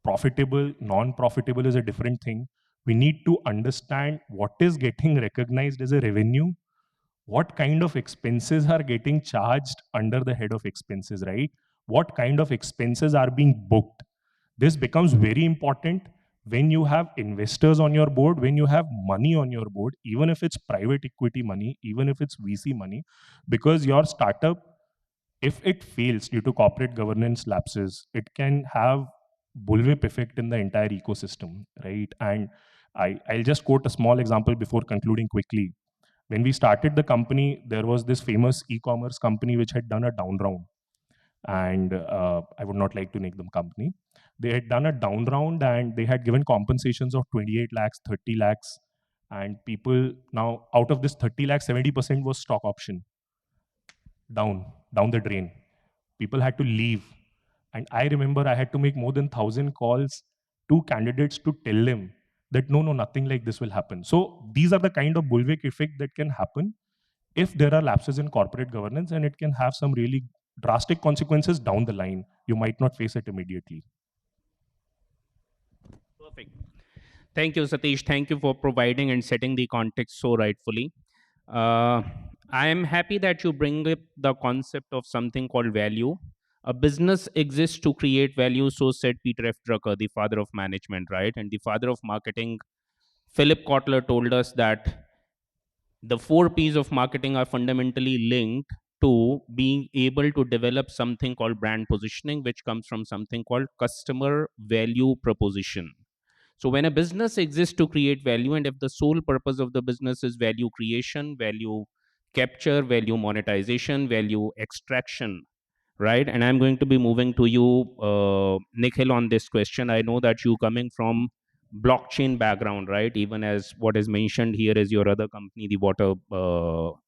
Profitable, non-profitable is a different thing. We need to understand what is getting recognized as a revenue, what kind of expenses are getting charged under the head of expenses, right? What kind of expenses are being booked? This becomes very important when you have investors on your board, when you have money on your board, even if it's private equity money, even if it's VC money, because your startup, if it fails due to corporate governance lapses, it can have bullwhip effect in the entire ecosystem, right? And I'll just quote a small example before concluding quickly. When we started the company, there was this famous e-commerce company which had done a down round, and I would not like to name the company. They had done a down round and they had given compensations of 28 lakhs, 30 lakhs, and people now out of this 30 lakhs, 70% was stock option down the drain. People had to leave. And I remember I had to make more than 1,000 calls to candidates to tell them that no, nothing like this will happen. So these are the kind of bullwhip effect that can happen if there are lapses in corporate governance, and it can have some really drastic consequences down the line. You might not face it immediately. Perfect. Thank you, Satish. Thank you for providing and setting the context so rightfully. I am happy that you bring up the concept of something called value. A business exists to create value, so said Peter F. Drucker, the father of management, right? And the father of marketing, Philip Kotler, told us that the 4 P's of marketing are fundamentally linked to being able to develop something called brand positioning, which comes from something called customer value proposition. So when a business exists to create value, and if the sole purpose of the business is value creation, value capture, value monetization, value extraction, right? And I'm going to be moving to you, Nikhil, on this question. I know that you coming from blockchain background, right? Even as what is mentioned here is your other company, the water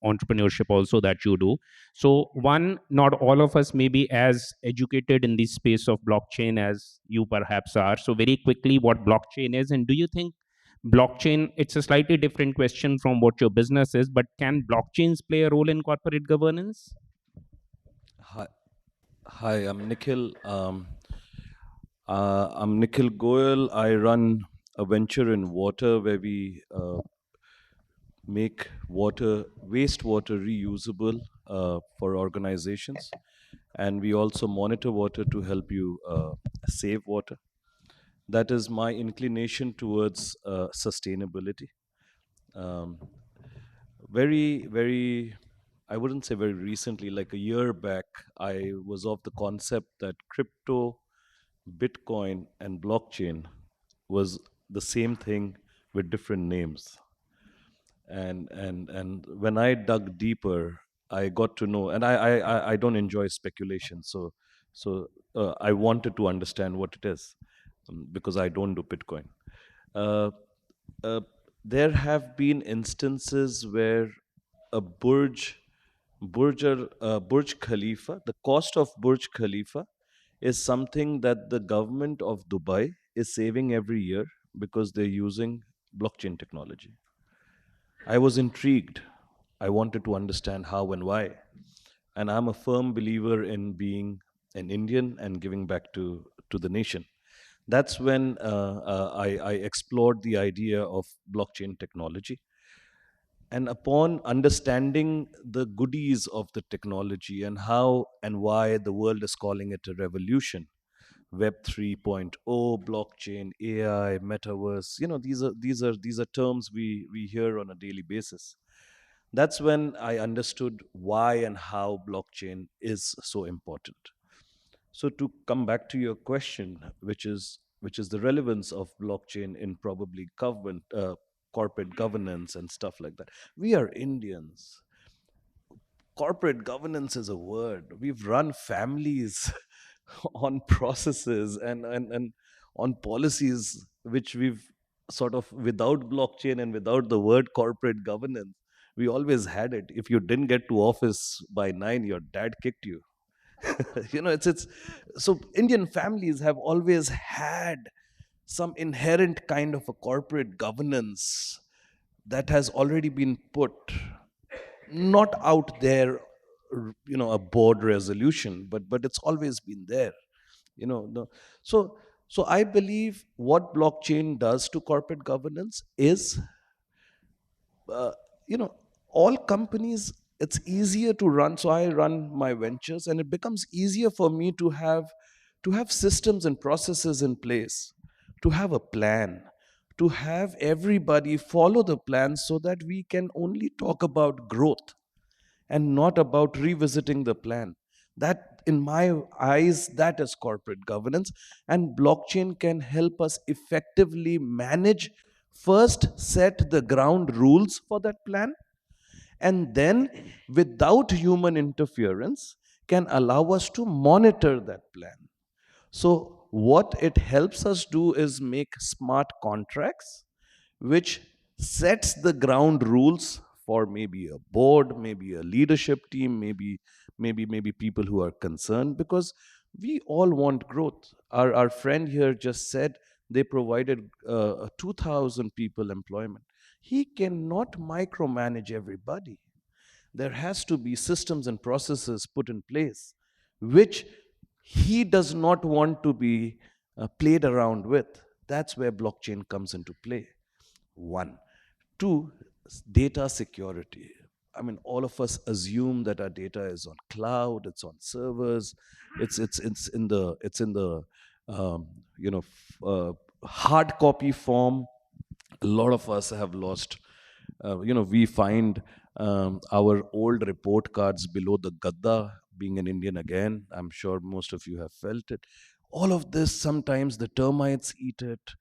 entrepreneurship also that you do. So one, not all of us may be as educated in the space of blockchain as you perhaps are. So very quickly, what blockchain is, and do you think blockchain, it's a slightly different question from what your business is, but can blockchains play a role in corporate governance? Hi, I'm Nikhil. I'm Nikhil Goyal. I run a venture in water where we make wastewater reusable for organizations, and we also monitor water to help you save water. That is my inclination towards sustainability. Very, I wouldn't say very recently, like a year back, I was of the concept that crypto, Bitcoin, and blockchain was the same thing with different names. And when I dug deeper, I got to know, and I don't enjoy speculation, so I wanted to understand what it is, because I don't do Bitcoin. Uh, uh, there have been instances where a Burj Khalifa, the cost of Burj Khalifa is something that the government of Dubai is saving every year because they're using blockchain technology. I was intrigued. I wanted to understand how and why. And I'm a firm believer in being an Indian and giving back to the nation. That's when I explored the idea of blockchain technology. And upon understanding the goodies of the technology and how and why the world is calling it a revolution, Web 3.0, blockchain, AI, metaverse, these are terms we hear on a daily basis. That's when I understood why and how blockchain is so important. So to come back to your question, which is the relevance of blockchain in probably corporate governance and stuff like that. We are Indians. Corporate governance is a word. We've run families on processes and on policies which we've sort of, without blockchain and without the word corporate governance, we always had it. If you didn't get to office by 9, your dad kicked you. It's so Indian families have always had some inherent kind of a corporate governance that has already been put, not out there, a board resolution, but it's always been there. So I believe what blockchain does to corporate governance is, uh, you know all companies, it's easier to run. So I run my ventures, and it becomes easier for me to have systems and processes in place, to have a plan, to have everybody follow the plan, so that we can only talk about growth and not about revisiting the plan. That, in my eyes, that is corporate governance. And blockchain can help us effectively manage, first set the ground rules for that plan, and then without human interference can allow us to monitor that plan. So what it helps us do is make smart contracts which sets the ground rules for maybe a board, maybe a leadership team, maybe people who are concerned, because we all want growth. Our friend here just said they provided 2,000 people employment. He cannot micromanage everybody. There has to be systems and processes put in place which he does not want to be played around with. That's where blockchain comes into play. One. Two, data security. I mean, all of us assume that our data is on cloud, it's on servers, it's in the um, you know hard copy form. A lot of us have lost. We find our old report cards below the gadda. Being an Indian again, I'm sure most of you have felt it. All of this, sometimes the termites eat it,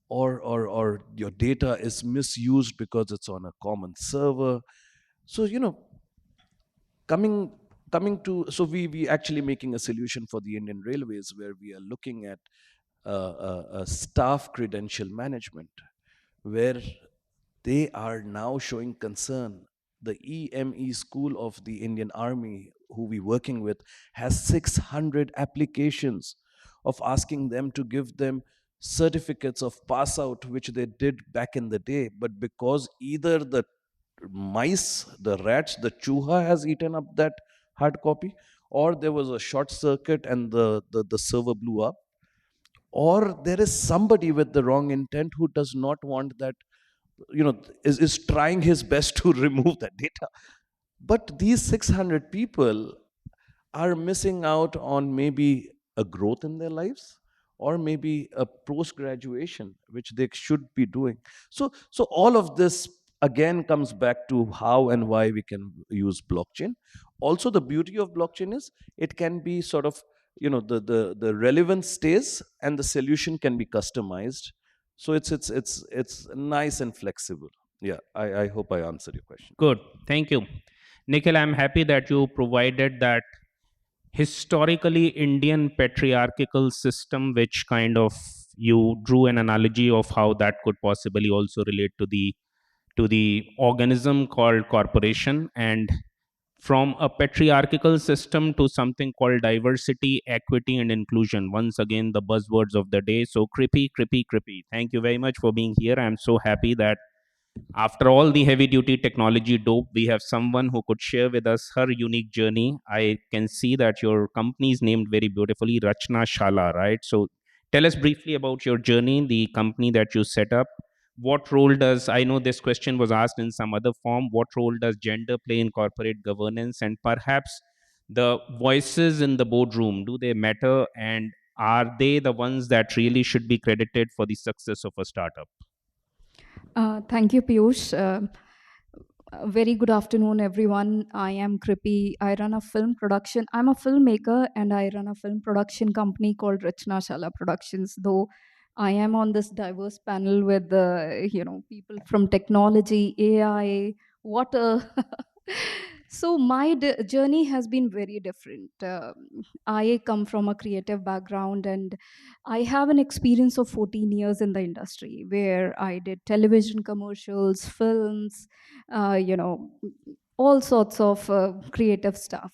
or your data is misused because it's on a common server. So coming to, so we actually making a solution for the Indian Railways, where we are looking at staff credential management, where they are now showing concern. The EME school of the Indian Army, who we working with, has 600 applications of asking them to give them certificates of pass out, which they did back in the day. But because either the mice, the rats, the chuha has eaten up that hard copy, or there was a short circuit and the server blew up, or there is somebody with the wrong intent who does not want that, is trying his best to remove that data. But these 600 people are missing out on maybe a growth in their lives, or maybe a post graduation which they should be doing. So all of this again comes back to how and why we can use blockchain. Also, the beauty of blockchain is it can be sort of, the relevance stays and the solution can be customized. So it's nice and flexible. Yeah, I hope I answered your question. Good. Thank you. Nikhil, I'm happy that you provided that historically Indian patriarchal system, which kind of you drew an analogy of how that could possibly also relate to the organism called corporation, and from a patriarchal system to something called diversity, equity, and inclusion. Once again, the buzzwords of the day. So, Krippy, Krippy, Krippy. Thank you very much for being here. I'm so happy that after all the heavy duty technology dope, we have someone who could share with us her unique journey. I can see that your company is named very beautifully Rachna Shala, right? So, tell us briefly about your journey, the company that you set up. What role does, I know this question was asked in some other form, what role does gender play in corporate governance? And perhaps the voices in the boardroom, do they matter? And are they the ones that really should be credited for the success of a startup? Thank you, Piyush. Very good afternoon, everyone. I am Krippy. I run a film production. I'm a filmmaker and I run a film production company called Rachna Shala Productions. Though I am on this diverse panel with people from technology, AI, water. So my journey has been very different. I come from a creative background and I have an experience of 14 years in the industry where I did television commercials, films, all sorts of creative stuff.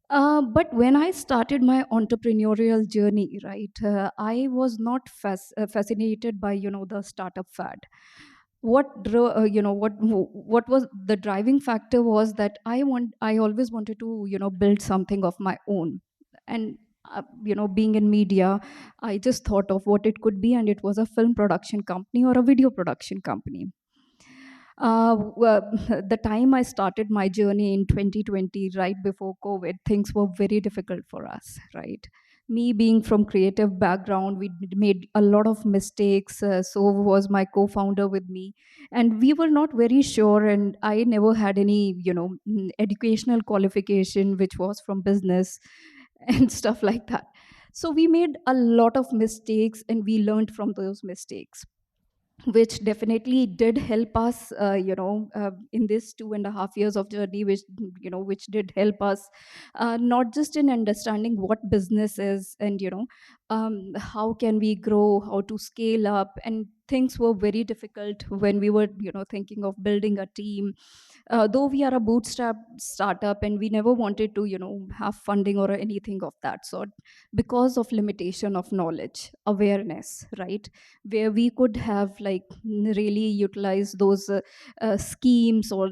But when I started my entrepreneurial journey, right, I was not fascinated by the startup fad. What was the driving factor was that I always wanted to build something of my own, and being in media, I just thought of what it could be, and it was a film production company or a video production company. Well, the time I started my journey in 2020, right before COVID, things were very difficult for us, right? Me being from creative background, we made a lot of mistakes. So was my co-founder with me, and we were not very sure. And I never had any, educational qualification, which was from business and stuff like that. So we made a lot of mistakes, and we learned from those mistakes. which definitely did help us, in this 2.5 years of journey, which did help us, not just in understanding what business is, and how can we grow, how to scale up, and things were very difficult when we were thinking of building a team. Though we are a bootstrap startup and we never wanted to have funding or anything of that sort, because of limitation of knowledge, awareness, right, where we could have like really utilized those schemes, or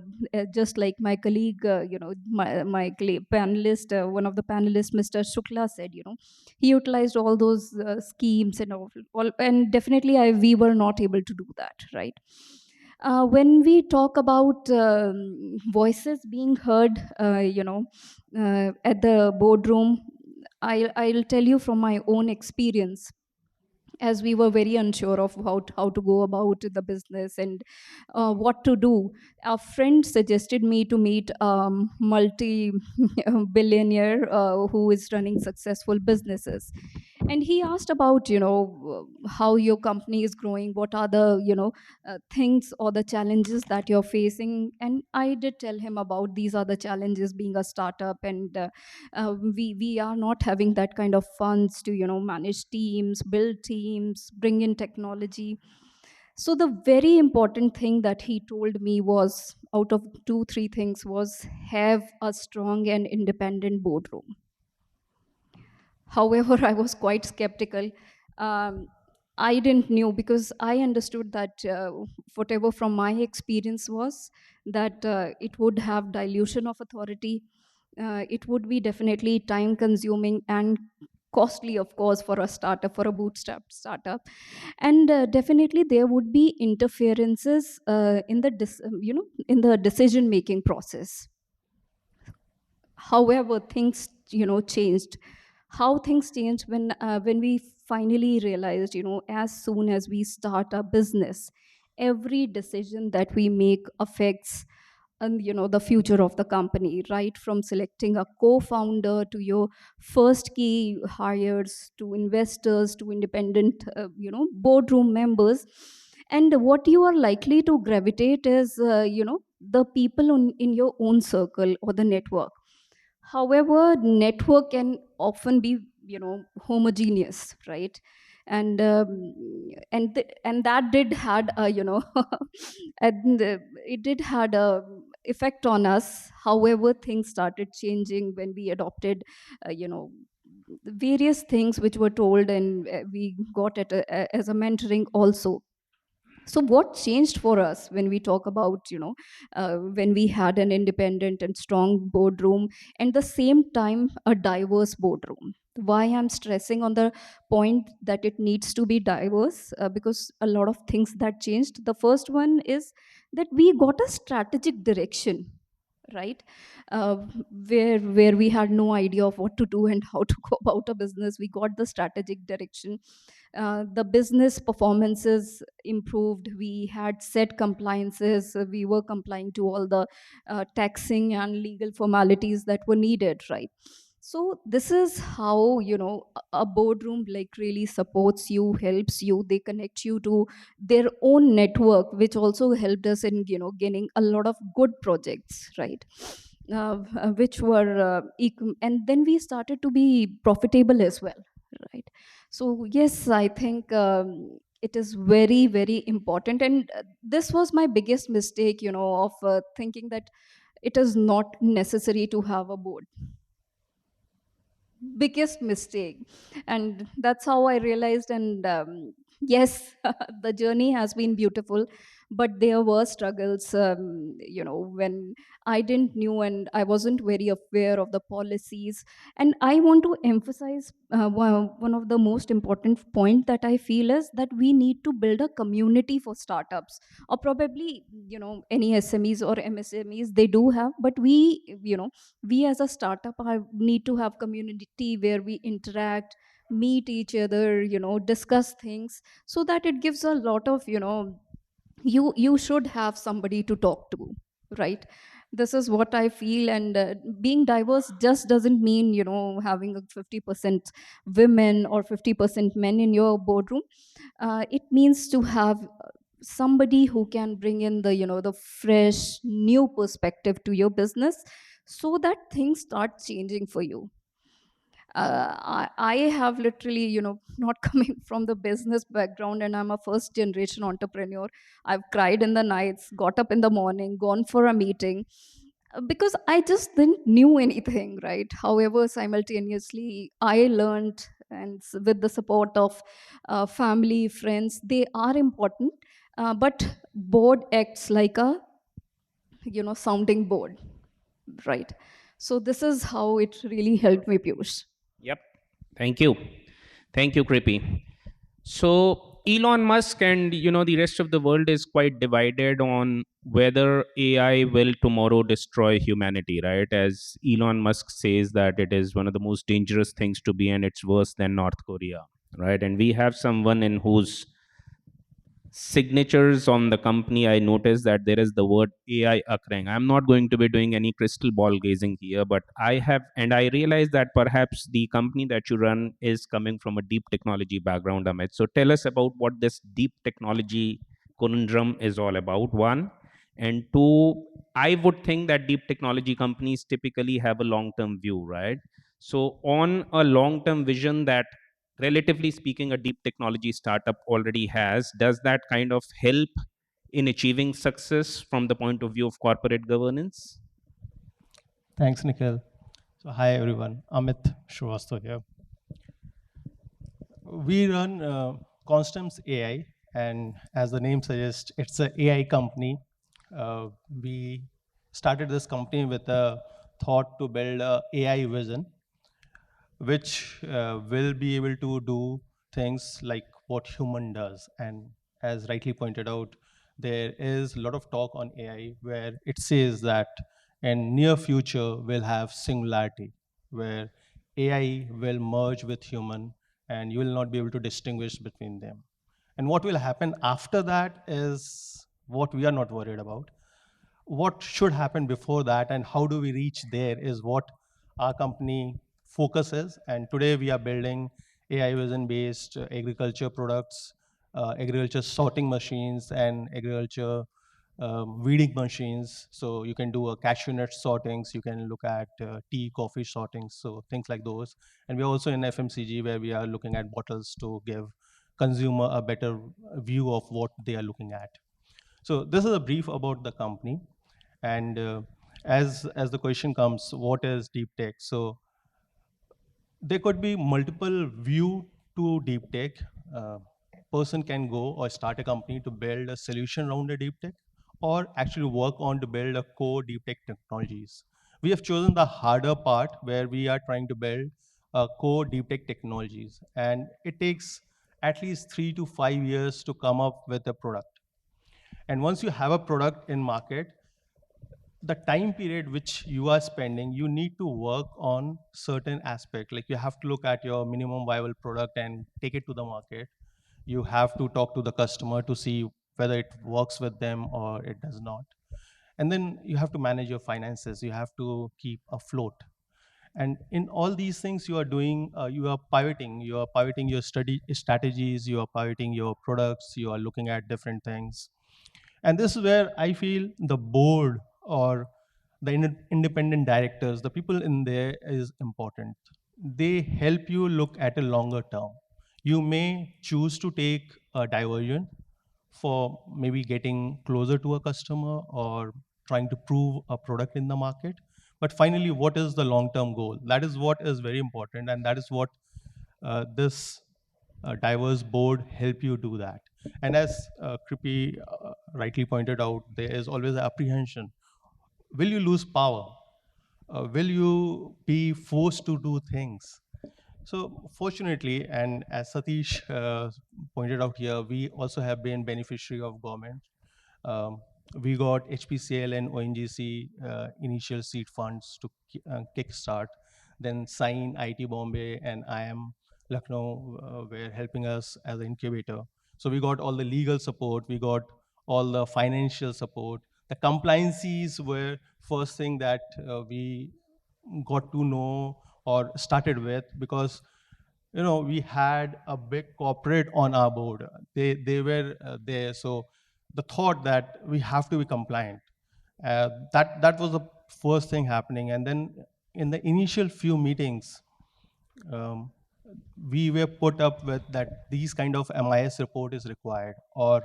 just like my colleague, panelist, one of the panelists, Mr. Shukla, said, he utilized all those schemes and all, and definitely we were not able to do that, right. When we talk about voices being heard, at the boardroom, I'll tell you from my own experience, as we were very unsure of how to go about the business and what to do. A friend suggested me to meet multi billionaire who is running successful businesses, and he asked about how your company is growing, what are the things or the challenges that you're facing. And I did tell him about these are the challenges being a startup, and we are not having that kind of funds to manage teams, build teams, bring in technology. So the very important thing that he told me was, out of two three things, was have a strong and independent boardroom. However, I was quite skeptical. I didn't know, because I understood that whatever from my experience was that it would have dilution of authority. It would be definitely time consuming and costly, of course, for a startup, for a bootstrap startup, and definitely there would be interferences in the in the decision making process. However, things changed. How things changed when we finally realized, as soon as we start a business, every decision that we make affects, and the future of the company, right from selecting a co-founder to your first key hires, to investors, to independent boardroom members. And what you are likely to gravitate is the people in your own circle or the network. However, network can often be homogeneous, right. And and that did had a and it did had a effect on us. However, things started changing when we adopted various things which were told, and we got it as a mentoring also. So what changed for us when we talk about when we had an independent and strong boardroom, and the same time a diverse boardroom? Why I'm stressing on the point that it needs to be diverse, because a lot of things that changed. The first one is that we got a strategic direction, right. uh, where we had no idea of what to do and how to go about a business. We got the strategic direction. The business performances improved. We had set compliances. We were complying to all the taxing and legal formalities that were needed, right. So this is how a boardroom like really supports you, helps you. They connect you to their own network, which also helped us in gaining a lot of good projects, right. Which were and then we started to be profitable as well, right. So yes, I think it is very very important. And this was my biggest mistake, of thinking that it is not necessary to have a board. Biggest mistake. And that's how I realized. And yes, the journey has been beautiful, but there were struggles, when I didn't knew and I wasn't very aware of the policies. And I want to emphasize one of the most important point that I feel is that we need to build a community for startups, or probably any SMEs or MSMEs they do have. But we as a startup need to have community where we interact, meet each other, discuss things, so that it gives a lot of you should have somebody to talk to, right. This is what I feel. And being diverse just doesn't mean having a 50% women or 50% men in your boardroom. It means to have somebody who can bring in the the fresh new perspective to your business, so that things start changing for you. I have literally, not coming from the business background, and I'm a first generation entrepreneur. I've cried in the nights, got up in the morning, gone for a meeting, because I just didn't knew anything, right? However, simultaneously, I learned, and with the support of family, friends, they are important. But board acts like a, sounding board, right? So this is how it really helped me, Piyush. Yep. Thank you. Thank you, Krippy. So Elon Musk and the rest of the world is quite divided on whether AI will tomorrow destroy humanity, right? As Elon Musk says that it is one of the most dangerous things to be, and it's worse than North Korea, right? And we have someone in whose signatures on the company, I noticed that there is the word AI occurring. I'm not going to be doing any crystal ball gazing here, but I realize that perhaps the company that you run is coming from a deep technology background, Amit. So tell us about what this deep technology conundrum is all about, one. And two, I would think that deep technology companies typically have a long term view, right? So, on a long term vision that relatively speaking a deep technology startup already has, does that kind of help in achieving success from the point of view of corporate governance? Thanks, Nikhil. So, hi everyone. Amit Shrivastava here. We run Constance AI, and as the name suggests, it's an AI company. We started this company with a thought to build a AI vision, which will be able to do things like what human does. And as rightly pointed out, there is a lot of talk on AI where it says that in near future we'll have singularity, where AI will merge with human and you will not be able to distinguish between them. And what will happen after that is what we are not worried about. What should happen before that and how do we reach there is what our company focuses. And today we are building AI vision based agriculture products, agriculture sorting machines, and agriculture weeding machines. So you can do a cashew nut sortings, you can look at tea, coffee sortings, so things like those. And we're also in FMCG where we are looking at bottles to give consumer a better view of what they are looking at. So this is a brief about the company. And as the question comes, what is deep tech? So there could be multiple view to deep tech. Person can go or start a company to build a solution around a deep tech, or actually work on to build a core deep tech technologies. We have chosen the harder part where we are trying to build core deep tech technologies, and it takes at least 3 to 5 years to come up with a product. And once you have a product in market, the time period which you are spending, you need to work on certain aspect. Like you have to look at your minimum viable product and take it to the market. You have to talk to the customer to see whether it works with them or it does not. And then you have to manage your finances. You have to keep afloat. And in all these things you are doing, you are pivoting. You are pivoting your study strategies. You are pivoting your products. You are looking at different things. And this is where I feel the board or the independent directors, the people in there is important. They help you look at a longer term. You may choose to take a diversion for maybe getting closer to a customer or trying to prove a product in the market. But finally, what is the long-term goal? That is what is very important, and that is what this diverse board help you do that. And as Krippy rightly pointed out, there is always an apprehension. Will you lose power? Will you be forced to do things? So fortunately, and as Satish pointed out here, we also have been beneficiary of government. Um, we got HPCL and ONGC initial seed funds to kickstart. Then Sign, IT Bombay, and IM Lucknow were helping us as an incubator. So we got all the legal support, we got all the financial support. The compliances were first thing that we got to know or started with, because we had a big corporate on our board. They were there. So the thought that we have to be compliant. That was the first thing happening. And then in the initial few meetings, we were put up with that these kind of MIS report is required, or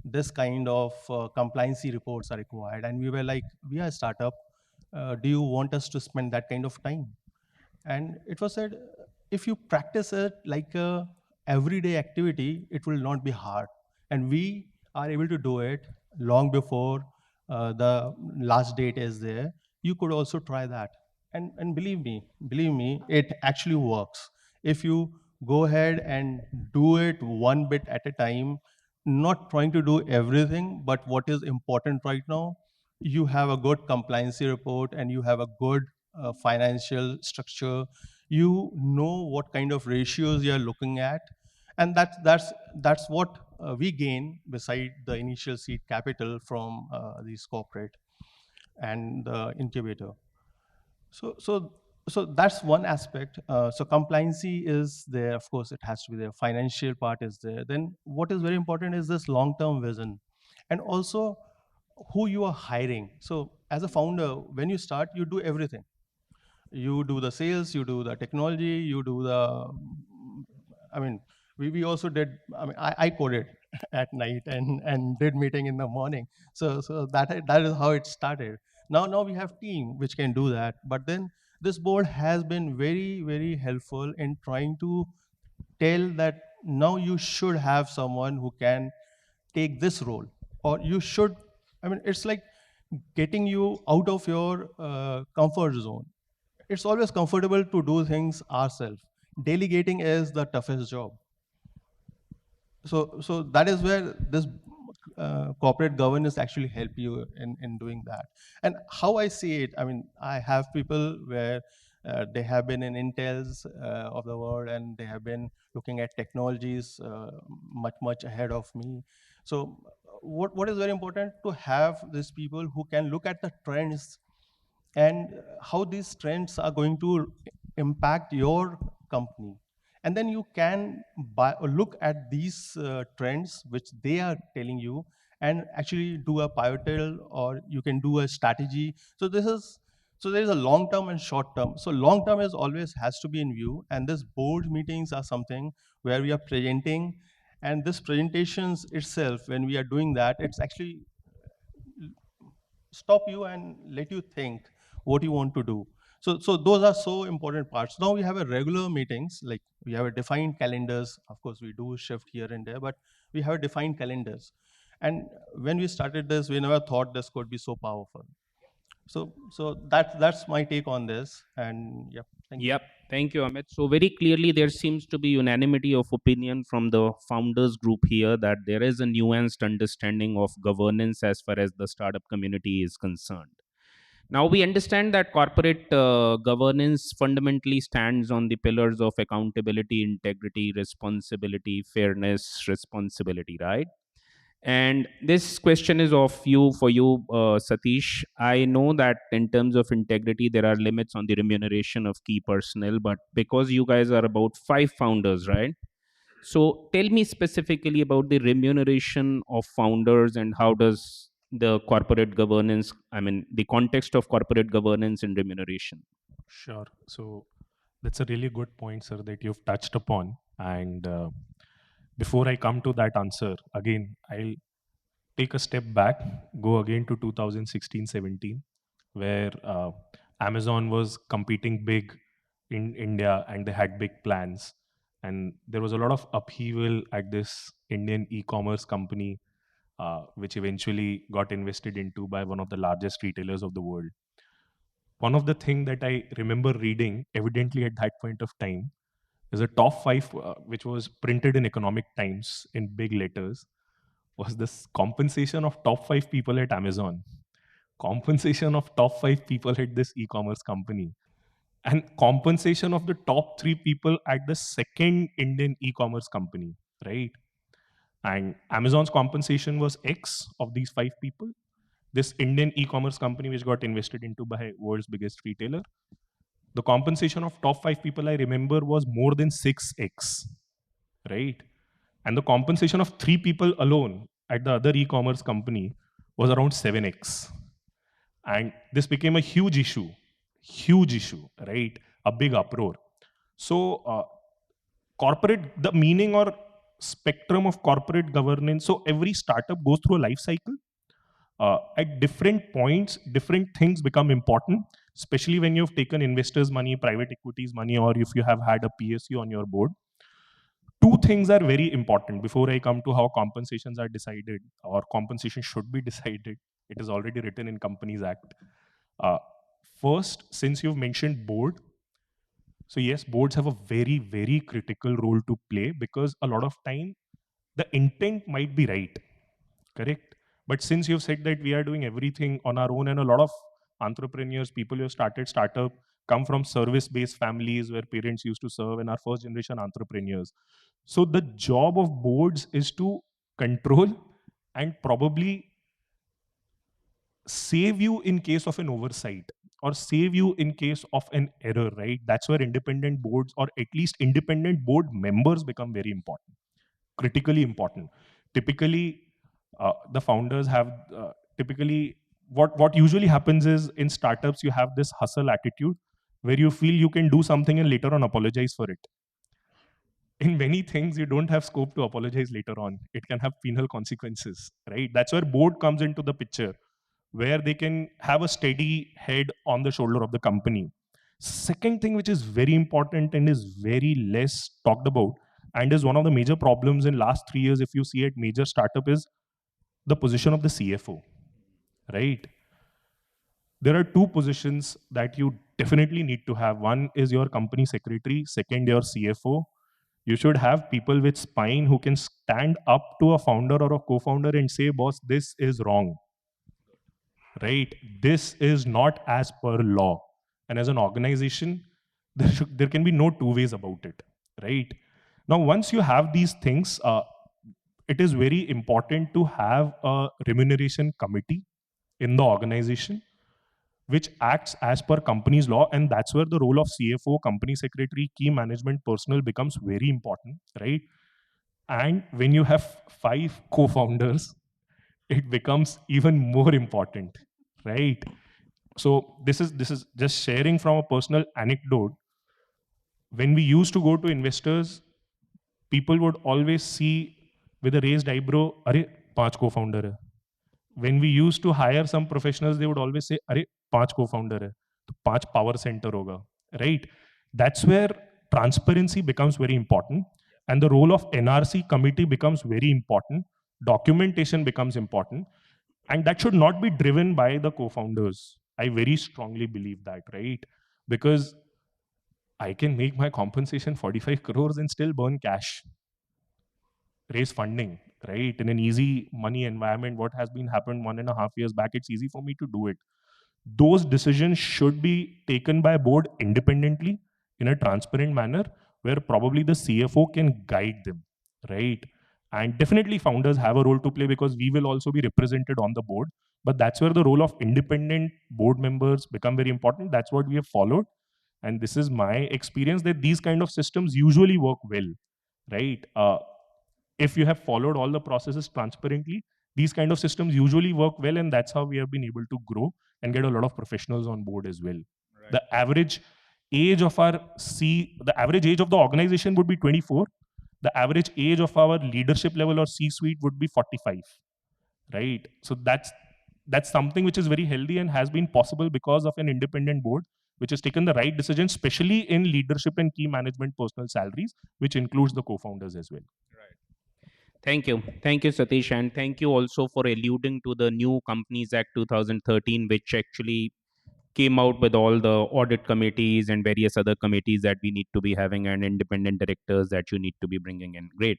this kind of compliancy reports are required. And we were like, we are a startup. Do you want us to spend that kind of time? And it was said, if you practice it like a everyday activity, it will not be hard. And we are able to do it long before the last date is there. You could also try that. And believe me, it actually works. If you go ahead and do it one bit at a time, not trying to do everything, but what is important right now, you have a good compliancy report and you have a good financial structure. You know what kind of ratios you are looking at, and that's what we gain beside the initial seed capital from these corporate and the incubator. So that's one aspect. So compliancy is there, of course, it has to be there. Financial part is there. Then what is very important is this long-term vision, and also who you are hiring. So as a founder, when you start, you do everything. You do the sales, you do the technology, you do the. I mean, we also did. I mean, I coded at night and did meeting in the morning. So that is how it started. Now we have team which can do that. But then this board has been very helpful in trying to tell that now you should have someone who can take this role, or you should. I mean, it's like getting you out of your comfort zone. It's always comfortable to do things ourselves. Delegating is the toughest job. So that is where this corporate governance actually help you in doing that. And how I see it, I mean, I have people where they have been in Intels of the world, and they have been looking at technologies much ahead of me. So what is very important to have these people who can look at the trends and how these trends are going to impact your company. And then you can look at these trends which they are telling you, and actually do a pivotal, or you can do a strategy. So there is a long term and short term. So long term is always has to be in view, and this board meetings are something where we are presenting, and this presentations itself, when we are doing that, it's actually stop you and let you think what you want to do. So those are so important parts. Now we have a regular meetings, like we have a defined calendars. Of course, we do shift here and there, but we have a defined calendars. And when we started this, we never thought this could be so powerful. So that's my take on this. And yeah, thank you. Yep. Thank you, Amit. So very clearly, there seems to be unanimity of opinion from the founders group here that there is a nuanced understanding of governance as far as the startup community is concerned. Now we understand that corporate governance fundamentally stands on the pillars of accountability, integrity, responsibility, fairness, responsibility, right? And this question is for you, Satish. I know that in terms of integrity, there are limits on the remuneration of key personnel, but because you guys are about 5 founders, right? So tell me specifically about the remuneration of founders, and how does the corporate governance, I mean, the context of corporate governance and remuneration. Sure. So that's a really good point, sir, that you've touched upon. And before I come to that answer, again, I'll take a step back, go again to 2016-17, where Amazon was competing big in India and they had big plans. And there was a lot of upheaval at this Indian e-commerce company, which eventually got invested into by one of the largest retailers of the world. One of the things that I remember reading, evidently at that point of time, is a top 5, which was printed in Economic Times in big letters, was this compensation of top 5 people at Amazon, compensation of top 5 people at this e-commerce company, and compensation of the top 3 people at the second Indian e-commerce company, right? And Amazon's compensation was X of these 5 people. This Indian e-commerce company, which got invested into by world's biggest retailer, the compensation of top 5 people, I remember, was more than 6X, right? And the compensation of 3 people alone at the other e-commerce company was around 7x. And this became a huge issue, right? A big uproar. So the meaning or spectrum of corporate governance, so every startup goes through a life cycle. At different points, different things become important, especially when you've taken investors' money, private equities money, or if you have had a PSU on your board. Two things are very important before I come to how compensations are decided or compensation should be decided. It is already written in Companies Act. First, since you've mentioned board, so yes, boards have a very, very critical role to play because a lot of time the intent might be right, correct? But since you've said that we are doing everything on our own and a lot of entrepreneurs, people who have started startup come from service-based families where parents used to serve and are first generation entrepreneurs. So the job of boards is to control and probably save you in case of an oversight or save you in case of an error, right? That's where independent boards or at least independent board members become very important, critically important. Typically, the founders have typically what usually happens is in startups you have this hustle attitude where you feel you can do something and later on apologize for it. In many things you don't have scope to apologize later on. It can have penal consequences, right? That's where board comes into the picture, where they can have a steady head on the shoulder of the company. Second thing which is very important and is very less talked about and is one of the major problems in last 3 years if you see at major startup is the position of the CFO, right? There are two positions that you definitely need to have. One is your company secretary, second your CFO. You should have people with spine who can stand up to a founder or a co-founder and say, boss, this is wrong, right? This is not as per law. And as an organization, there can be no two ways about it, right? Now, once you have these things, it is very important to have a remuneration committee in the organization which acts as per company's law, and that's where the role of CFO, company secretary, key management personnel becomes very important, right? And when you have 5 co-founders, it becomes even more important, right? So this is just sharing from a personal anecdote. When we used to go to investors, people would always see with a raised eyebrow, "Arey, 5 co-founder hai." When we used to hire some professionals, they would always say, "Arey, 5 co-founder hai, to 5 power center hoga," right? That's where transparency becomes very important, and the role of NRC committee becomes very important. Documentation becomes important, and that should not be driven by the co-founders. I very strongly believe that, right? Because I can make my compensation 45 crores and still burn cash, raise funding, right? In an easy money environment, what has been happened 1.5 years back, it's easy for me to do it. Those decisions should be taken by board independently in a transparent manner where probably the CFO can guide them, right? And definitely founders have a role to play because we will also be represented on the board. But that's where the role of independent board members become very important. That's what we have followed. And this is my experience that these kind of systems usually work well, right? If you have followed all the processes transparently, these kind of systems usually work well, and that's how we have been able to grow and get a lot of professionals on board as well. Right. The average age of the average age of the organization would be 24. The average age of our leadership level or C-suite would be 45, right? So that's something which is very healthy and has been possible because of an independent board which has taken the right decision, especially in leadership and key management personal salaries, which includes the co-founders as well. Thank you. Thank you, Satish. And thank you also for alluding to the new Companies Act 2013, which actually came out with all the audit committees and various other committees that we need to be having and independent directors that you need to be bringing in. Great.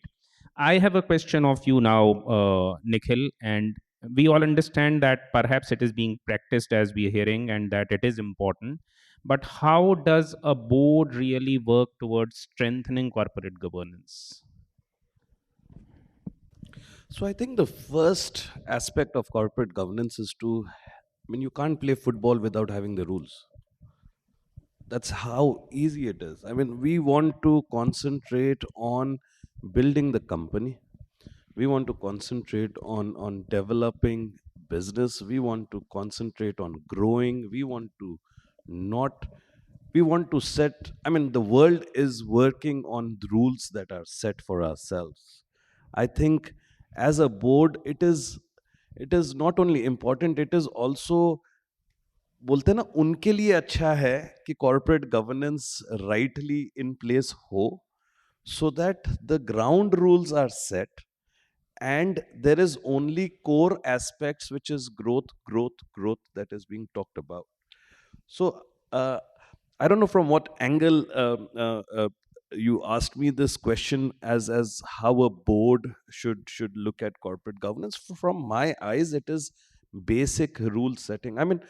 I have a question of you now, Nikhil, and we all understand that perhaps it is being practiced as we are hearing and that it is important. But how does a board really work towards strengthening corporate governance? So I think the first aspect of corporate governance is you can't play football without having the rules. That's how easy it is. I mean, we want to concentrate on building the company. We want to concentrate on developing business. We want to concentrate on growing. We want to not we want to set, I mean, the world is working on the rules that are set for ourselves. I think as a board, it is not only important, it is also, बोलते हैं ना, उनके लिए अच्छा है कि corporate governance rightly in place हो, so that the ground rules are set and there is only core aspects, which is growth that is being talked about. So I don't know from what angle you asked me this question, as how a board should look at corporate governance. From my eyes, it is basic rule setting. I mean,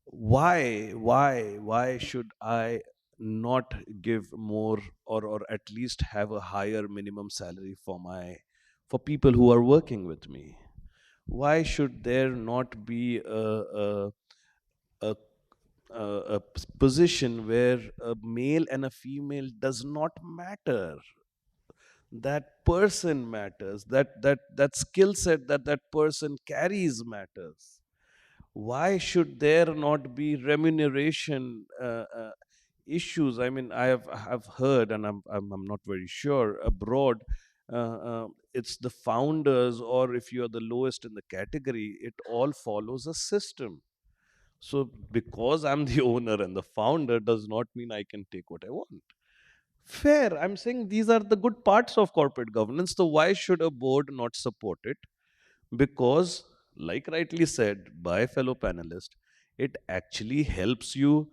why should I not give more, or at least have a higher minimum salary for people who are working with me? Why should there not be a, a position where a male and a female does not matter? That person matters, that skill set that person carries matters. Why should there not be remuneration issues? I mean, have heard, and I'm not very sure, abroad, it's the founders, or if you are the lowest in the category, it all follows a system. So because I'm the owner and the founder does not mean I can take what I want. Fair. I'm saying these are the good parts of corporate governance. So why should a board not support it? Because, like rightly said by fellow panelists, it actually helps you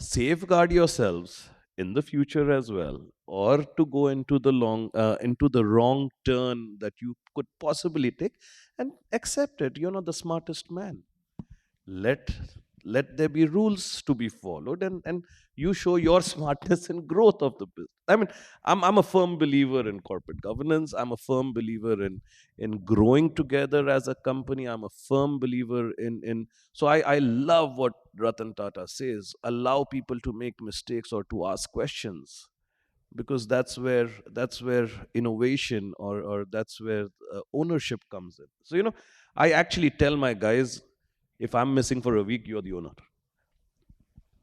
safeguard yourselves in the future as well, or to go into the wrong turn that you could possibly take, and accept it. You're not the smartest man. let let there be rules to be followed, and you show your smartness and growth of the business. I mean, I'm a firm believer in corporate governance. I'm a firm believer in growing together as a company. I'm a firm believer in so I love what Ratan Tata says: allow people to make mistakes or to ask questions, because that's where innovation, or that's where ownership comes in. So, I actually tell my guys, if I'm missing for a week, you're the owner.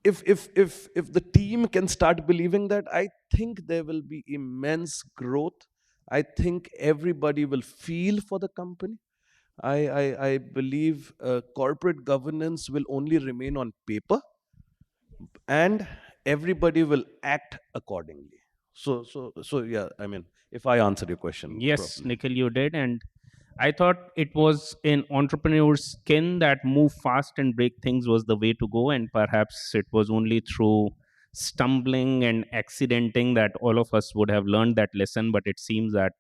If the team can start believing that, I think there will be immense growth. I think everybody will feel for the company. I believe corporate governance will only remain on paper, and everybody will act accordingly. So yeah, I mean, if I answered your question Yes, properly. Nikhil, you did. And I thought it was in entrepreneur's skin that move fast and break things was the way to go. And perhaps it was only through stumbling and accidenting that all of us would have learned that lesson. But it seems that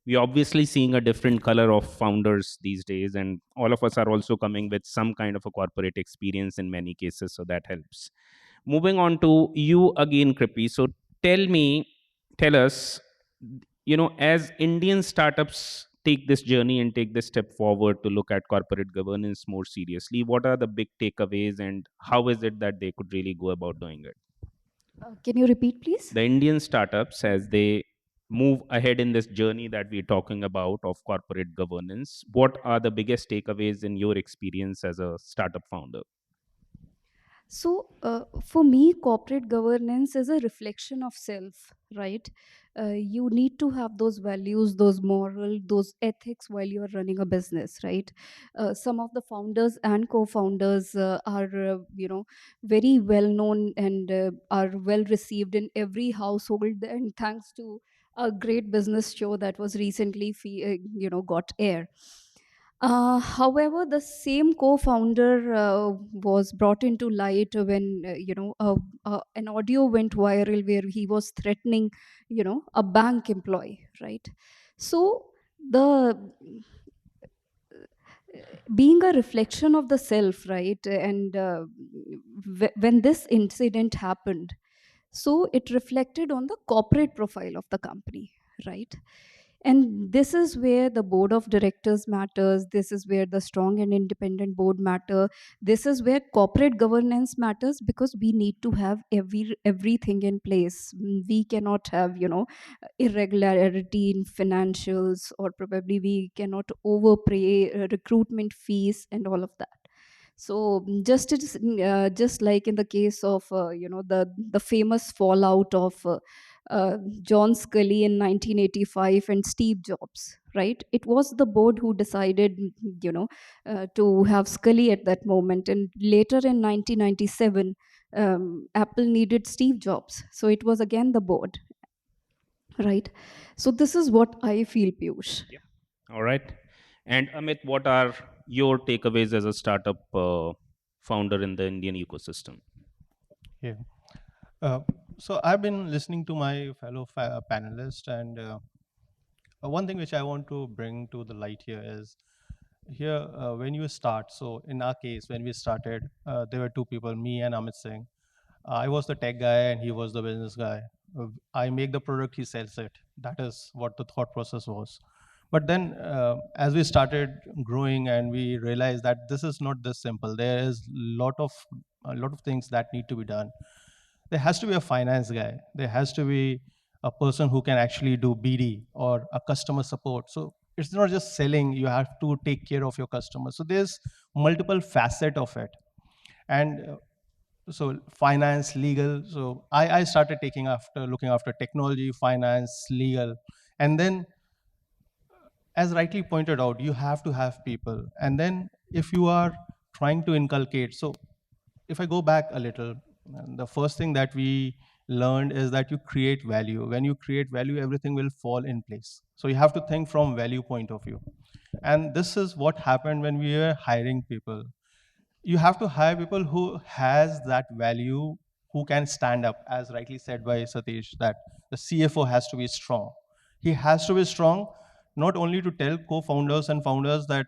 we're obviously seeing a different color of founders these days. And all of us are also coming with some kind of a corporate experience in many cases. So that helps. Moving on to you again, Krippy. So tell us, as Indian startups take this journey and take this step forward to look at corporate governance more seriously, what are the big takeaways and how is it that they could really go about doing it? Can you repeat, please? The Indian startups, as they move ahead in this journey that we're talking about of corporate governance, what are the biggest takeaways in your experience as a startup founder? So, for me, corporate governance is a reflection of self, right? You need to have those values, those moral, those ethics while you are running a business, right? Some of the founders and co-founders are, very well known and are well received in every household. And thanks to a great business show that was recently, got air. However, the same co-founder was brought into light when an audio went viral where he was threatening, a bank employee, right? So the being a reflection of the self, right? And when this incident happened, so it reflected on the corporate profile of the company, right? And this is where the board of directors matters. This is where the strong and independent board matter. This is where corporate governance matters, because we need to have everything in place. We cannot have, irregularity in financials, or probably we cannot overpay recruitment fees and all of that. So just like in the case of the famous fallout of John Scully in 1985 and Steve Jobs, right? It was the board who decided, to have Scully at that moment, and later in 1997, Apple needed Steve Jobs, so it was again the board, right? So this is what I feel, Piyush. All right. And Amit, what are your takeaways as a startup founder in the Indian ecosystem? Yeah. So I've been listening to my fellow panelists, and one thing which I want to bring to the light here is here when you start. So in our case, when we started, there were two people, me and Amit Singh. I was the tech guy and he was the business guy. I make the product, he sells it. That is what the thought process was. But then as we started growing and we realized that this is not this simple, there is a lot of things that need to be done. There has to be a finance guy. There has to be a person who can actually do BD or a customer support. So it's not just selling, you have to take care of your customers. So there's multiple facet of it. And so finance, legal. So I started looking after technology, finance, legal. And then as rightly pointed out, you have to have people. And then if you are trying to inculcate, so if I go back a little, the first thing that we learned is that you create value. When you create value, everything will fall in place. So you have to think from value point of view. And this is what happened when we were hiring people. You have to hire people who has that value, who can stand up, as rightly said by Satish, that the CFO has to be strong. He has to be strong, not only to tell co-founders and founders that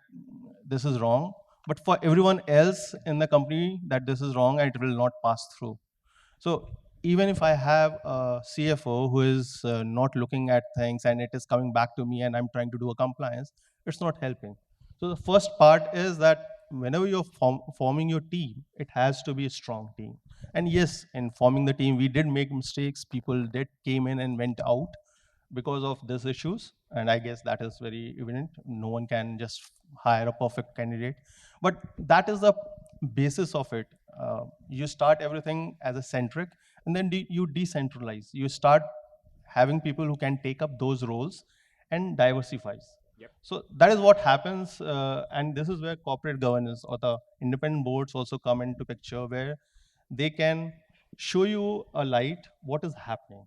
this is wrong, but for everyone else in the company that this is wrong and it will not pass through. So even if I have a CFO who is not looking at things and it is coming back to me and I'm trying to do a compliance, it's not helping. So the first part is that whenever you're forming your team, it has to be a strong team. And yes, in forming the team, we did make mistakes. People did came in and went out because of these issues. And I guess that is very evident. No one can just hire a perfect candidate. But that is the basis of it. You start everything as a centric, and then you decentralize. You start having people who can take up those roles and diversifies. So that is what happens, and this is where corporate governance or the independent boards also come into picture, where they can show you a light what is happening.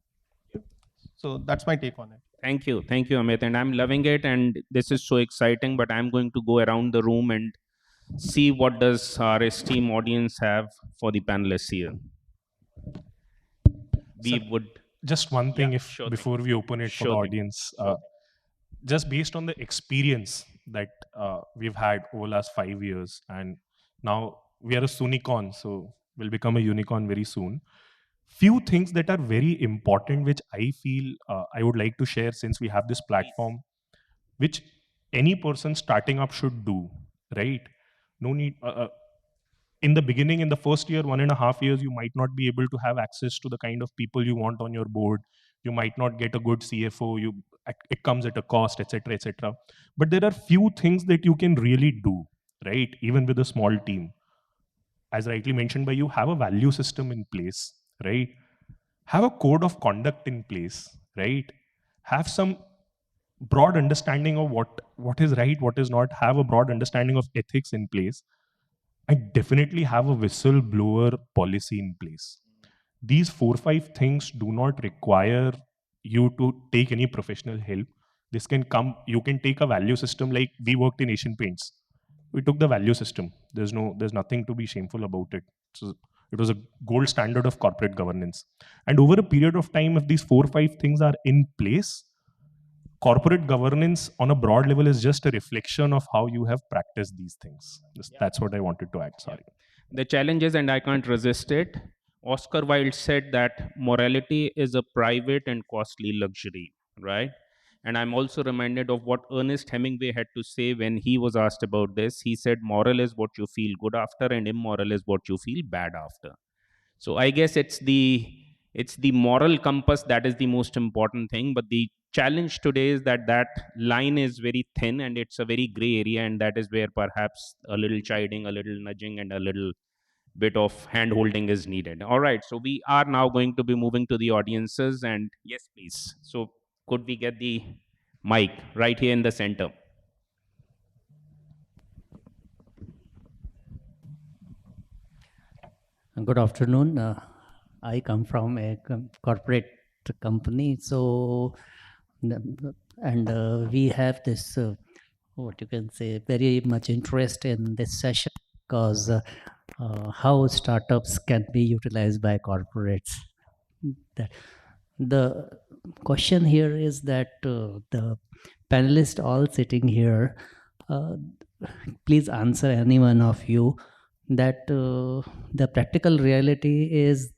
So that's my take on it. Thank you, Amit, and I'm loving it, and this is so exciting. But I'm going to go around the room and see what does our esteemed audience have for the panelists here. We would just one thing, before we open it for the audience, just based on the experience that we've had over the last 5 years, and now we are a Sunicon, so we'll become a unicorn very soon. Few things that are very important, which I feel I would like to share since we have this platform, which any person starting up should do, right? No need. In the beginning, in the first year, 1.5 years, you might not be able to have access to the kind of people you want on your board. You might not get a good CFO. It comes at a cost, etc., etc. But there are few things that you can really do, right? Even with a small team. As rightly mentioned by you, have a value system in place, right? Have a code of conduct in place, right? Have some broad understanding of what is right, what is not. Have a broad understanding of ethics in place. And definitely have a whistleblower policy in place. These 4-5 things do not require you to take any professional help. This can come, you can take a value system like we worked in Asian Paints. We took the value system. There's nothing to be shameful about it. So it was a gold standard of corporate governance. And over a period of time, if these 4-5 things are in place, corporate governance on a broad level is just a reflection of how you have practiced these things. That's what I wanted to add. Sorry. The challenge is, and I can't resist it, Oscar Wilde said that morality is a private and costly luxury, right? And I'm also reminded of what Ernest Hemingway had to say when he was asked about this. He said, moral is what you feel good after, and immoral is what you feel bad after. So I guess it's the moral compass that is the most important thing. But the challenge today is that that line is very thin and it's a very gray area, and that is where perhaps a little chiding, a little nudging, and a little bit of hand holding is needed. All right, so we are now going to be moving to the audiences, and yes, please. So could we get the mic right here in the center? Good afternoon. I come from a corporate company, so and we have this what you can say very much interest in this session because how startups can be utilized by corporates. That the question here is that the panelists all sitting here, please answer any one of you that the practical reality is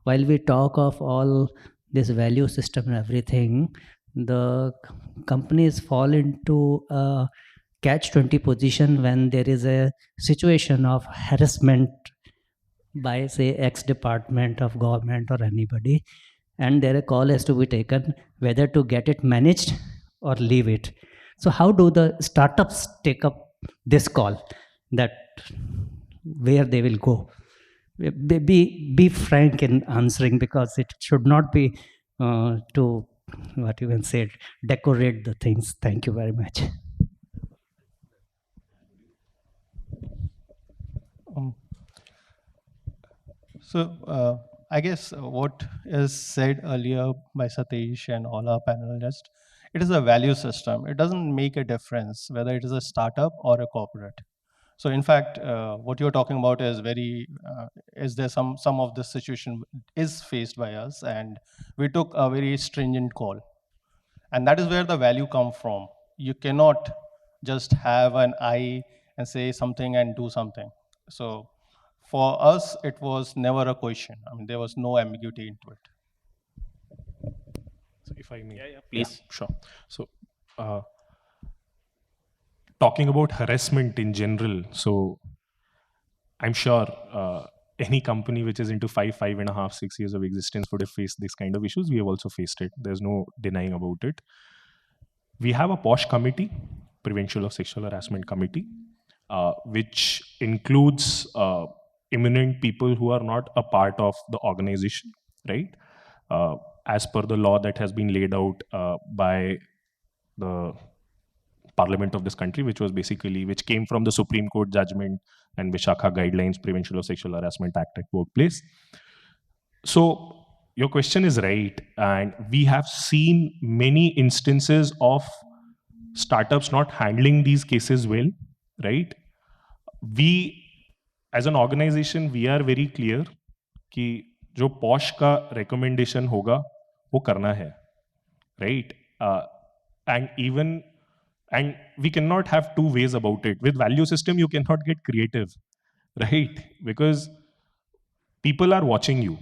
while we talk of all this value system and everything, the companies fall into a catch-20 position when there is a situation of harassment by say X department of government or anybody, and there a call has to be taken whether to get it managed or leave it. So how do the startups take up this call, that where they will go? Be frank in answering, because it should not be to what you can say decorate the things. Thank you very much. So I guess what is said earlier by Satish and all our panelists, it is a value system. It doesn't make a difference whether it is a startup or a corporate. So in fact, what you're talking about is is there some of this situation is faced by us, and we took a very stringent call. And that is where the value comes from. You cannot just have an eye and say something and do something. So for us, it was never a question. I mean, there was no ambiguity into it. So if I may. Yeah, please. Yeah, sure. So talking about harassment in general, so I'm sure any company which is into 5.5, 6 years of existence would have faced this kind of issues. We have also faced it. There's no denying about it. We have a POSH committee, Prevention of Sexual Harassment Committee, which includes eminent people who are not a part of the organization, right? As per the law that has been laid out by the parliament of this country, which came from the Supreme Court judgment and Vishakha Guidelines, Prevention of Sexual Harassment Act at Workplace. So your question is right, and we have seen many instances of startups not handling these cases well, right? We, as an organization, we are very clear कि जो POSH का recommendation होगा वो करना है, right? And we cannot have two ways about it. With value system, you cannot get creative, right? Because people are watching you,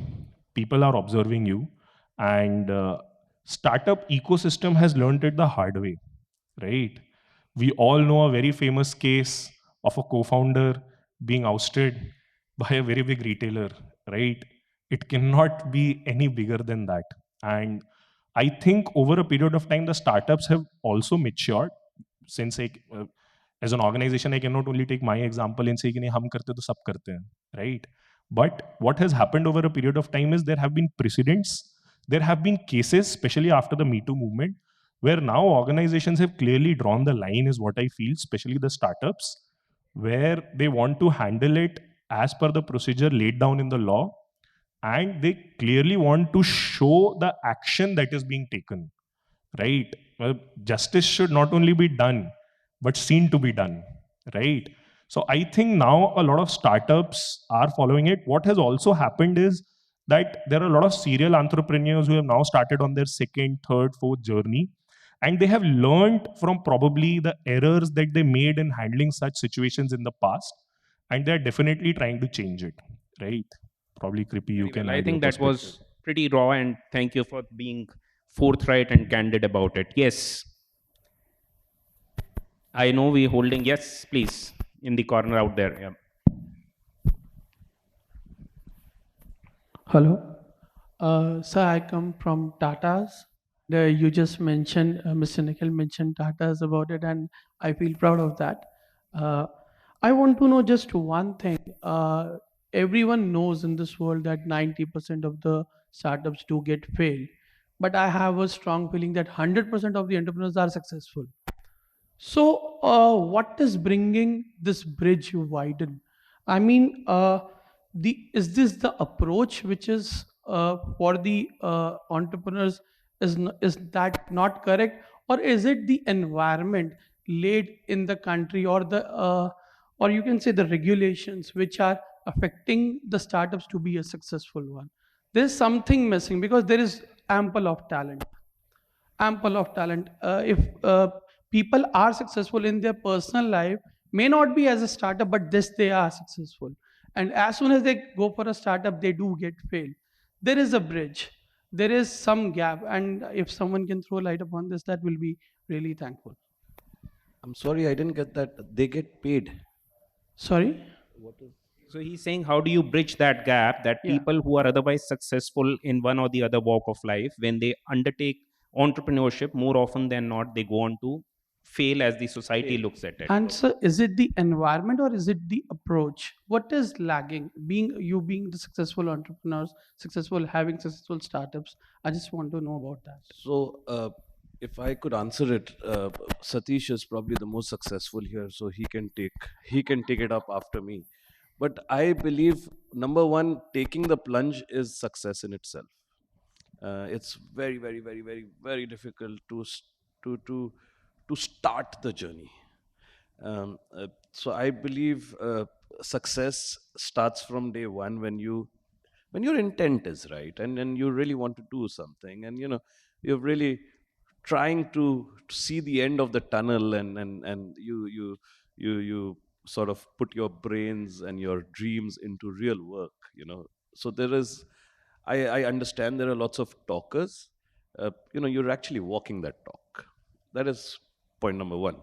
people are observing you, and startup ecosystem has learned it the hard way, right? We all know a very famous case of a co-founder being ousted by a very big retailer, right? It cannot be any bigger than that. And I think over a period of time, the startups have also matured. Since as an organization, I cannot only take my example and say कि नहीं हम करते तो सब करते हैं, right? But what has happened over a period of time is there have been precedents, there have been cases, especially after the Me Too movement, where now organizations have clearly drawn the line, is what I feel, especially the startups, where they want to handle it as per the procedure laid down in the law, and they clearly want to show the action that is being taken, right? Well, justice should not only be done, but seen to be done, right? So I think now a lot of startups are following it. What has also happened is that there are a lot of serial entrepreneurs who have now started on their second, third, fourth journey, and they have learned from probably the errors that they made in handling such situations in the past, and they're definitely trying to change it, right? Probably Krippy, you can I add think your that was pretty raw, and thank you for being forthright and candid about it. Yes, I know we're holding. Yes, please, in the corner out there. Yeah. Hello. Sir, I come from Tata's. You just mentioned, Mr. Nikhil mentioned Tata's about it, and I feel proud of that. Uh, I want to know just one thing. Everyone knows in this world that 90% of the startups do get failed. But I have a strong feeling that 100% of the entrepreneurs are successful. So, what is bringing this bridge widen? I mean, is this the approach which is for the entrepreneurs is that not correct, or is it the environment laid in the country, or the or you can say the regulations which are affecting the startups to be a successful one? There's something missing because there is ample of talent. If people are successful in their personal life, may not be as a startup, but this they are successful. And as soon as they go for a startup, they do get failed. There is a bridge. There is some gap, and if someone can throw light upon this, that will be really thankful. I'm sorry, I didn't get that. They get paid. Sorry. So he's saying, how do you bridge that gap that Yeah. people who are otherwise successful in one or the other walk of life, when they undertake entrepreneurship, more often than not, they go on to fail as the society looks at it. And so, is it the environment or is it the approach? What is lagging? Being the successful entrepreneurs, having successful startups. I just want to know about that. So, if I could answer it, Satish is probably the most successful here, so he can take it up after me. But I believe number one, taking the plunge is success in itself. It's very, very, very, very, very difficult to start the journey. So I believe success starts from day one when your intent is right, and you really want to do something, and you're really trying to see the end of the tunnel, and you sort of put your brains and your dreams into real work. So there is, I understand there are lots of talkers. You're actually walking that talk. That is point number one.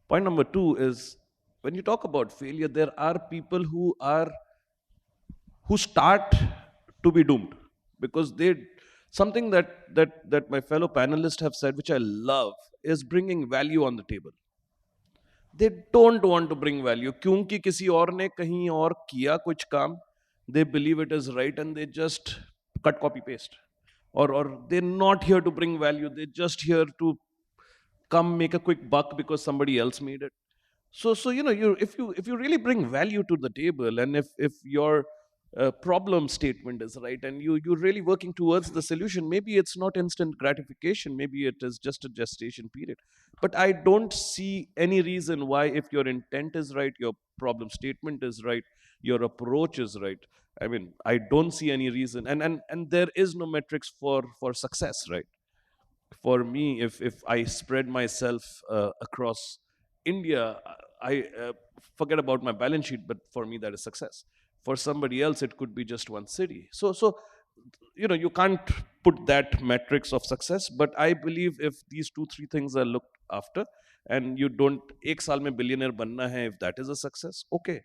Point number two is, when you talk about failure, there are people who start to be doomed because they something that my fellow panelists have said, which I love, is bringing value on the table. They don't want to bring value क्योंकि किसी और ने कहीं और किया कुछ काम, they believe it is right and they just cut, copy, paste, or they're not here to bring value, they're just here to come make a quick buck because somebody else made it. So if you really bring value to the table, and if your problem statement is right, and you're really working towards the solution, maybe it's not instant gratification, maybe it is just a gestation period, but I don't see any reason why, if your intent is right, your problem statement is right, your approach is right, I mean, I don't see any reason, and there is no metrics for success, right? For me, if I spread myself across India, I forget about my balance sheet, but for me that is success. For somebody else, it could be just one city. So you can't put that metrics of success. But I believe if these 2-3 things are looked after, and you don't एक साल में billionaire बनना है, if that is a success, okay,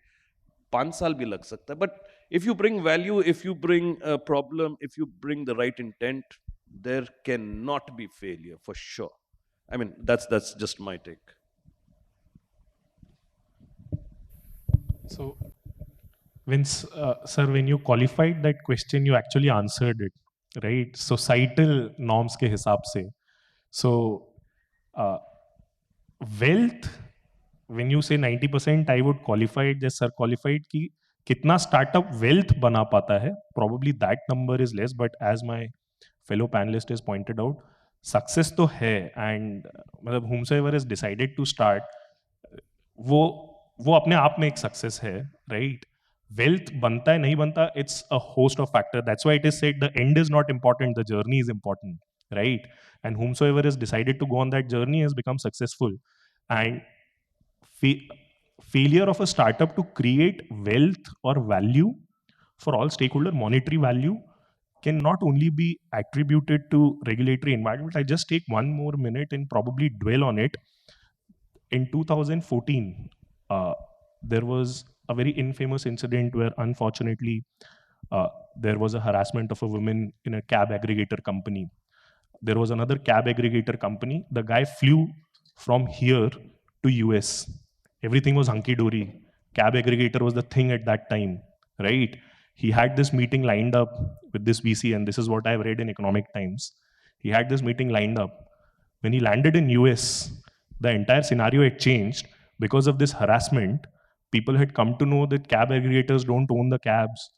5 साल भी लग सकता है. But if you bring value, if you bring a problem, if you bring the right intent, there cannot be failure for sure. I mean, that's just my take. So, sir, when you qualified that question, you actually answered it, right? Societal norms के हिसाब से. So, wealth, when you say 90%, I would qualify it as sir qualified कि कितना startup wealth बना पाता है. Probably that number is less, but as my fellow panelist has pointed out, success तो है, and मतलब whomsoever has decided to start, वो अपने आप में एक success है, right? Wealth बनता है नहीं बनता, it's a host of factors. That's why it is said the end is not important, the journey is important, right? And whomsoever has decided to go on that journey has become successful. And failure of a startup to create wealth or value for all stakeholder, monetary value, cannot only be attributed to regulatory environment. I just take one more minute and probably dwell on it. In 2014, there was a very infamous incident where unfortunately uh, there was a harassment of a woman in a cab aggregator company. There was another cab aggregator company. The guy flew from here to US. Everything was hunky dory. Cab aggregator was the thing at that time, right? He had this meeting lined up with this VC, and this is what I've read in Economic Times. He had this meeting lined up. When he landed in US, the entire scenario had changed because of this harassment. People had come to know that cab aggregators don't own the cabs.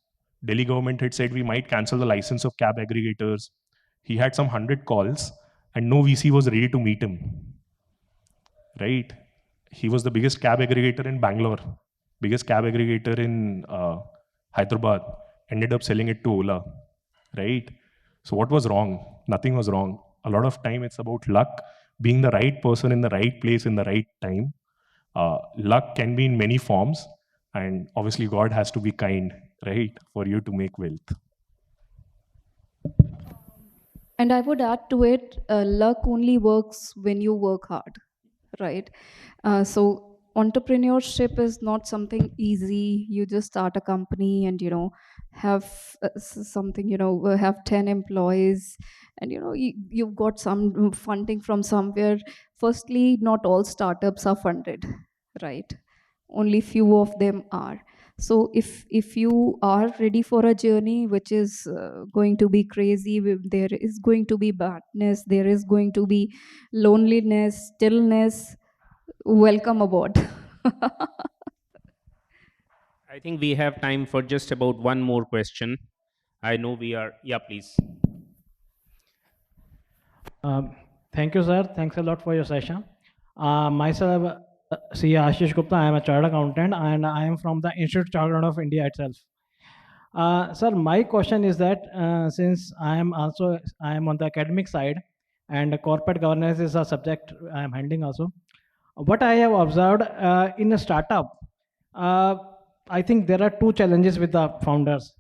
Delhi government had said we might cancel the license of cab aggregators. He had some 100 calls and no VC was ready to meet him. Right? He was the biggest cab aggregator in Bangalore, biggest cab aggregator in Hyderabad, ended up selling it to Ola. Right? So what was wrong? Nothing was wrong. A lot of time it's about luck, being the right person in the right place in the right time. Luck can be in many forms, and obviously God has to be kind, right, for you to make wealth. And I would add to it, luck only works when you work hard, right? So entrepreneurship is not something easy. You just start a company and have something, have 10 employees, and you've got some funding from somewhere. Firstly, not all startups are funded, right? Only few of them are. So if you are ready for a journey which is going to be crazy, there is going to be badness, there is going to be loneliness, stillness, welcome aboard. I think we have time for just about one more question. I know we are, yeah, please. Thank you, sir. Thanks a lot for your session. Myself, C. Ashish Gupta. I am a chartered accountant and I am from the Institute of Chartered of India itself. Sir, my question is that since I am on the academic side and corporate governance is a subject I am handling also. What I have observed in a startup, I think there are two challenges with the founders.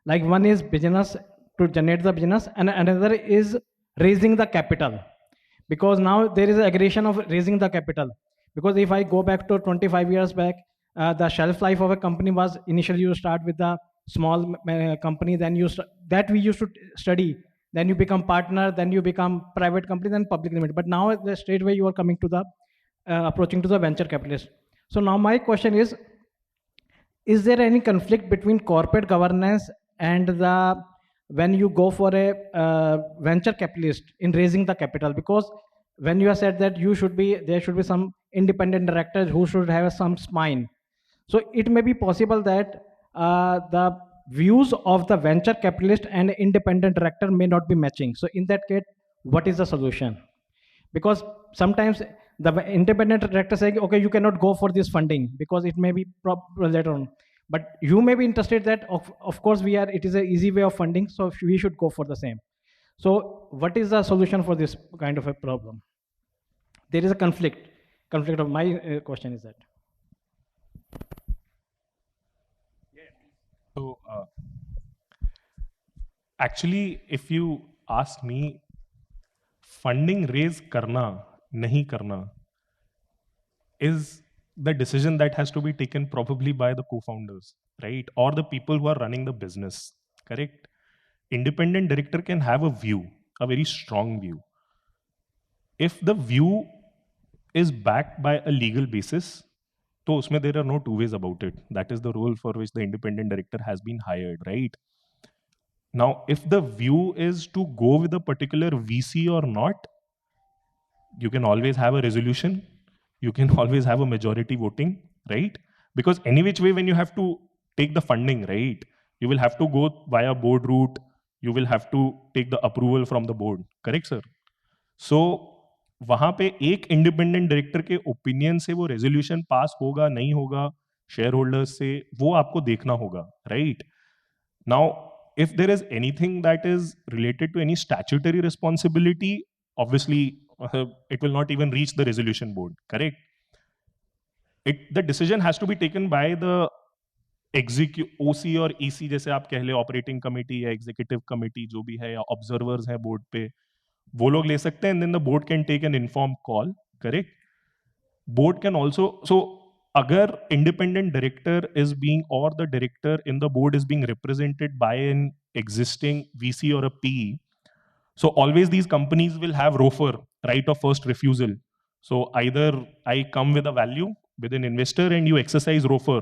Like one is business, to generate the business, and another is raising the capital. Because now there is an aggression of raising the capital. Because if I go back to 25 years back, the shelf life of a company was initially you start with a small company, then that we used to study. Then you become partner, then you become private company, then public limited. But now the straight way you are coming to the approaching to the venture capitalist. So now my question is there any conflict between corporate governance and the when you go for a venture capitalist in raising the capital? Because when you have said that there should be some independent directors who should have some spine. So it may be possible that the views of the venture capitalist and independent director may not be matching. So in that case, what is the solution? Because sometimes the independent director saying, okay, you cannot go for this funding because it may be later on. But you may be interested that of course it is an easy way of funding, so we should go for the same. So what is the solution for this kind of a problem? There is a conflict of my question is that. So actually, if you ask me, funding raise karna, nahi karna is the decision that has to be taken probably by the co-founders, right? Or the people who are running the business, correct? Independent director can have a view, a very strong view. If the view is backed by a legal basis, so usme there are no two ways about it. That is the role for which the independent director has been hired, right? Now, if the view is to go with a particular VC or not, you can always have a resolution. You can always have a majority voting, right? Because any which way, when you have to take the funding, right, you will have to go via board route. You will have to take the approval from the board, correct, sir? So वहां पे एक independent director के opinion से वो resolution pass होगा नहीं होगा share holders से, वो आपको देखना होगा, right? Now if there is anything that is related to any statutory responsibility, obviously it will not even reach the resolution board, correct? The decision has to be taken by the ओसी और EC जैसे आप कह ले, operating committee या executive committee जो भी है, या ऑब्जर्वर्स हैं बोर्ड पे, वो लोग ले सकते हैं, and then the board can take an inform call, correct? Board can also, so agar independent director is being, or the director in the board is being represented by an existing VC or a PE, so always these companies will have ROFR, right of first refusal. So either I come with a value with an investor and you exercise ROFR,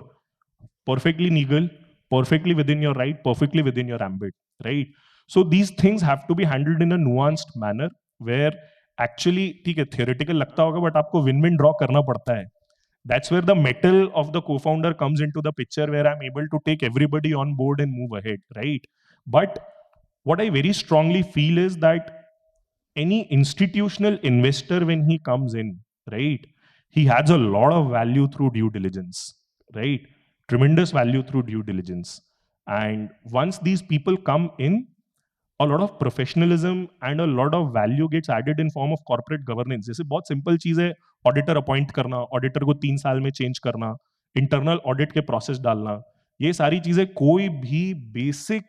perfectly legal, perfectly within your right, perfectly within your ambit, right? So these things have to be handled in a nuanced manner where actually, ठीक है, theoretical लगता होगा, but आपको win-win draw करना पड़ता है. That's where the metal of the co-founder comes into the picture, where I'm able to take everybody on board and move ahead, right? But what I very strongly feel is that any institutional investor, when he comes in, right, he adds a lot of value through due diligence, right? Tremendous value through due diligence. And once these people come in, a lot of professionalism and a lot of value gets added in form of corporate governance. जैसे बहुत simple चीज है, auditor appoint करना, auditor को 3 साल में change करना, internal audit के process डालना, ये सारी चीजें कोई भी basic,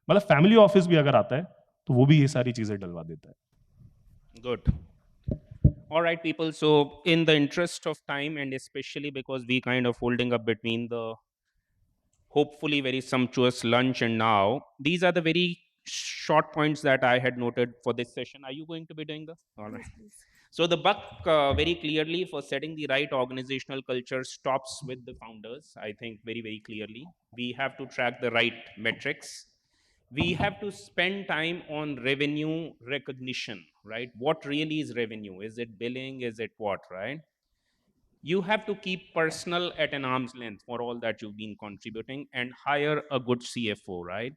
मतलब family office भी अगर आता है, तो वो भी ये सारी चीजें डलवा देता है. Good. All right, people. So, in the interest of time, and especially because we kind of holding up between the hopefully very sumptuous lunch and now, these are the very short points that I had noted for this session. Are you going to be doing this? All right. So the buck very clearly for setting the right organizational culture stops with the founders. I think very, very clearly. We have to track the right metrics. We have to spend time on revenue recognition, right? What really is revenue? Is it billing? Is it what, right? You have to keep personal at an arm's length for all that you've been contributing and hire a good CFO, right?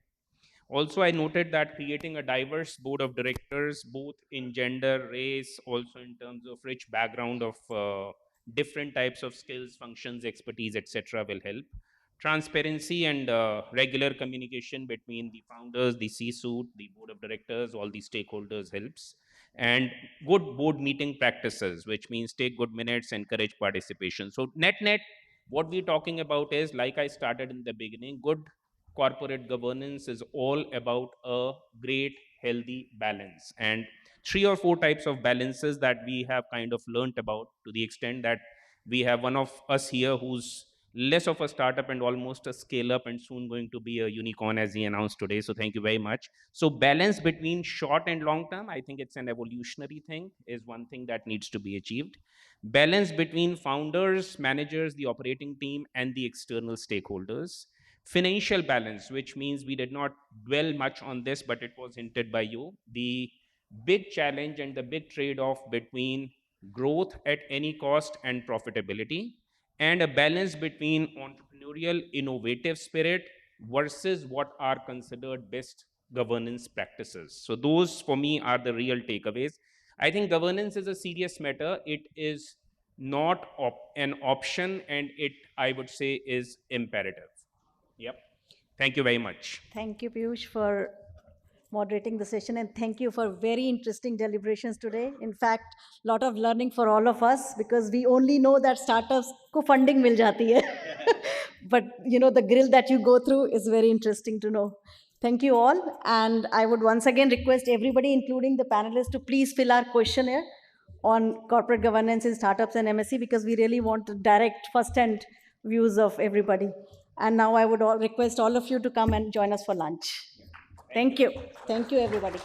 Also, I noted that creating a diverse board of directors, both in gender, race, also in terms of rich background of different types of skills, functions, expertise, etc., will help. Transparency and regular communication between the founders, the C-suite, the board of directors, all the stakeholders helps. And good board meeting practices, which means take good minutes, encourage participation. So net, what we're talking about is, like I started in the beginning, good corporate governance is all about a great healthy balance, and 3 or 4 types of balances that we have kind of learnt about, to the extent that we have one of us here who's less of a startup and almost a scale up and soon going to be a unicorn, as he announced today. So thank you very much. So balance between short and long term, I think it's an evolutionary thing, is one thing that needs to be achieved. Balance between founders, managers, the operating team, and the external stakeholders. Financial balance, which means we did not dwell much on this, but it was hinted by you. The big challenge and the big trade-off between growth at any cost and profitability, and a balance between entrepreneurial innovative spirit versus what are considered best governance practices. So those for me are the real takeaways. I think governance is a serious matter. It is not an option, and it, I would say, is imperative. Yep. Thank you very much. Thank you, Piyush, for moderating the session, and thank you for very interesting deliberations today. In fact, a lot of learning for all of us, because we only know that startups ko funding mil jati hai. But you know, the grill that you go through is very interesting to know. Thank you all, and I would once again request everybody, including the panelists, to please fill our questionnaire on corporate governance in startups and MSc, because we really want to direct first-hand views of everybody. And now I would request all of you to come and join us for lunch. Thank you. Thank you, everybody.